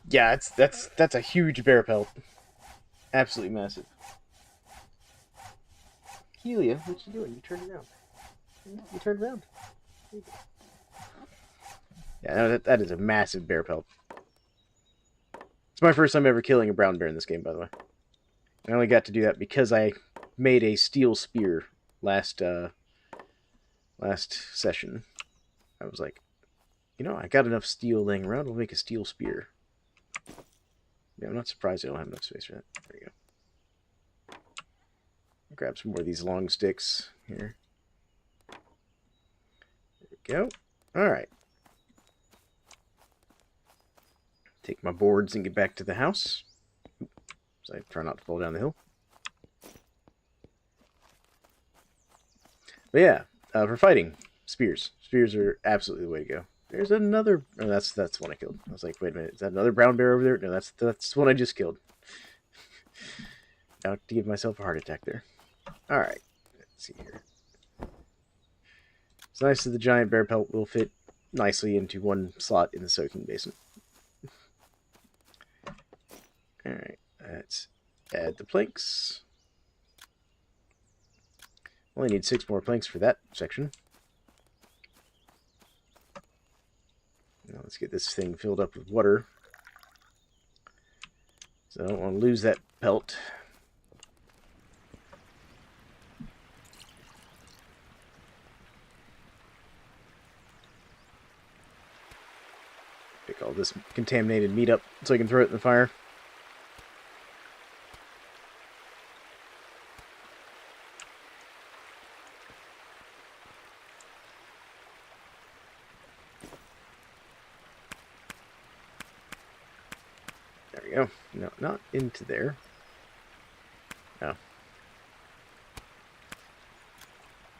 Yeah, that's a huge bear pelt. Absolutely massive. Helia, what you doing? You turned around. You turned around. Yeah, that is a massive bear pelt. It's my first time ever killing a brown bear in this game, by the way. I only got to do that because I made a steel spear last session. I was like, you know, I got enough steel laying around. I'll make a steel spear. Yeah, I'm not surprised I don't have enough space for that. There you go. Grab some more of these long sticks here. There we go. Alright. Take my boards and get back to the house. So I try not to fall down the hill. But yeah, for fighting, spears. Spears are absolutely the way to go. There's another... Oh, that's the one I killed. I was like, wait a minute, is that another brown bear over there? No, that's the one I just killed. Out to give myself a heart attack there. Alright, let's see here. It's nice that the giant bear pelt will fit nicely into one slot in the soaking basin. Alright, let's add the planks. Only need 6 more planks for that section. Now let's get this thing filled up with water. So I don't want to lose that pelt. Pick all this contaminated meat up so I can throw it in the fire. There we go. No, not into there. No.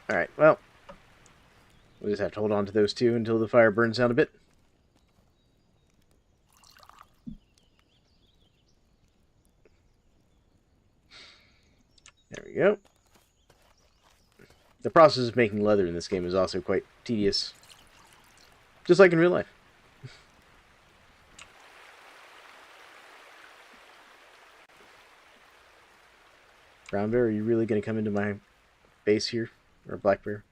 Alright, well. We'll just have to hold on to those two until the fire burns down a bit. There we go. The process of making leather in this game is also quite tedious. Just like in real life. Brown bear, are you really going to come into my base here? Or black bear?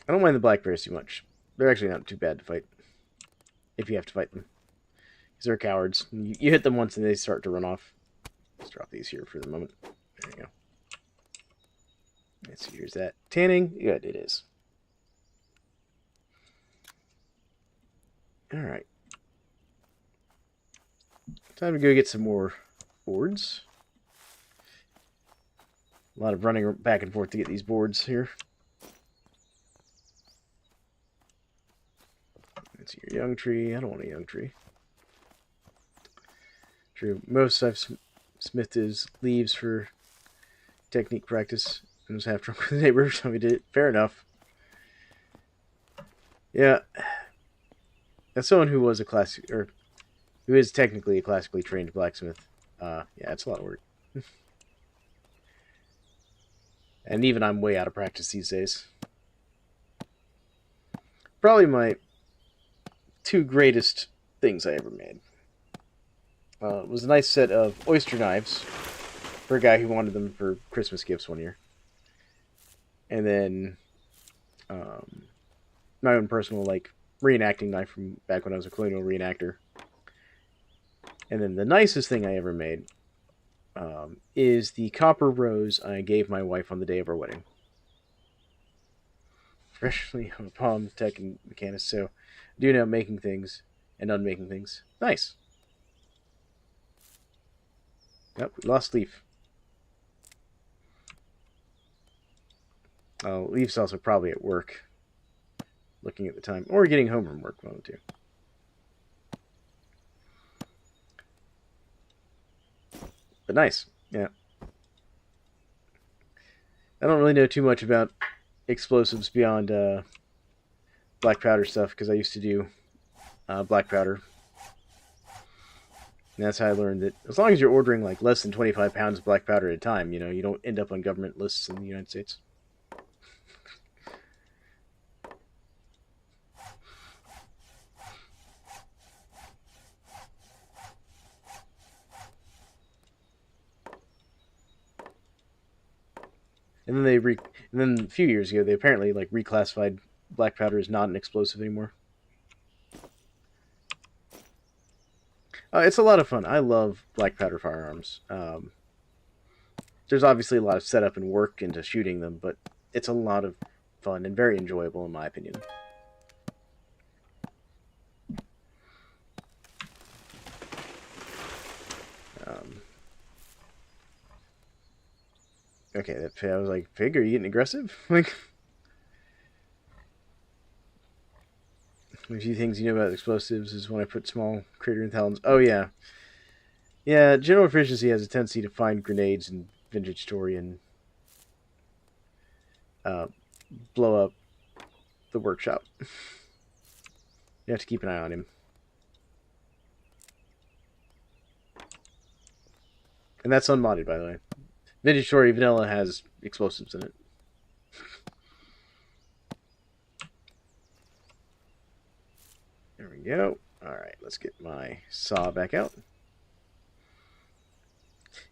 I don't mind the black bears too much. They're actually not too bad to fight. If you have to fight them. Because they're cowards. You hit them once and they start to run off. Let's drop these here for the moment. There you go. Let's see, here's that. Tanning? Good, it is. Alright. Time to go get some more boards. A lot of running back and forth to get these boards here. Let's see your young tree. I don't want a young tree. True. Most I've smithed is leaves for technique practice. I was half drunk with the neighbor, so we did it. Fair enough. Yeah. As someone who was a classic, or who is technically a classically trained blacksmith, yeah, it's a lot of work. And even I'm way out of practice these days. Probably my 2 greatest things I ever made. Was a nice set of oyster knives for a guy who wanted them for Christmas gifts one year. And then my own personal reenacting knife from back when I was a colonial reenactor. And then the nicest thing I ever made is the copper rose I gave my wife on the day of our wedding. Freshly on palm, tech, and mechanist, so I do know making things and unmaking things. Nice. Nope, we lost Leaf. Leaf's also probably at work. Looking at the time. Or getting home from work, one of the two. But nice, yeah. I don't really know too much about explosives beyond black powder stuff, because I used to do black powder. And that's how I learned that as long as you're ordering less than 25 pounds of black powder at a time, you don't end up on government lists in the United States. And then a few years ago, they apparently reclassified black powder as not an explosive anymore. It's a lot of fun. I love black powder firearms. There's obviously a lot of setup and work into shooting them, but it's a lot of fun and very enjoyable in my opinion. Okay, I was like, Fig, are you getting aggressive? Like, a few things you know about explosives is when I put small crater in Thalans. Oh, yeah. Yeah, general efficiency has a tendency to find grenades in Vintage Story and uh, blow up the workshop. You have to keep an eye on him. And that's unmodded, by the way. Vintage Story Vanilla has explosives in it. There we go. Alright, let's get my saw back out.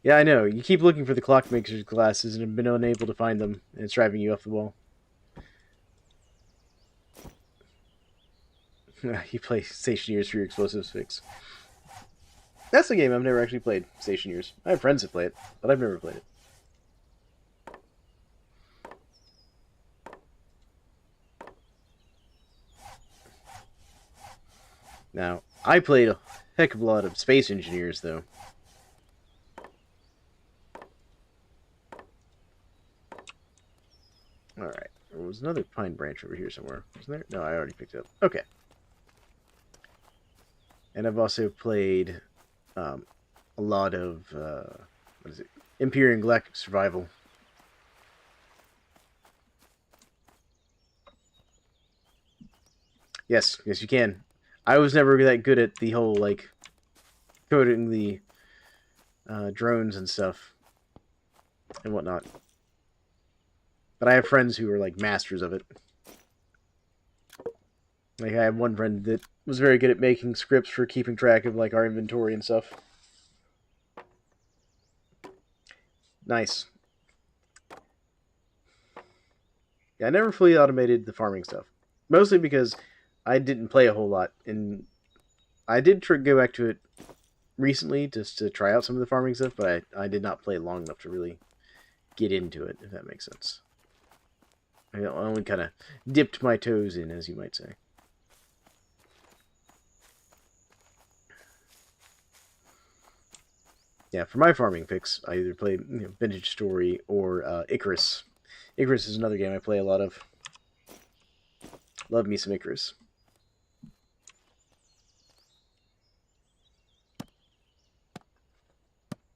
Yeah, I know. You keep looking for the clockmaker's glasses and have been unable to find them, and it's driving you off the wall. You play Stationeers for your explosives fix. That's a game I've never actually played, Stationeers. I have friends that play it, but I've never played it. Now, I played a heck of a lot of Space Engineers, though. Alright, there was another pine branch over here somewhere. Wasn't there? No, I already picked it up. Okay. And I've also played a lot of, what is it? Imperial Galactic Survival. Yes, yes, you can. I was never that good at the whole, like, coding the drones and stuff and whatnot. But I have friends who are, like, masters of it. Like, I have one friend that was very good at making scripts for keeping track of, like, our inventory and stuff. Nice. Yeah, I never fully automated the farming stuff. Mostly because I didn't play a whole lot. And I did go back to it recently just to try out some of the farming stuff, but I did not play long enough to really get into it, if that makes sense. I only kind of dipped my toes in, as you might say. Yeah, for my farming fix, I either play Vintage Story or Icarus. Icarus is another game I play a lot of. Love me some Icarus.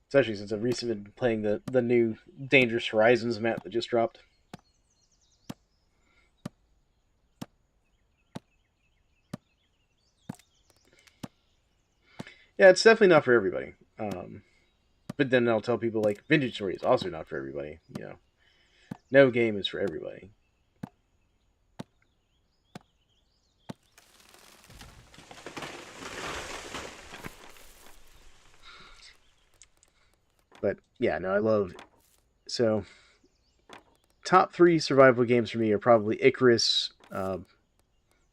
Especially since I've recently been playing the new Dangerous Horizons map that just dropped. Yeah, it's definitely not for everybody. But then I'll tell people, like, Vintage Story is also not for everybody. You know, no game is for everybody. But yeah, no, I love. So, top 3 survival games for me are probably Icarus,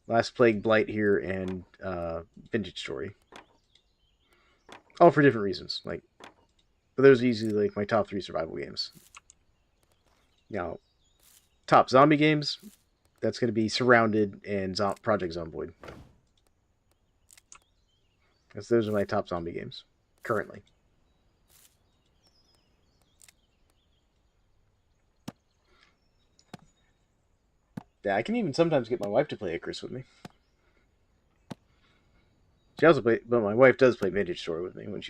Last Plague, Blight here, and Vintage Story. All for different reasons. Like, but those are easily like my top 3 survival games. Now, top zombie games, that's going to be Surrounded and Project Zomboid. Because those are my top zombie games currently. Yeah, I can even sometimes get my wife to play Icarus with me. She also play, but my wife does play Vintage Story with me when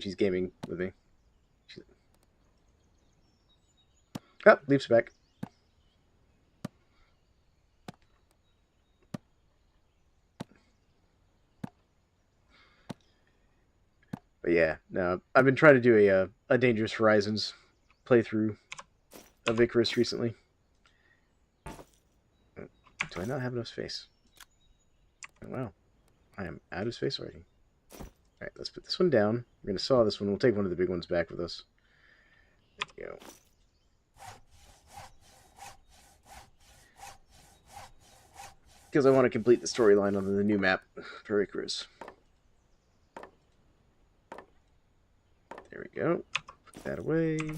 she's gaming with me. Oh, leaps back. But yeah, no, I've been trying to do a Dangerous Horizons playthrough of Icarus recently. Do I not have enough space? Oh, wow, I am out of space already. Alright, let's put this one down. We're going to saw this one. We'll take one of the big ones back with us. There you go. Because I want to complete the storyline on the new map for Icarus. There we go. Put that away. Can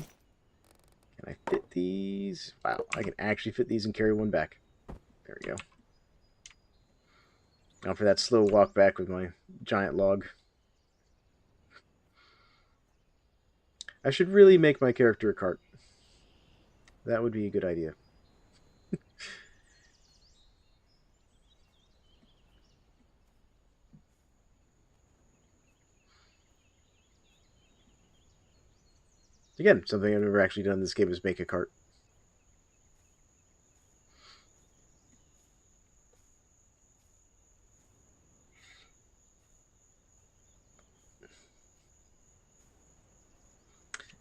I fit these? Wow, I can actually fit these and carry one back. There we go. Now for that slow walk back with my giant log. I should really make my character a cart. That would be a good idea. Again, something I've never actually done in this game is make a cart.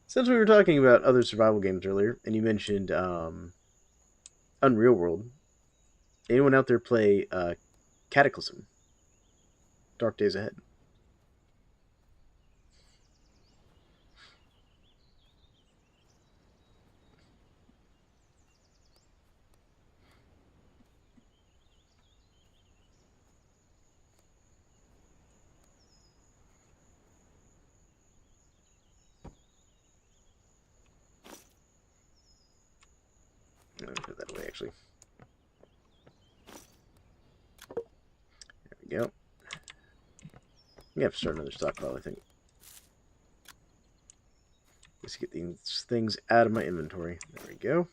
Since we were talking about other survival games earlier, and you mentioned Unreal World, anyone out there play Cataclysm? Dark Days Ahead. Let me put that away, actually. There we go. We have to start another stockpile, I think. Let's get these things out of my inventory. There we go.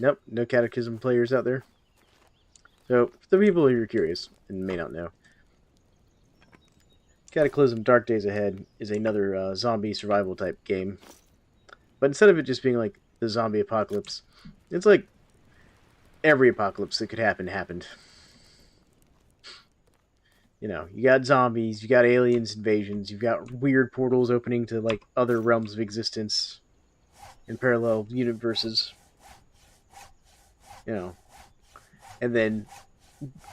Nope, no Cataclysm players out there. So, for the people who are curious and may not know, Cataclysm Dark Days Ahead is another zombie survival type game. But instead of it just being like the zombie apocalypse, it's like every apocalypse that could happen happened. You know, you got zombies, you got aliens invasions, you've got weird portals opening to like other realms of existence in parallel universes. You know, and then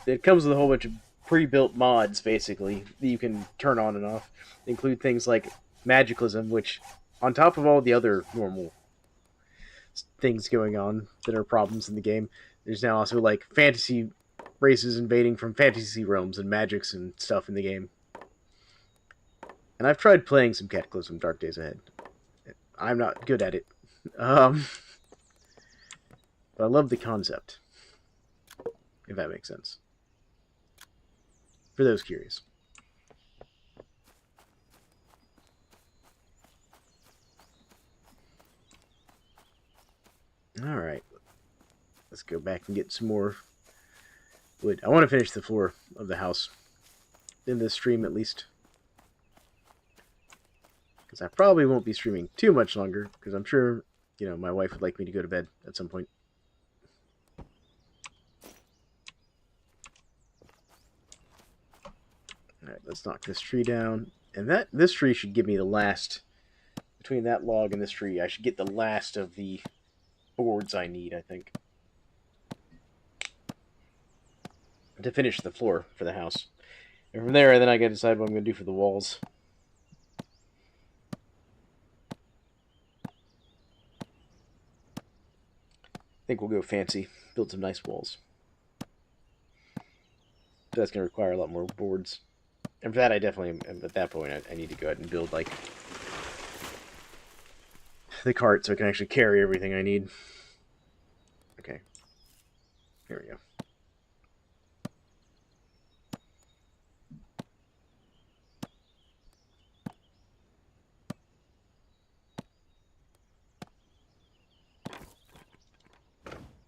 it comes with a whole bunch of pre-built mods, basically, that you can turn on and off. They include things like Magicalism, which, on top of all the other normal things going on that are problems in the game, there's now also like fantasy races invading from fantasy realms and magics and stuff in the game. And I've tried playing some Cataclysm Dark Days Ahead. I'm not good at it. But I love the concept, if that makes sense. For those curious. Alright. Let's go back and get some more wood. I want to finish the floor of the house. In this stream, at least. Because I probably won't be streaming too much longer. Because I'm sure, you know, my wife would like me to go to bed at some point. Alright, let's knock this tree down. And this tree should give me the last... Between that log and this tree, I should get the last of the boards I need, I think. To finish the floor for the house. And from there, then I gotta decide what I'm going to do for the walls. I think we'll go fancy. Build some nice walls. So that's going to require a lot more boards. And for that, I definitely, at that point, I need to go ahead and build, like, the cart so I can actually carry everything I need. Okay. Here we go.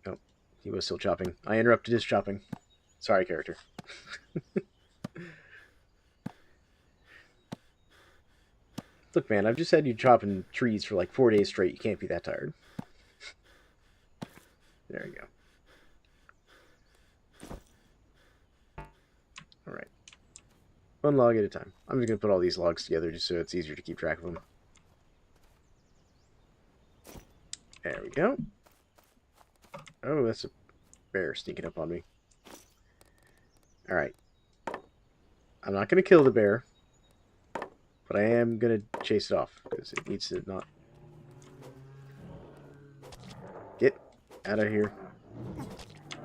Oh, he was still chopping. I interrupted his chopping. Sorry, character. Look, man, I've just had you chopping trees for like 4 days straight. You can't be that tired. There we go. Alright. One log at a time. I'm just going to put all these logs together just so it's easier to keep track of them. There we go. Oh, that's a bear sneaking up on me. Alright. I'm not going to kill the bear. But I am going to chase it off. Because it needs to not... Get out of here.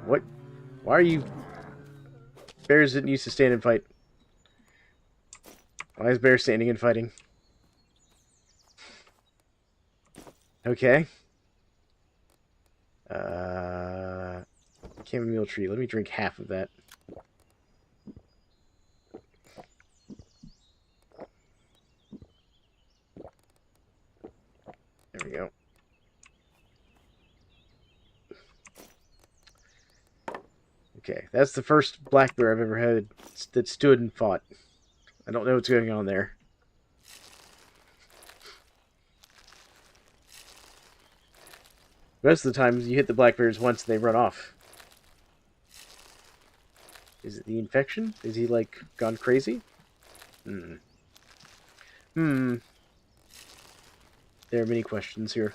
What? Why are you... Bears didn't used to stand and fight. Why is bear standing and fighting? Okay. Chamomile tree. Let me drink half of that. There There we go. Okay, that's the first black bear I've ever had that stood and fought. I don't know what's going on there. Most of the time, you hit the black bears once and they run off. Is it the infection? Is he, like, gone crazy? There are many questions here.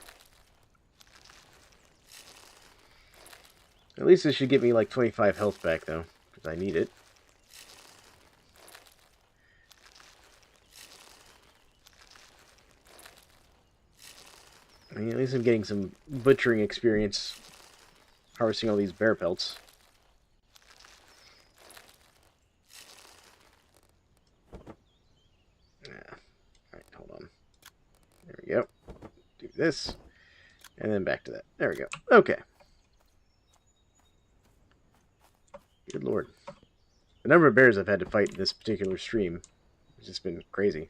At least this should get me, like, 25 health back, though, because I need it. I mean, at least I'm getting some butchering experience harvesting all these bear pelts. Alright, hold on. There we go. Do this. And then back to that. There we go. Okay. Good lord. The number of bears I've had to fight in this particular stream has just been crazy.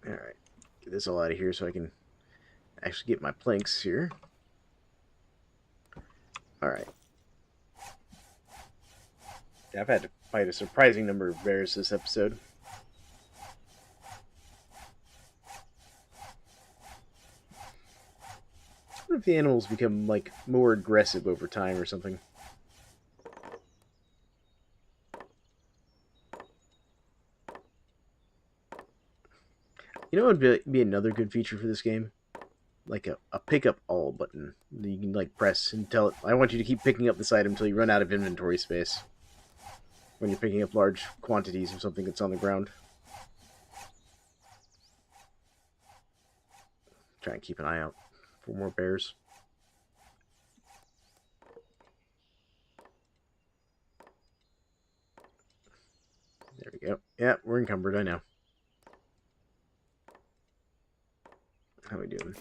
Alright. Get this all out of here so I can actually get my planks here. Alright. Yeah, I've had to fight a surprising number of bears this episode. I wonder if the animals become, like, more aggressive over time or something. You know what would be another good feature for this game? Like a pick up all button. You can, like, press and tell it, I want you to keep picking up this item until you run out of inventory space. When you're picking up large quantities of something that's on the ground. Try and keep an eye out for more bears. There we go. Yeah, we're encumbered, I know. How are we doing?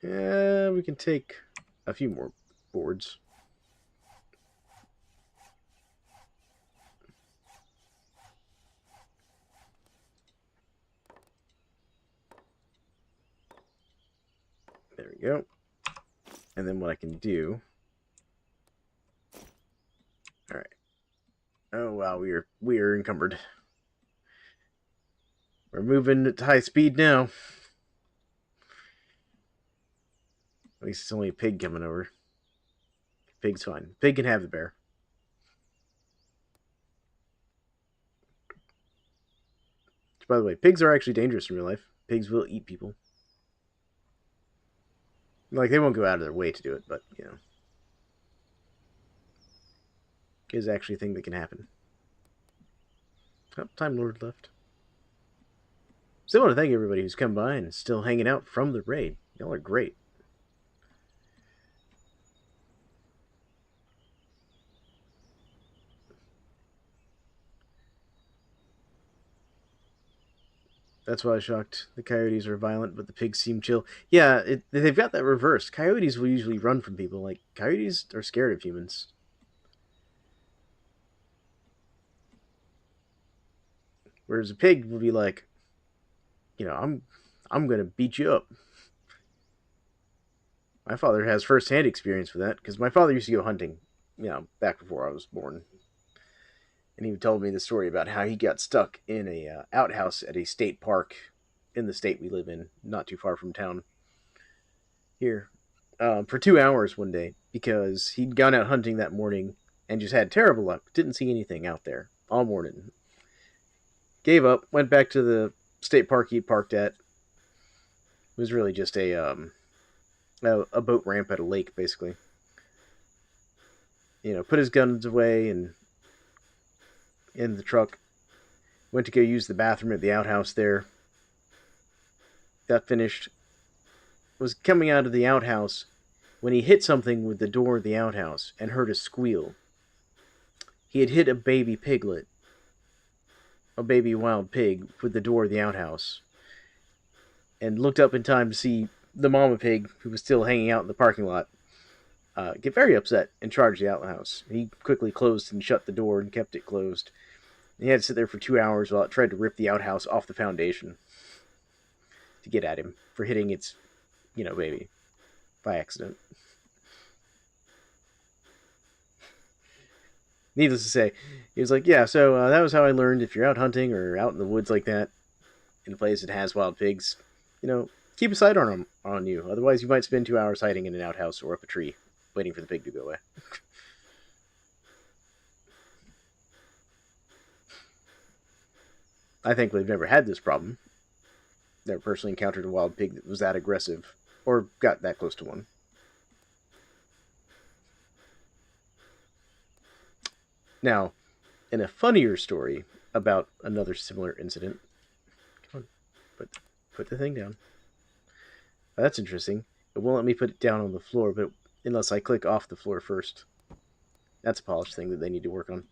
Yeah, we can take a few more boards. There we go. And then what I can do... Alright. Oh, wow, we are encumbered. We're moving at high speed now. At least it's only a pig coming over. Pig's fine. Pig can have the bear. By the way, pigs are actually dangerous in real life. Pigs will eat people. Like, they won't go out of their way to do it, but, you know. It is actually a thing that can happen. Oh, Time Lord left. Still want to thank everybody who's come by and still hanging out from the raid. Y'all are great. That's why I was shocked. The coyotes are violent, but the pigs seem chill. Yeah, they've got that reversed. Coyotes will usually run from people. Like, coyotes are scared of humans. Whereas a pig will be like, you know, I'm gonna beat you up. My father has first-hand experience with that, because my father used to go hunting, you know, back before I was born. And he told me the story about how he got stuck in a outhouse at a state park in the state we live in, not too far from town here, for 2 hours one day, because he'd gone out hunting that morning and just had terrible luck. Didn't see anything out there all morning. Gave up, went back to the state park he parked at. It was really just a boat ramp at a lake, basically. You know, put his guns away and in the truck. Went to go use the bathroom at the outhouse there. Got finished. Was coming out of the outhouse when he hit something with the door of the outhouse and heard a squeal. He had hit a baby piglet. A baby wild pig with the door of the outhouse. And looked up in time to see the mama pig, who was still hanging out in the parking lot. get very upset and charge the outhouse. He quickly closed and shut the door and kept it closed. And he had to sit there for 2 hours while it tried to rip the outhouse off the foundation to get at him for hitting its, baby by accident. Needless to say, he was like, yeah, so that was how I learned if you're out hunting or out in the woods like that, in a place that has wild pigs, keep a sight on you. Otherwise, you might spend 2 hours hiding in an outhouse or up a tree, waiting for the pig to go away. I think we've never had this problem. Never personally encountered a wild pig that was that aggressive, or got that close to one. Now, in a funnier story about another similar incident, come on, put the thing down. Oh, that's interesting. It won't let me put it down on the floor, but unless I click off the floor first. That's a polished thing that they need to work on.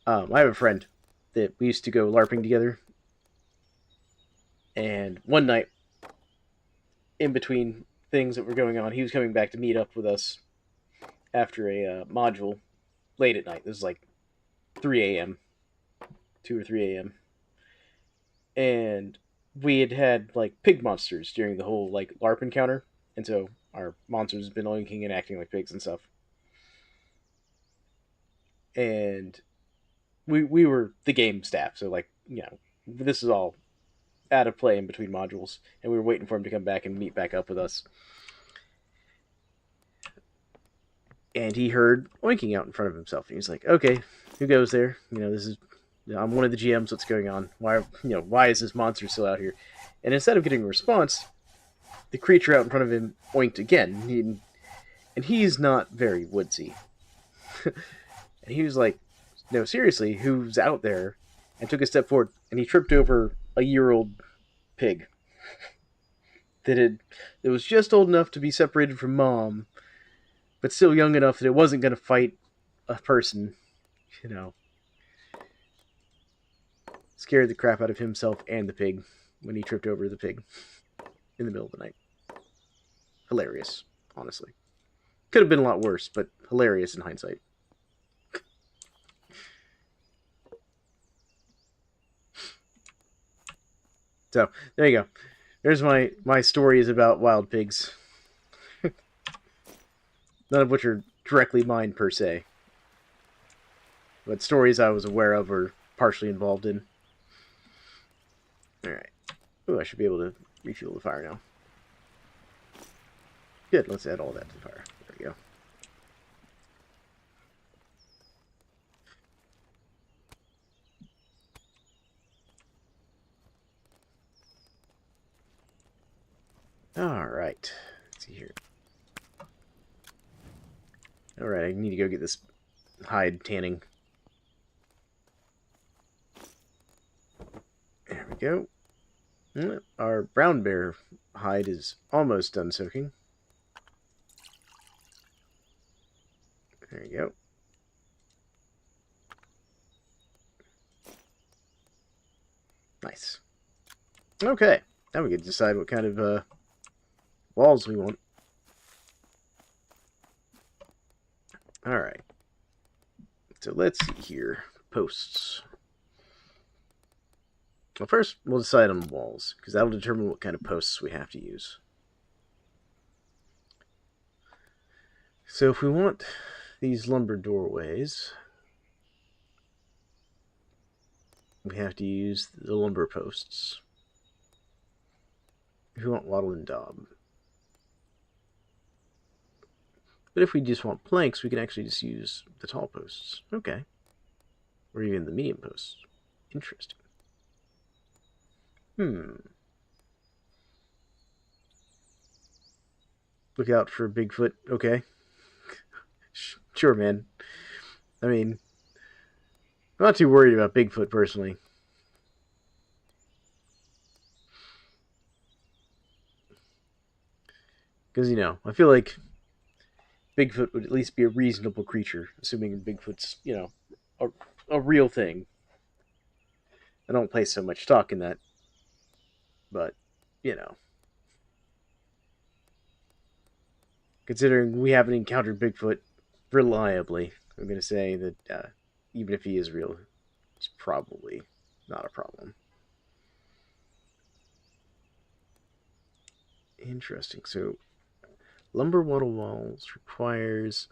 I have a friend that we used to go LARPing together, and one night, in between things that were going on, he was coming back to meet up with us after a module late at night. This was like 3 a.m., 2 or 3 a.m. And we had like pig monsters during the whole like LARP encounter, and so our monsters have been oinking and acting like pigs and stuff. And we were the game staff, so like this is all out of play in between modules, and we were waiting for him to come back and meet back up with us. And he heard oinking out in front of himself, and he's like, "Okay, who goes there? This is I'm one of the GMs. What's going on? Why is this monster still out here?" And instead of getting a response, the creature out in front of him oinked again, and he's not very woodsy. And he was like, "No, seriously, who's out there?" And took a step forward, and he tripped over a year-old pig that was just old enough to be separated from mom, but still young enough that it wasn't going to fight a person. Scared the crap out of himself and the pig when he tripped over the pig in the middle of the night. Hilarious, honestly. Could have been a lot worse, but hilarious in hindsight. So, there you go. There's my stories about wild pigs. None of which are directly mine, per se. But stories I was aware of or partially involved in. Alright. Ooh, I should be able to refuel the fire now. Good, let's add all that to the fire. There we go. Alright. Let's see here. Alright, I need to go get this hide tanning. There we go. Our brown bear hide is almost done soaking. There you go. Nice. Okay, now we can decide what kind of walls we want. Alright. So let's see here. Posts. Well, first we'll decide on the walls, because that'll determine what kind of posts we have to use. So if we want these lumber doorways, we have to use the lumber posts. If we want wattle and daub. But if we just want planks, we can actually just use the tall posts. Okay. Or even the medium posts. Interesting. Look out for Bigfoot. Okay. Sure, man. I mean, I'm not too worried about Bigfoot, personally. Because, I feel like Bigfoot would at least be a reasonable creature, assuming Bigfoot's, a real thing. I don't place so much stock in that. But, Considering we haven't encountered Bigfoot reliably, I'm going to say that even if he is real, it's probably not a problem. Interesting. So, lumber wattle walls requires...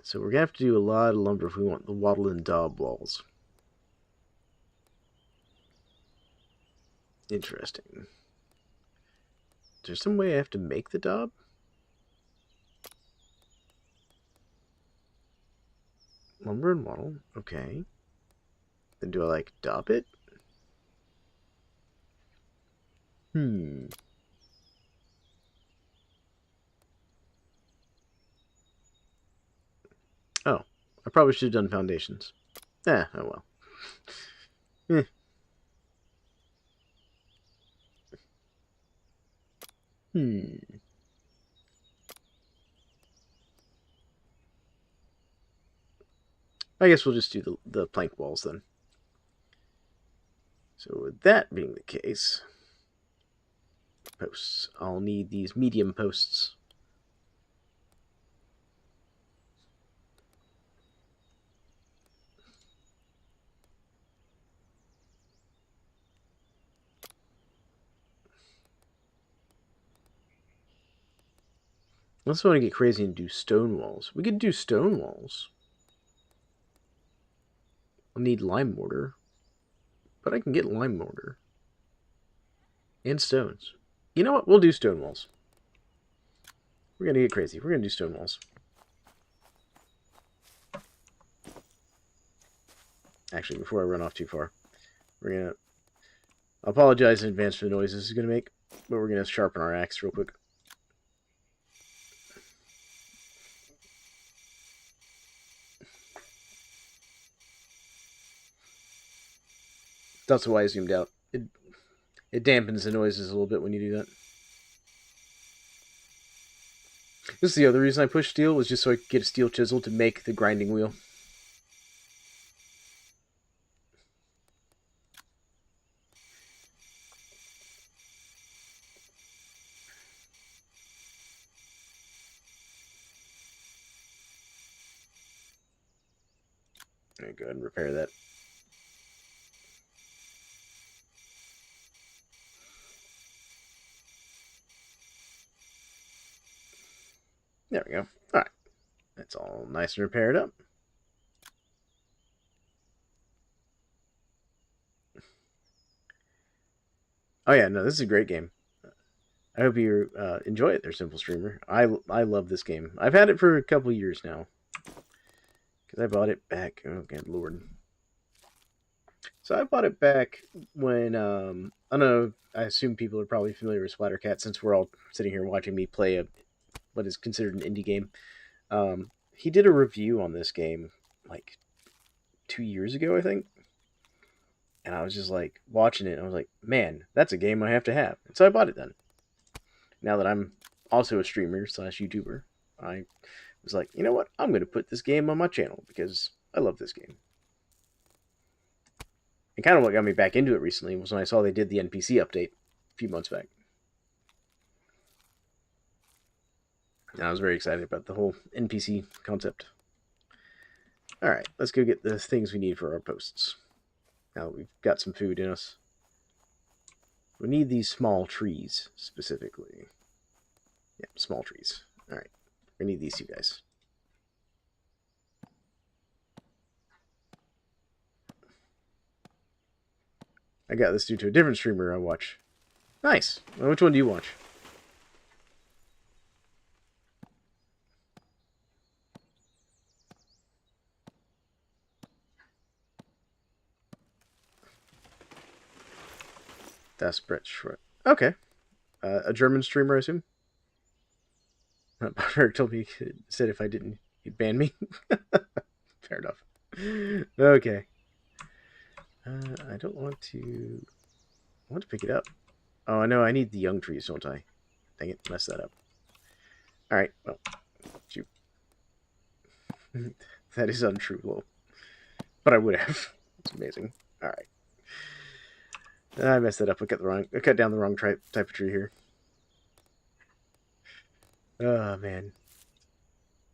So we're going to have to do a lot of lumber if we want the wattle and daub walls. Interesting. Is there some way I have to make the daub? Lumber and wattle. Okay. Then do I, like, daub it? Oh. I probably should have done foundations. Oh well. I guess we'll just do the plank walls then. So with that being the case, posts. I'll need these medium posts. Unless I want to get crazy and do stone walls. We could do stone walls. I'll need lime mortar. But I can get lime mortar. And stones. You know what? We'll do stone walls. We're going to get crazy. We're going to do stone walls. Actually, before I run off too far, we're going to... I apologize in advance for the noise this is going to make, but we're going to sharpen our axe real quick. That's why I zoomed out. It dampens the noises a little bit when you do that. This is the other reason I pushed steel, was just so I could get a steel chisel to make the grinding wheel. All right, go ahead and repair that. There we go. All right. That's all nice and repaired up. Oh yeah, no, this is a great game. I hope you enjoy it there, Simple Streamer. I love this game. I've had it for a couple years now. Because I bought it back... Oh, good lord. So I bought it back when... I don't know, I assume people are probably familiar with Splattercat since we're all sitting here watching me play what is considered an indie game. He did a review on this game like 2 years ago, I think. And I was just like watching it, and I was like, man, that's a game I have to have. And so I bought it then. Now that I'm also a streamer / YouTuber, I was like, you know what? I'm going to put this game on my channel because I love this game. And kind of what got me back into it recently was when I saw they did the NPC update a few months back. And I was very excited about the whole NPC concept. Alright, let's go get the things we need for our posts. Now that we've got some food in us. We need these small trees, specifically. Yeah, small trees. Alright, we need these two guys. I got this due to a different streamer I watch. Nice. Well, which one do you watch? Das Brett Schwartz. Okay. A German streamer, I assume? Eric told me, said if I didn't, he'd ban me. Fair enough. Okay. I don't want to... I want to pick it up. Oh, I know, I need the young trees, don't I? Dang it, messed that up. Alright, well, shoot. That is untrue, lol. But I would have. It's amazing. Alright. I messed that up. I cut down the wrong type of tree here. Oh, man.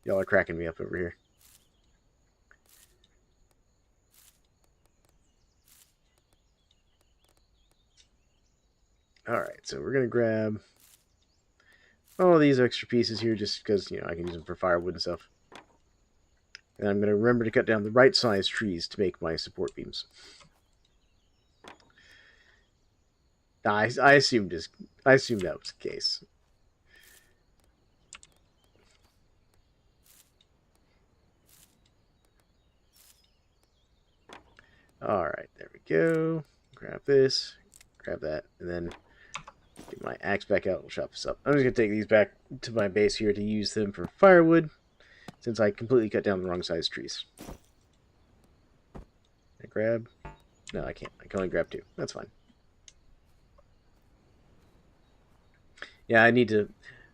Y'all are cracking me up over here. Alright, so we're going to grab all these extra pieces here just because, I can use them for firewood and stuff. And I'm going to remember to cut down the right size trees to make my support beams. I assumed that was the case. Alright, there we go. Grab this, grab that, and then get my axe back out. We'll chop this up. I'm just going to take these back to my base here to use them for firewood, since I completely cut down the wrong size trees. Can I grab? No, I can't. I can only grab 2. That's fine. Yeah, I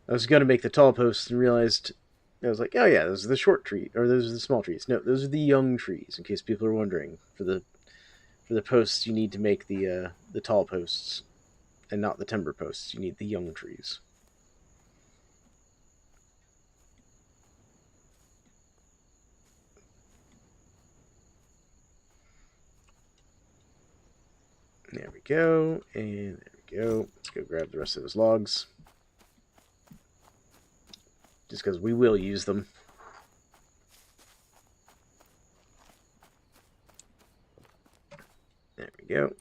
was going to make the tall posts and realized, I was like, oh yeah, those are the short tree, or those are the small trees. No, those are the young trees, in case people are wondering. For the posts, you need to make the tall posts, and not the timber posts. You need the young trees. There we go, and there we go. Let's go grab the rest of those logs. Just because we will use them. There we go.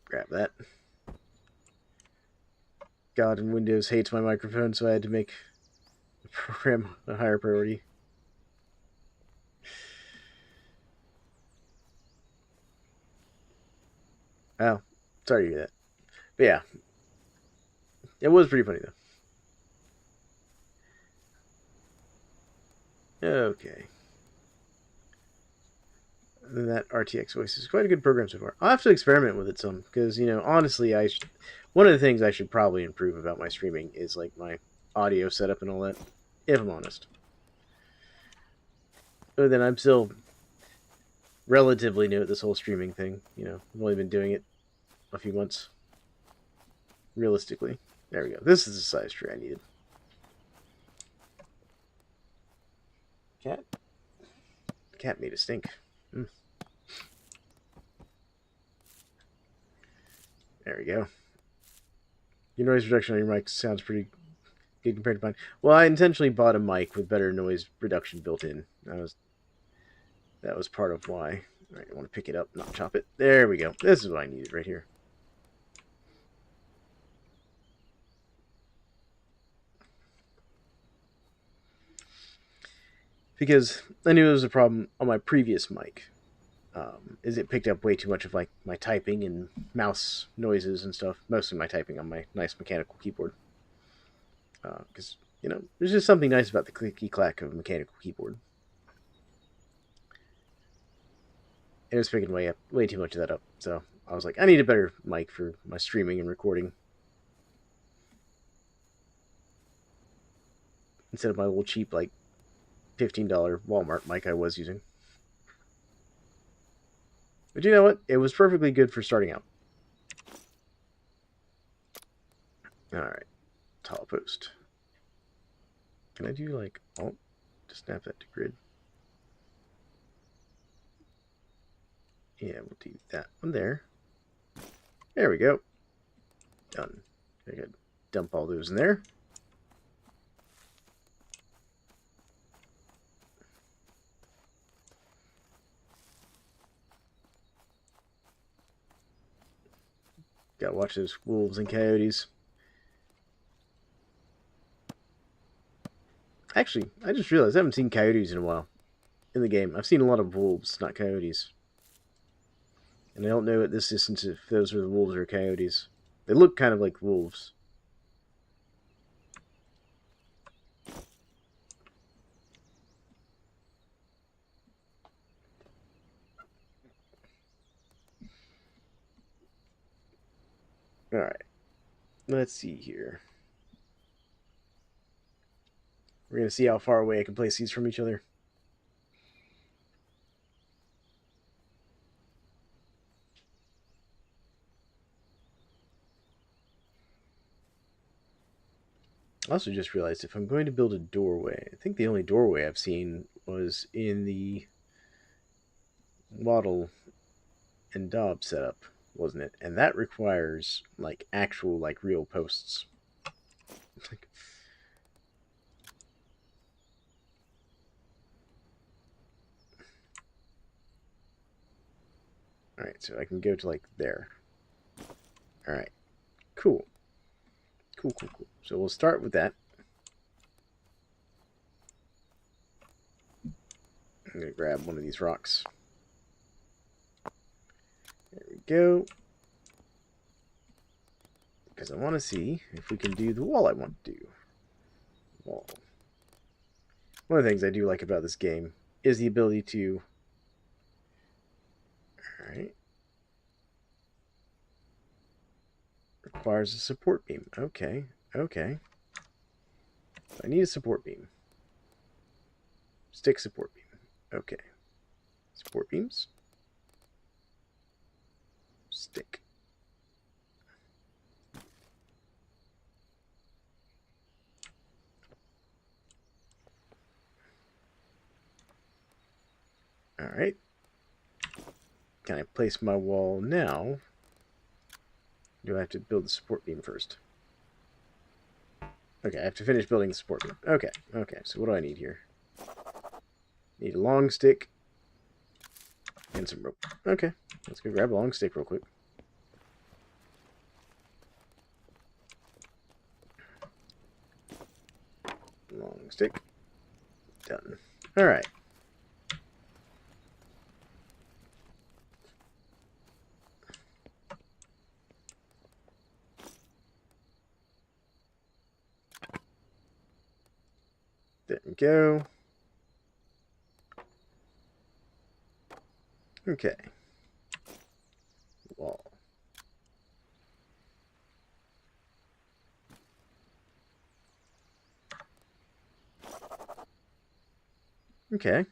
Grab that. God, and Windows hates my microphone, so I had to make the program a higher priority. Oh, sorry to hear that. But yeah, it was pretty funny, though. Okay. And that RTX voice is quite a good program so far. I'll have to experiment with it some, because, honestly, one of the things I should probably improve about my streaming is, like, my audio setup and all that, if I'm honest. But then I'm still relatively new at this whole streaming thing. I've only been doing it a few months. Realistically. There we go. This is the size tree I needed. Cat made a stink. There we go. Your noise reduction on your mic sounds pretty good compared to mine. Well, I intentionally bought a mic with better noise reduction built in. That was part of why. All right, I want to pick it up, not chop it. There we go. This is what I needed right here. Because I knew there was a problem on my previous mic. Is it picked up way too much of like my typing and mouse noises and stuff. Mostly my typing on my nice mechanical keyboard. Because there's just something nice about the clicky clack of a mechanical keyboard. It was picking way too much of that up. So I was like, I need a better mic for my streaming and recording. Instead of my little cheap, like, $15 Walmart mic I was using. But you know what? It was perfectly good for starting out. Alright. Tall post. Can I do, like, Alt to snap that to grid? Yeah, we'll do that one there. There we go. Done. I gotta dump all those in there. Gotta watch those wolves and coyotes. Actually, I just realized I haven't seen coyotes in a while in the game. I've seen a lot of wolves, not coyotes. And I don't know at this distance if those are the wolves or coyotes. They look kind of like wolves. Alright. Let's see here. We're going to see how far away I can place these from each other. I also just realized if I'm going to build a doorway, I think the only doorway I've seen was in the Waddle and Daub setup, wasn't it? And that requires like actual, like real posts. Alright, so I can go to like there. Alright, cool. Cool. So we'll start with that. I'm going to grab one of these rocks. There we go. Because I want to see if we can do the wall I want to do. Wall. One of the things I do like about this game is the ability to... Alright. Requires a support beam. Okay. I need a support beam. Stick support beam. Okay. Support beams. Stick. Alright. Can I place my wall now? Do I have to build the support beam first? Okay, I have to finish building the support beam. Okay, so what do I need here? Need a long stick and some rope. Okay, let's go grab a long stick real quick. Long stick. Done. Alright. There we go. Okay. Wall. Okay.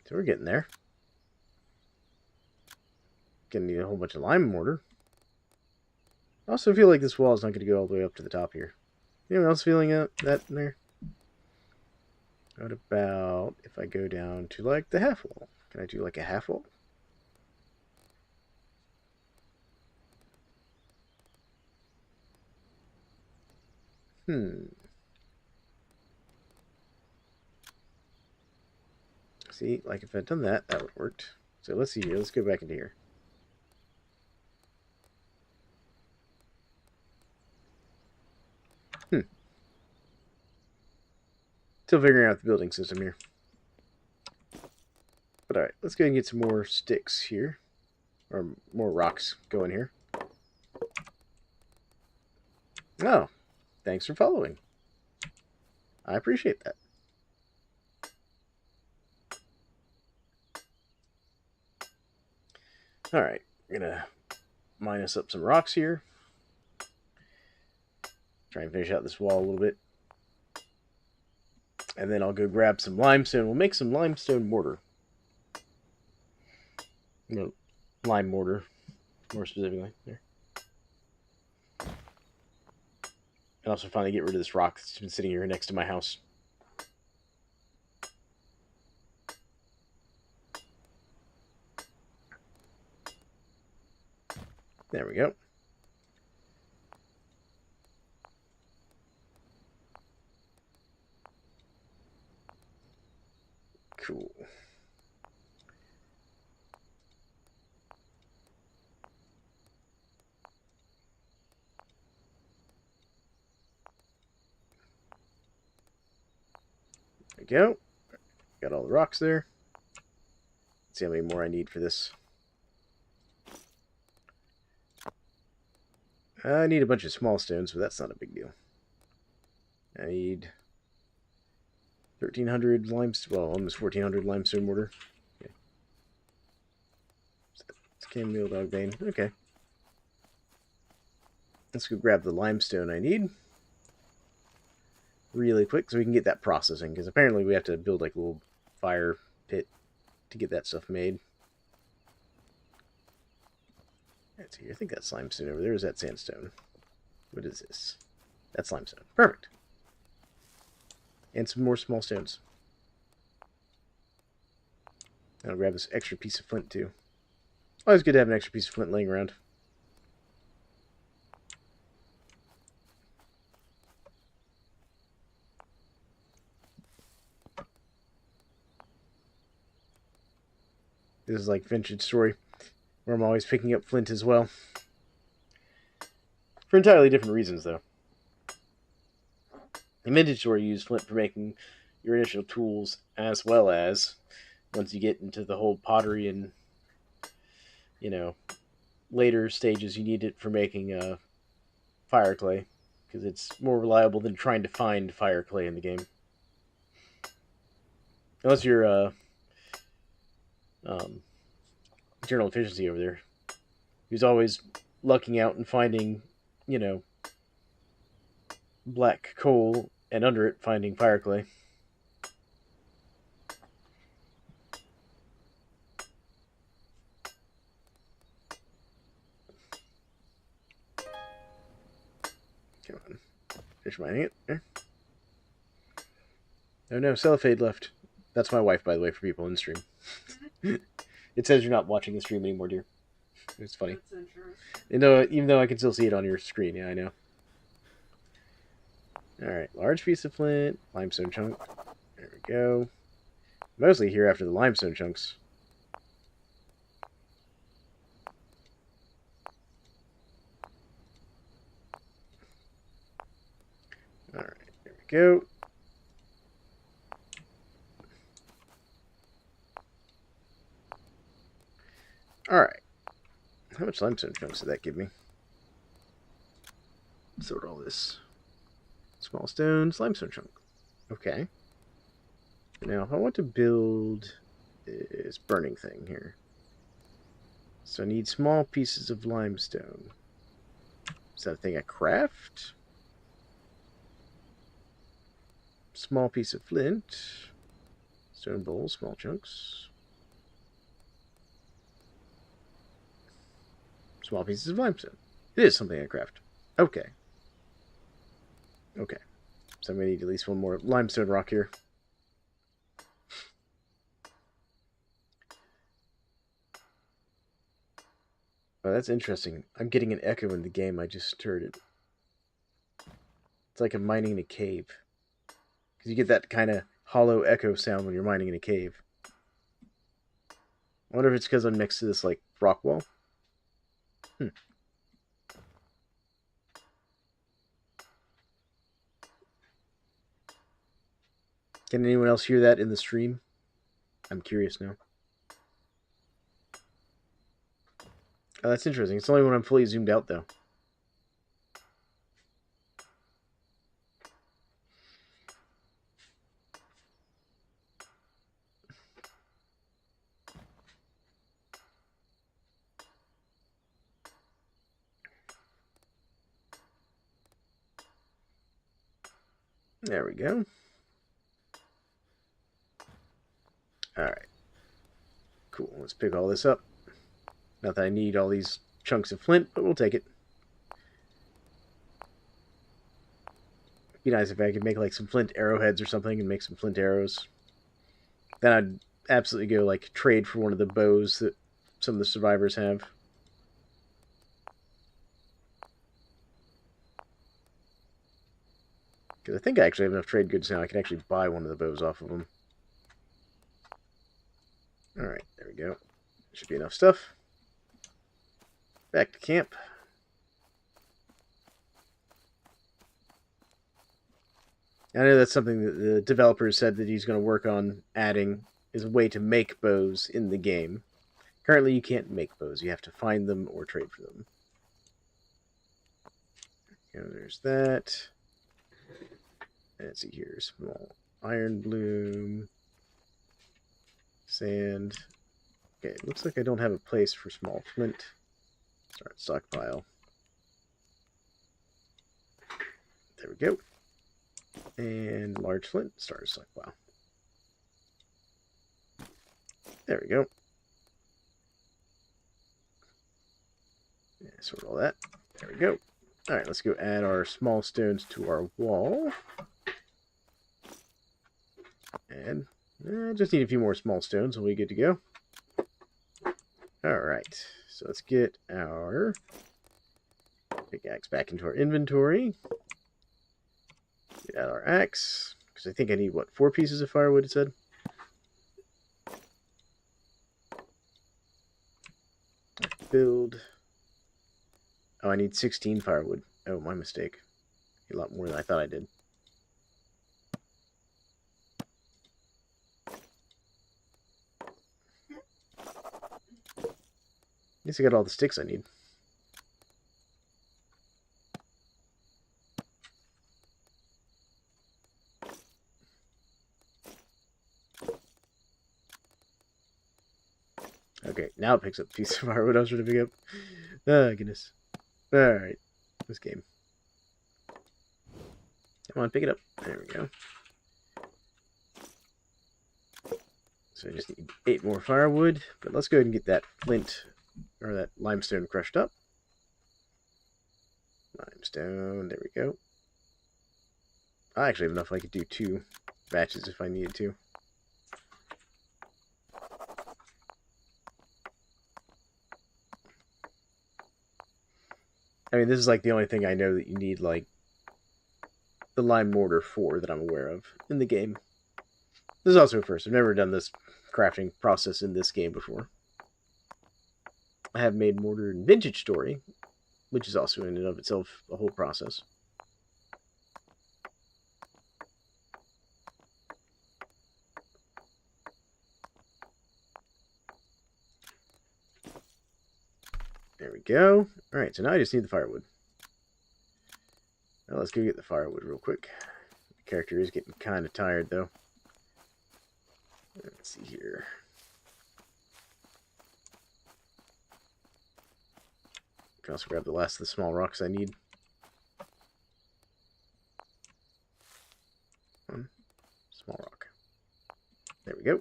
So we're getting there. Gonna need a whole bunch of lime mortar. I also feel like this wall is not going to go all the way up to the top here. Anyone else feeling that in there? What about if I go down to like the half wall? Can I do like a half wall? See, like if I'd done that, that would have worked. So let's see here. Let's go back into here. Still figuring out the building system here. But alright, let's go and get some more sticks here. Or more rocks going here. Oh, thanks for following. I appreciate that. Alright, I'm going to mine us up some rocks here. Try and finish out this wall a little bit. And then I'll go grab some limestone. We'll make some limestone mortar. No, lime mortar, more specifically. There. And also finally get rid of this rock that's been sitting here next to my house. There we go. Cool. There we go. Got all the rocks there. Let's see how many more I need for this. I need a bunch of small stones, but that's not a big deal. I need 1,300 limestone, well, almost 1,400 limestone mortar. Okay. It's cameo dog bane. Okay. Let's go grab the limestone I need really quick so we can get that processing, because apparently we have to build like a little fire pit to get that stuff made. Let's see, I think that's limestone over there. Is that sandstone? What is this? That's limestone. Perfect. And some more small stones. I'll grab this extra piece of flint, too. Always good to have an extra piece of flint laying around. This is like Vintage Story, where I'm always picking up flint as well. For entirely different reasons, though. In Vintage Story, you use flint for making your initial tools, as well as, once you get into the whole pottery and, later stages, you need it for making fire clay, because it's more reliable than trying to find fire clay in the game. Unless you're General Efficiency over there, who's always lucking out and finding, black coal, and under it finding fire clay. Come on. Finish mining it. There. Oh no, cellophane left. That's my wife, by the way, for people in stream. It says you're not watching the stream anymore, dear. It's funny. Even though I can still see it on your screen. Yeah, I know. Alright, large piece of flint, limestone chunk. There we go. Mostly here after the limestone chunks. Alright, there we go. Alright. How much limestone chunks did that give me? Sort all this. Small stones, limestone chunk. Okay. Now, if I want to build this burning thing here, so I need small pieces of limestone. Is that a thing I craft? Small piece of flint. Stone bowl, small chunks. Small pieces of limestone. It is something I craft. Okay. Okay. So I'm going to need at least one more limestone rock here. Oh, that's interesting. I'm getting an echo in the game. I just heard it. It's like I'm mining in a cave. Because you get that kind of hollow echo sound when you're mining in a cave. I wonder if it's because I'm next to this, like, rock wall. Can anyone else hear that in the stream? I'm curious now. Oh, that's interesting. It's only when I'm fully zoomed out, though. There we go. Alright. Cool. Let's pick all this up. Not that I need all these chunks of flint, but we'll take it. It'd be nice if I could make like some flint arrowheads or something and make some flint arrows. Then I'd absolutely go like trade for one of the bows that some of the survivors have. Because I think I actually have enough trade goods now. I can actually buy one of the bows off of them. Alright, there we go. Should be enough stuff. Back to camp. I know that's something that the developer said that he's going to work on adding is a way to make bows in the game. Currently, you can't make bows. You have to find them or trade for them. Okay, there's that. Let's see here. Small iron bloom. Sand. Okay, looks like I don't have a place for small flint. Start stockpile. There we go. And large flint. Start stockpile. There we go. Yeah, sort all that. There we go. Alright, let's go add our small stones to our wall. And just need a few more small stones and we'll be good to go. Alright, so let's get our pickaxe back into our inventory. Get out our axe, because I think I need, what, 4 pieces of firewood, it said? Build. Oh, I need 16 firewood. Oh, my mistake. A lot more than I thought I did. I guess I got all the sticks I need. Okay, now it picks up a piece of firewood I was trying to pick up. Oh, goodness. Alright, this game. Come on, pick it up. There we go. So I just need 8 more firewood, but let's go ahead and get that flint, or that limestone crushed up. Limestone, there we go. I actually have enough I could do 2 batches if I needed to. I mean, this is like the only thing I know that you need, like, the lime mortar for that I'm aware of in the game. This is also a first. I've never done this crafting process in this game before. I have made mortar in Vintage Story, which is also in and of itself a whole process. There we go. Alright, so now I just need the firewood. Now let's go get the firewood real quick. The character is getting kind of tired, though. Let's see here. I can also grab the last of the small rocks I need. One small rock. There we go.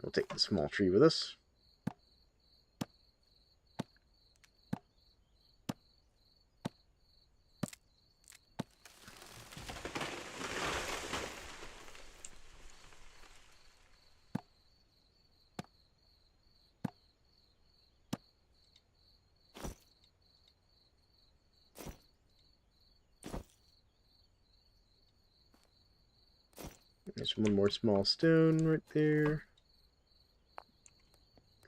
We'll take the small tree with us. There's one more small stone right there.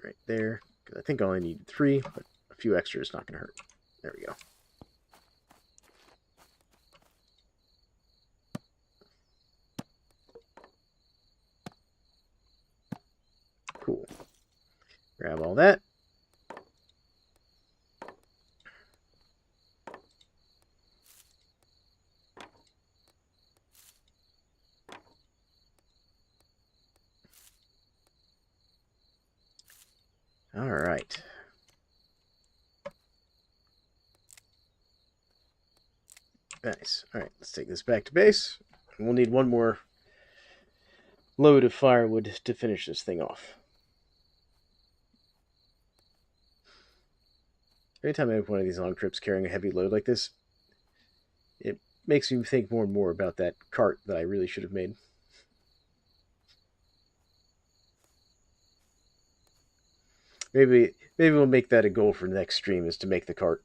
Right there. Because I think I only need 3, but a few extra is not going to hurt. There we go. Cool. Grab all that. Alright. Nice. Alright, let's take this back to base. We'll need one more load of firewood to finish this thing off. Every time I make one of these long trips carrying a heavy load like this, it makes me think more and more about that cart that I really should have made. Maybe we'll make that a goal for the next stream, is to make the cart.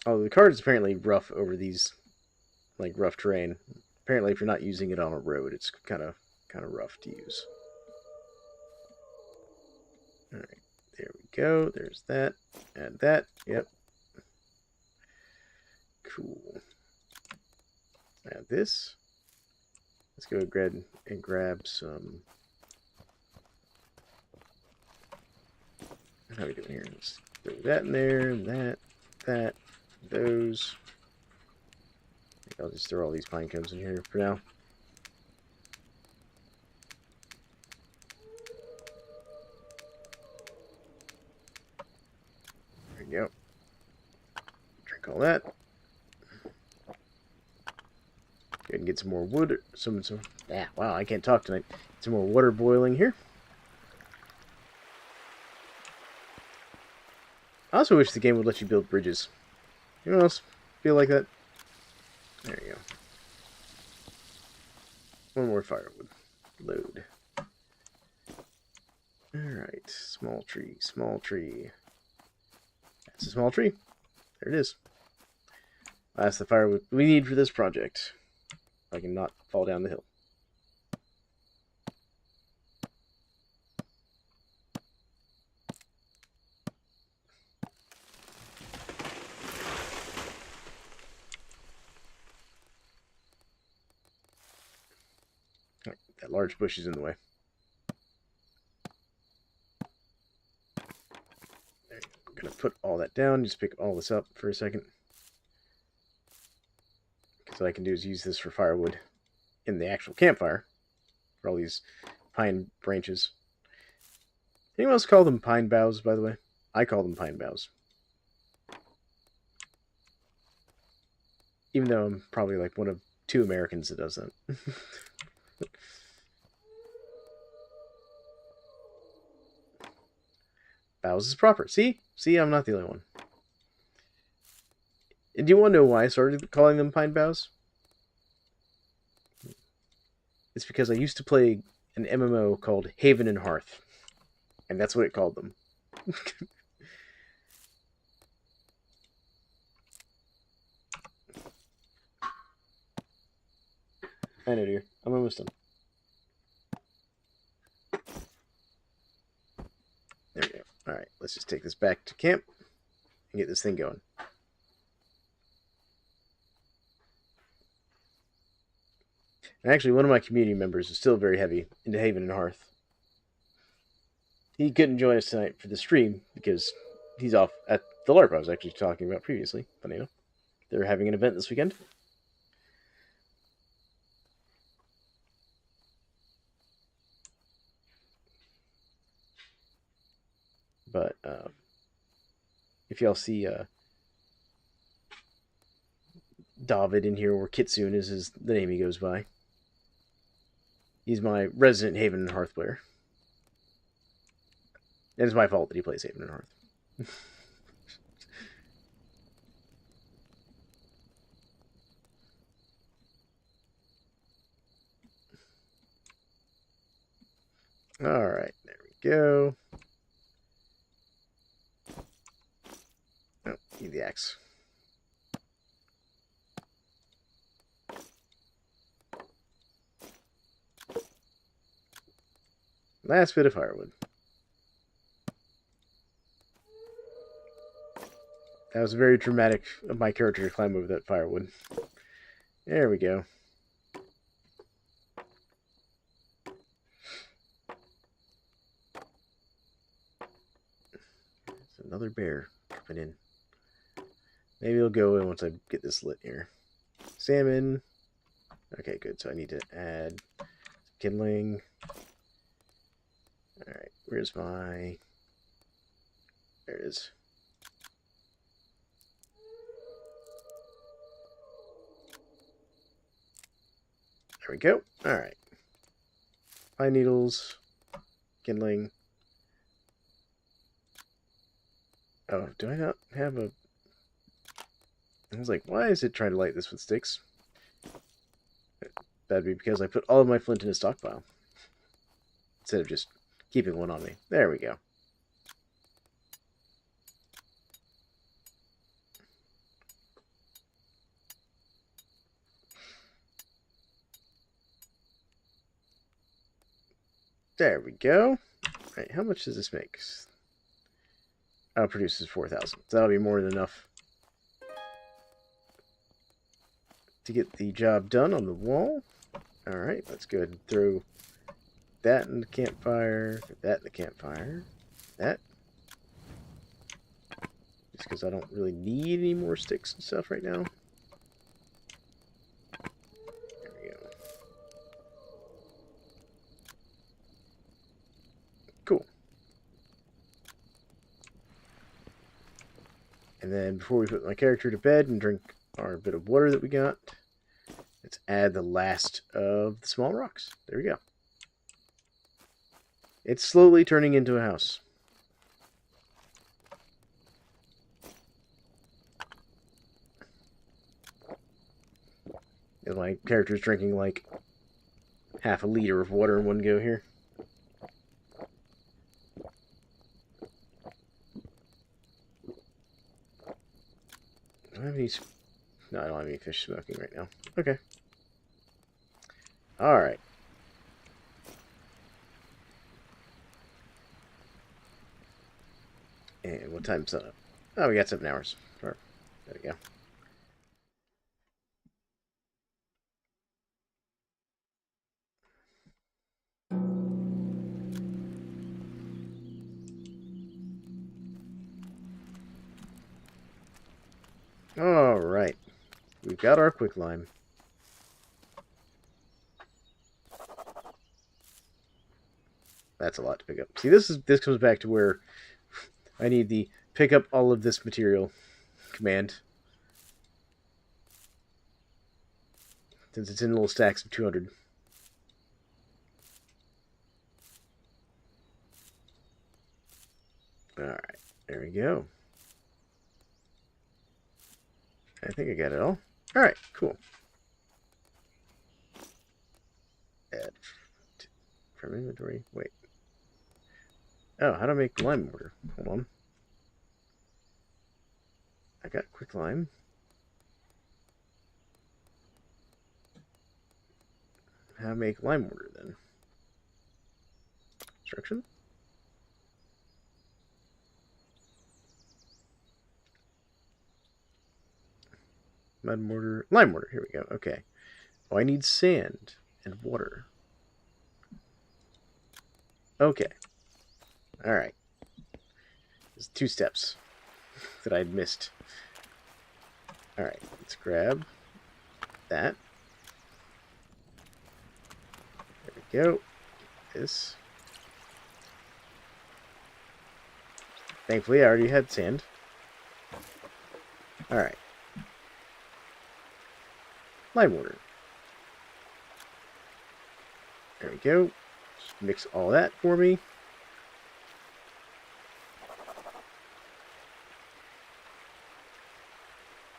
Oh, the cart is apparently rough over these, like, rough terrain. Apparently, if you're not using it on a road, it's kind of rough to use. All right, there we go. There's that. Add that. Yep. Cool. Add this. Let's go ahead and grab some. How are we doing here? Let's throw that in there, that, those. I think I'll just throw all these pine cones in here for now. There we go. Drink all that. Go ahead and get some more wood. Wow, I can't talk tonight. Some more water boiling here. I also wish the game would let you build bridges. Anyone else feel like that? There you go. One more firewood. Load. Alright, small tree, small tree. That's a small tree. There it is. That's the firewood we need for this project. I can not fall down the hill. Right, that large bush is in the way. There, I'm going to put all that down. Just pick all this up for a second. Because what I can do is use this for firewood in the actual campfire. For all these pine branches. Anyone else call them pine boughs, by the way? I call them pine boughs. Even though I'm probably like one of 2 Americans that does that. Boughs is proper. See? See, I'm not the only one. And do you want to know why I started calling them pine boughs? It's because I used to play an MMO called Haven and Hearth. And that's what it called them. I know, dear. I'm almost done. There we go. Alright, let's just take this back to camp and get this thing going. And actually, one of my community members is still very heavy into Haven and Hearth. He couldn't join us tonight for the stream because he's off at the LARP I was actually talking about previously. Funny enough. They're having an event this weekend. But if y'all see David in here, or Kitsune is the name he goes by. He's my resident Haven and Hearth player. And it's my fault that he plays Haven and Hearth. Alright, there we go. Oh, need the axe. Last bit of firewood. That was very dramatic of my character to climb over that firewood. There we go. There's another bear coming in. Maybe it'll go in once I get this lit here. Salmon. Okay, good. So I need to add kindling. Alright, where's my... There it is. There we go. Alright. Pine needles. Kindling. Oh, do I not have a... I was like, why is it trying to light this with sticks? That'd be because I put all of my flint in a stockpile. Instead of just keeping one on me. There we go. There we go. Alright, how much does this make? Oh, it produces 4,000. So that'll be more than enough to get the job done on the wall. Alright, let's go ahead and throw that in the campfire, that in the campfire, that. Just because I don't really need any more sticks and stuff right now. There we go. Cool. And then before we put my character to bed and drink our bit of water that we got, let's add the last of the small rocks. There we go. It's slowly turning into a house. And my character's drinking like half a liter of water in one go here. Do I have any... No, I don't have any fish smoking right now. Okay. Alright. And what time's that up? Oh, we got 7 hours. There we go. Alright. We've got our quicklime. That's a lot to pick up. See, this comes back to where I need the pick up all of this material command. Since it's in little stacks of 200. Alright, there we go. I think I got it all. Alright, cool. Add from inventory. Wait. Oh, how do I make lime mortar? Hold on. I got quicklime. How to make lime mortar then? Instruction? Mud mortar. Lime mortar. Here we go. Okay. Oh, I need sand and water. Okay. Alright. There's 2 steps that I'd missed. Alright, let's grab that. There we go. This. Thankfully, I already had sand. Alright. Lime water. There we go. Just mix all that for me.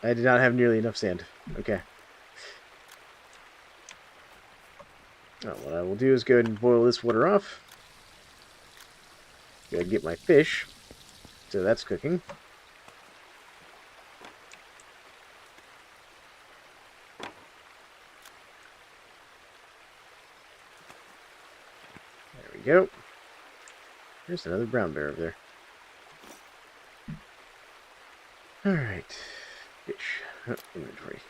I did not have nearly enough sand. Okay. Well, what I will do is go ahead and boil this water off. Go ahead and get my fish. So that's cooking. There we go. There's another brown bear over there. Alright. Fish. Oh, inventory.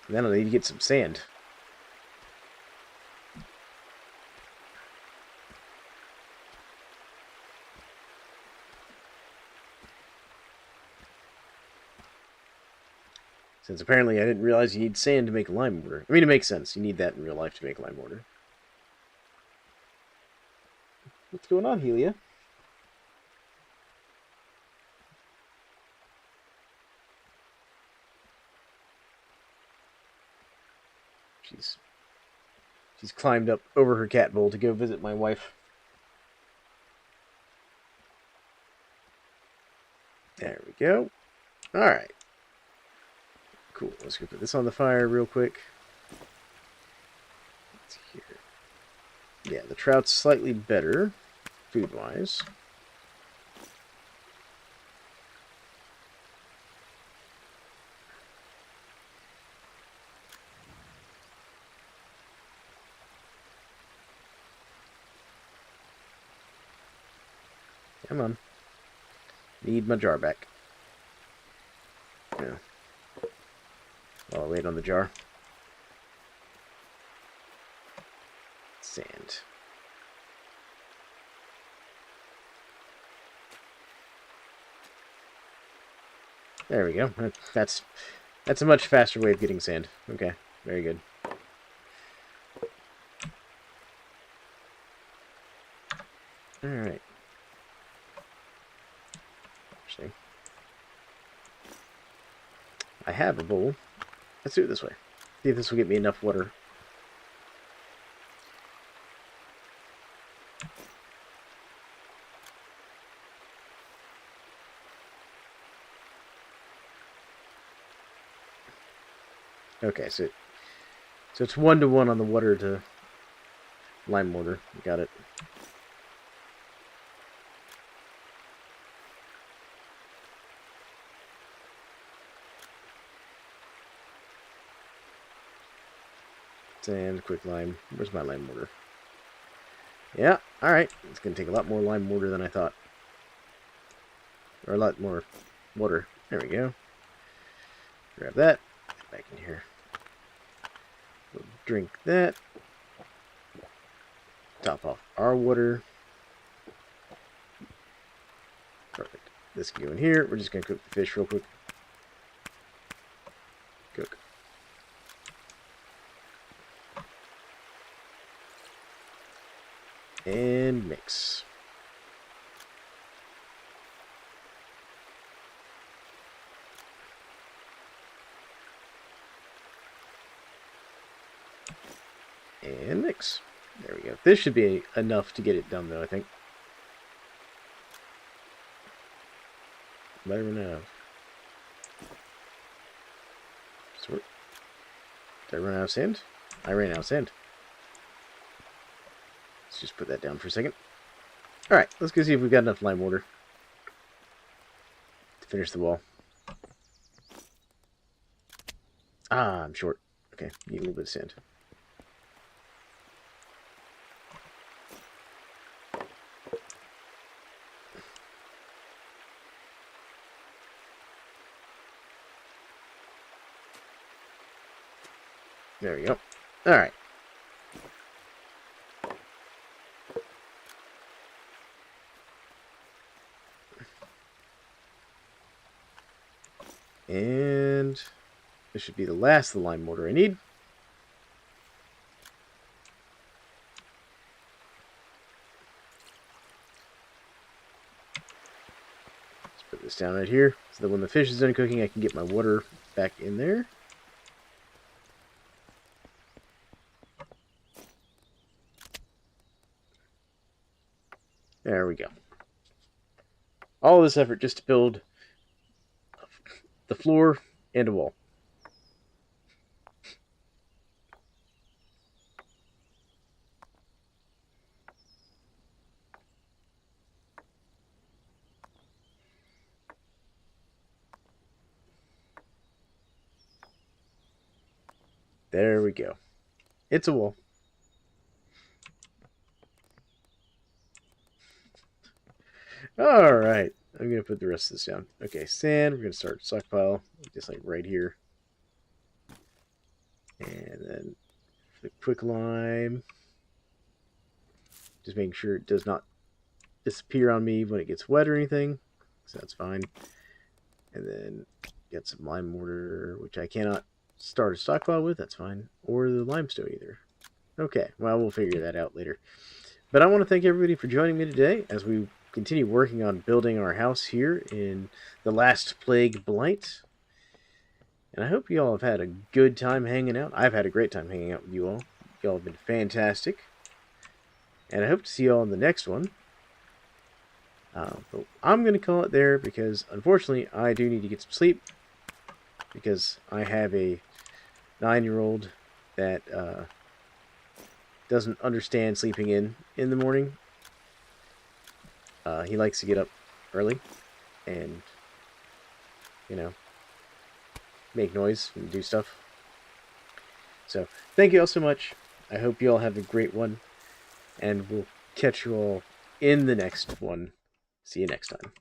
Then I'll need to get some sand. Since apparently I didn't realize you need sand to make lime mortar. I mean, it makes sense. You need that in real life to make lime mortar. What's going on, Helia? She's climbed up over her cat bowl to go visit my wife. There we go. Alright. Cool. Let's go put this on the fire real quick. Let's see here. Yeah, the trout's slightly better, food-wise. Come on. Need my jar back. Yeah. While I wait on the jar. Sand. There we go. That's a much faster way of getting sand. Okay, very good. Alright. Actually, I have a bowl. Let's do it this way. See if this will get me enough water. Okay, so it's 1-to-1 on the water to lime mortar. Got it. Sand, quick lime. Where's my lime mortar? Yeah, alright. It's going to take a lot more lime mortar than I thought. Or a lot more water. There we go. Grab that. Get back in here. We'll drink that. Top off our water. Perfect. This can go in here. We're just going to cook the fish real quick. Cook. And mix. And mix. There we go. This should be enough to get it done, though, I think. Might run out of. Did I run out of sand? I ran out of sand. Let's just put that down for a second. Alright, let's go see if we've got enough lime water to finish the wall. Ah, I'm short. Okay, need a little bit of sand. There we go. Alright. And this should be the last of the lime mortar I need. Let's put this down right here so that when the fish is done cooking, I can get my water back in there. There we go. All this effort just to build the floor and a wall. There we go. It's a wall. Alright. I'm going to put the rest of this down. Okay, sand. We're going to start stockpile. Just like right here. And then the quick lime. Just making sure it does not disappear on me when it gets wet or anything. So that's fine. And then get some lime mortar, which I cannot start a stockpile with. That's fine. Or the limestone either. Okay, well, we'll figure that out later. But I want to thank everybody for joining me today as we continue working on building our house here in the last plague Blight. And I hope you all have had a good time hanging out. I've had a great time hanging out with you all. You all have been fantastic. And I hope to see you all in the next one. But I'm going to call it there because, unfortunately, I do need to get some sleep. Because I have a 9-year-old that doesn't understand sleeping in the morning. He likes to get up early and, you know, make noise and do stuff. So, thank you all so much. I hope you all have a great one. And we'll catch you all in the next one. See you next time.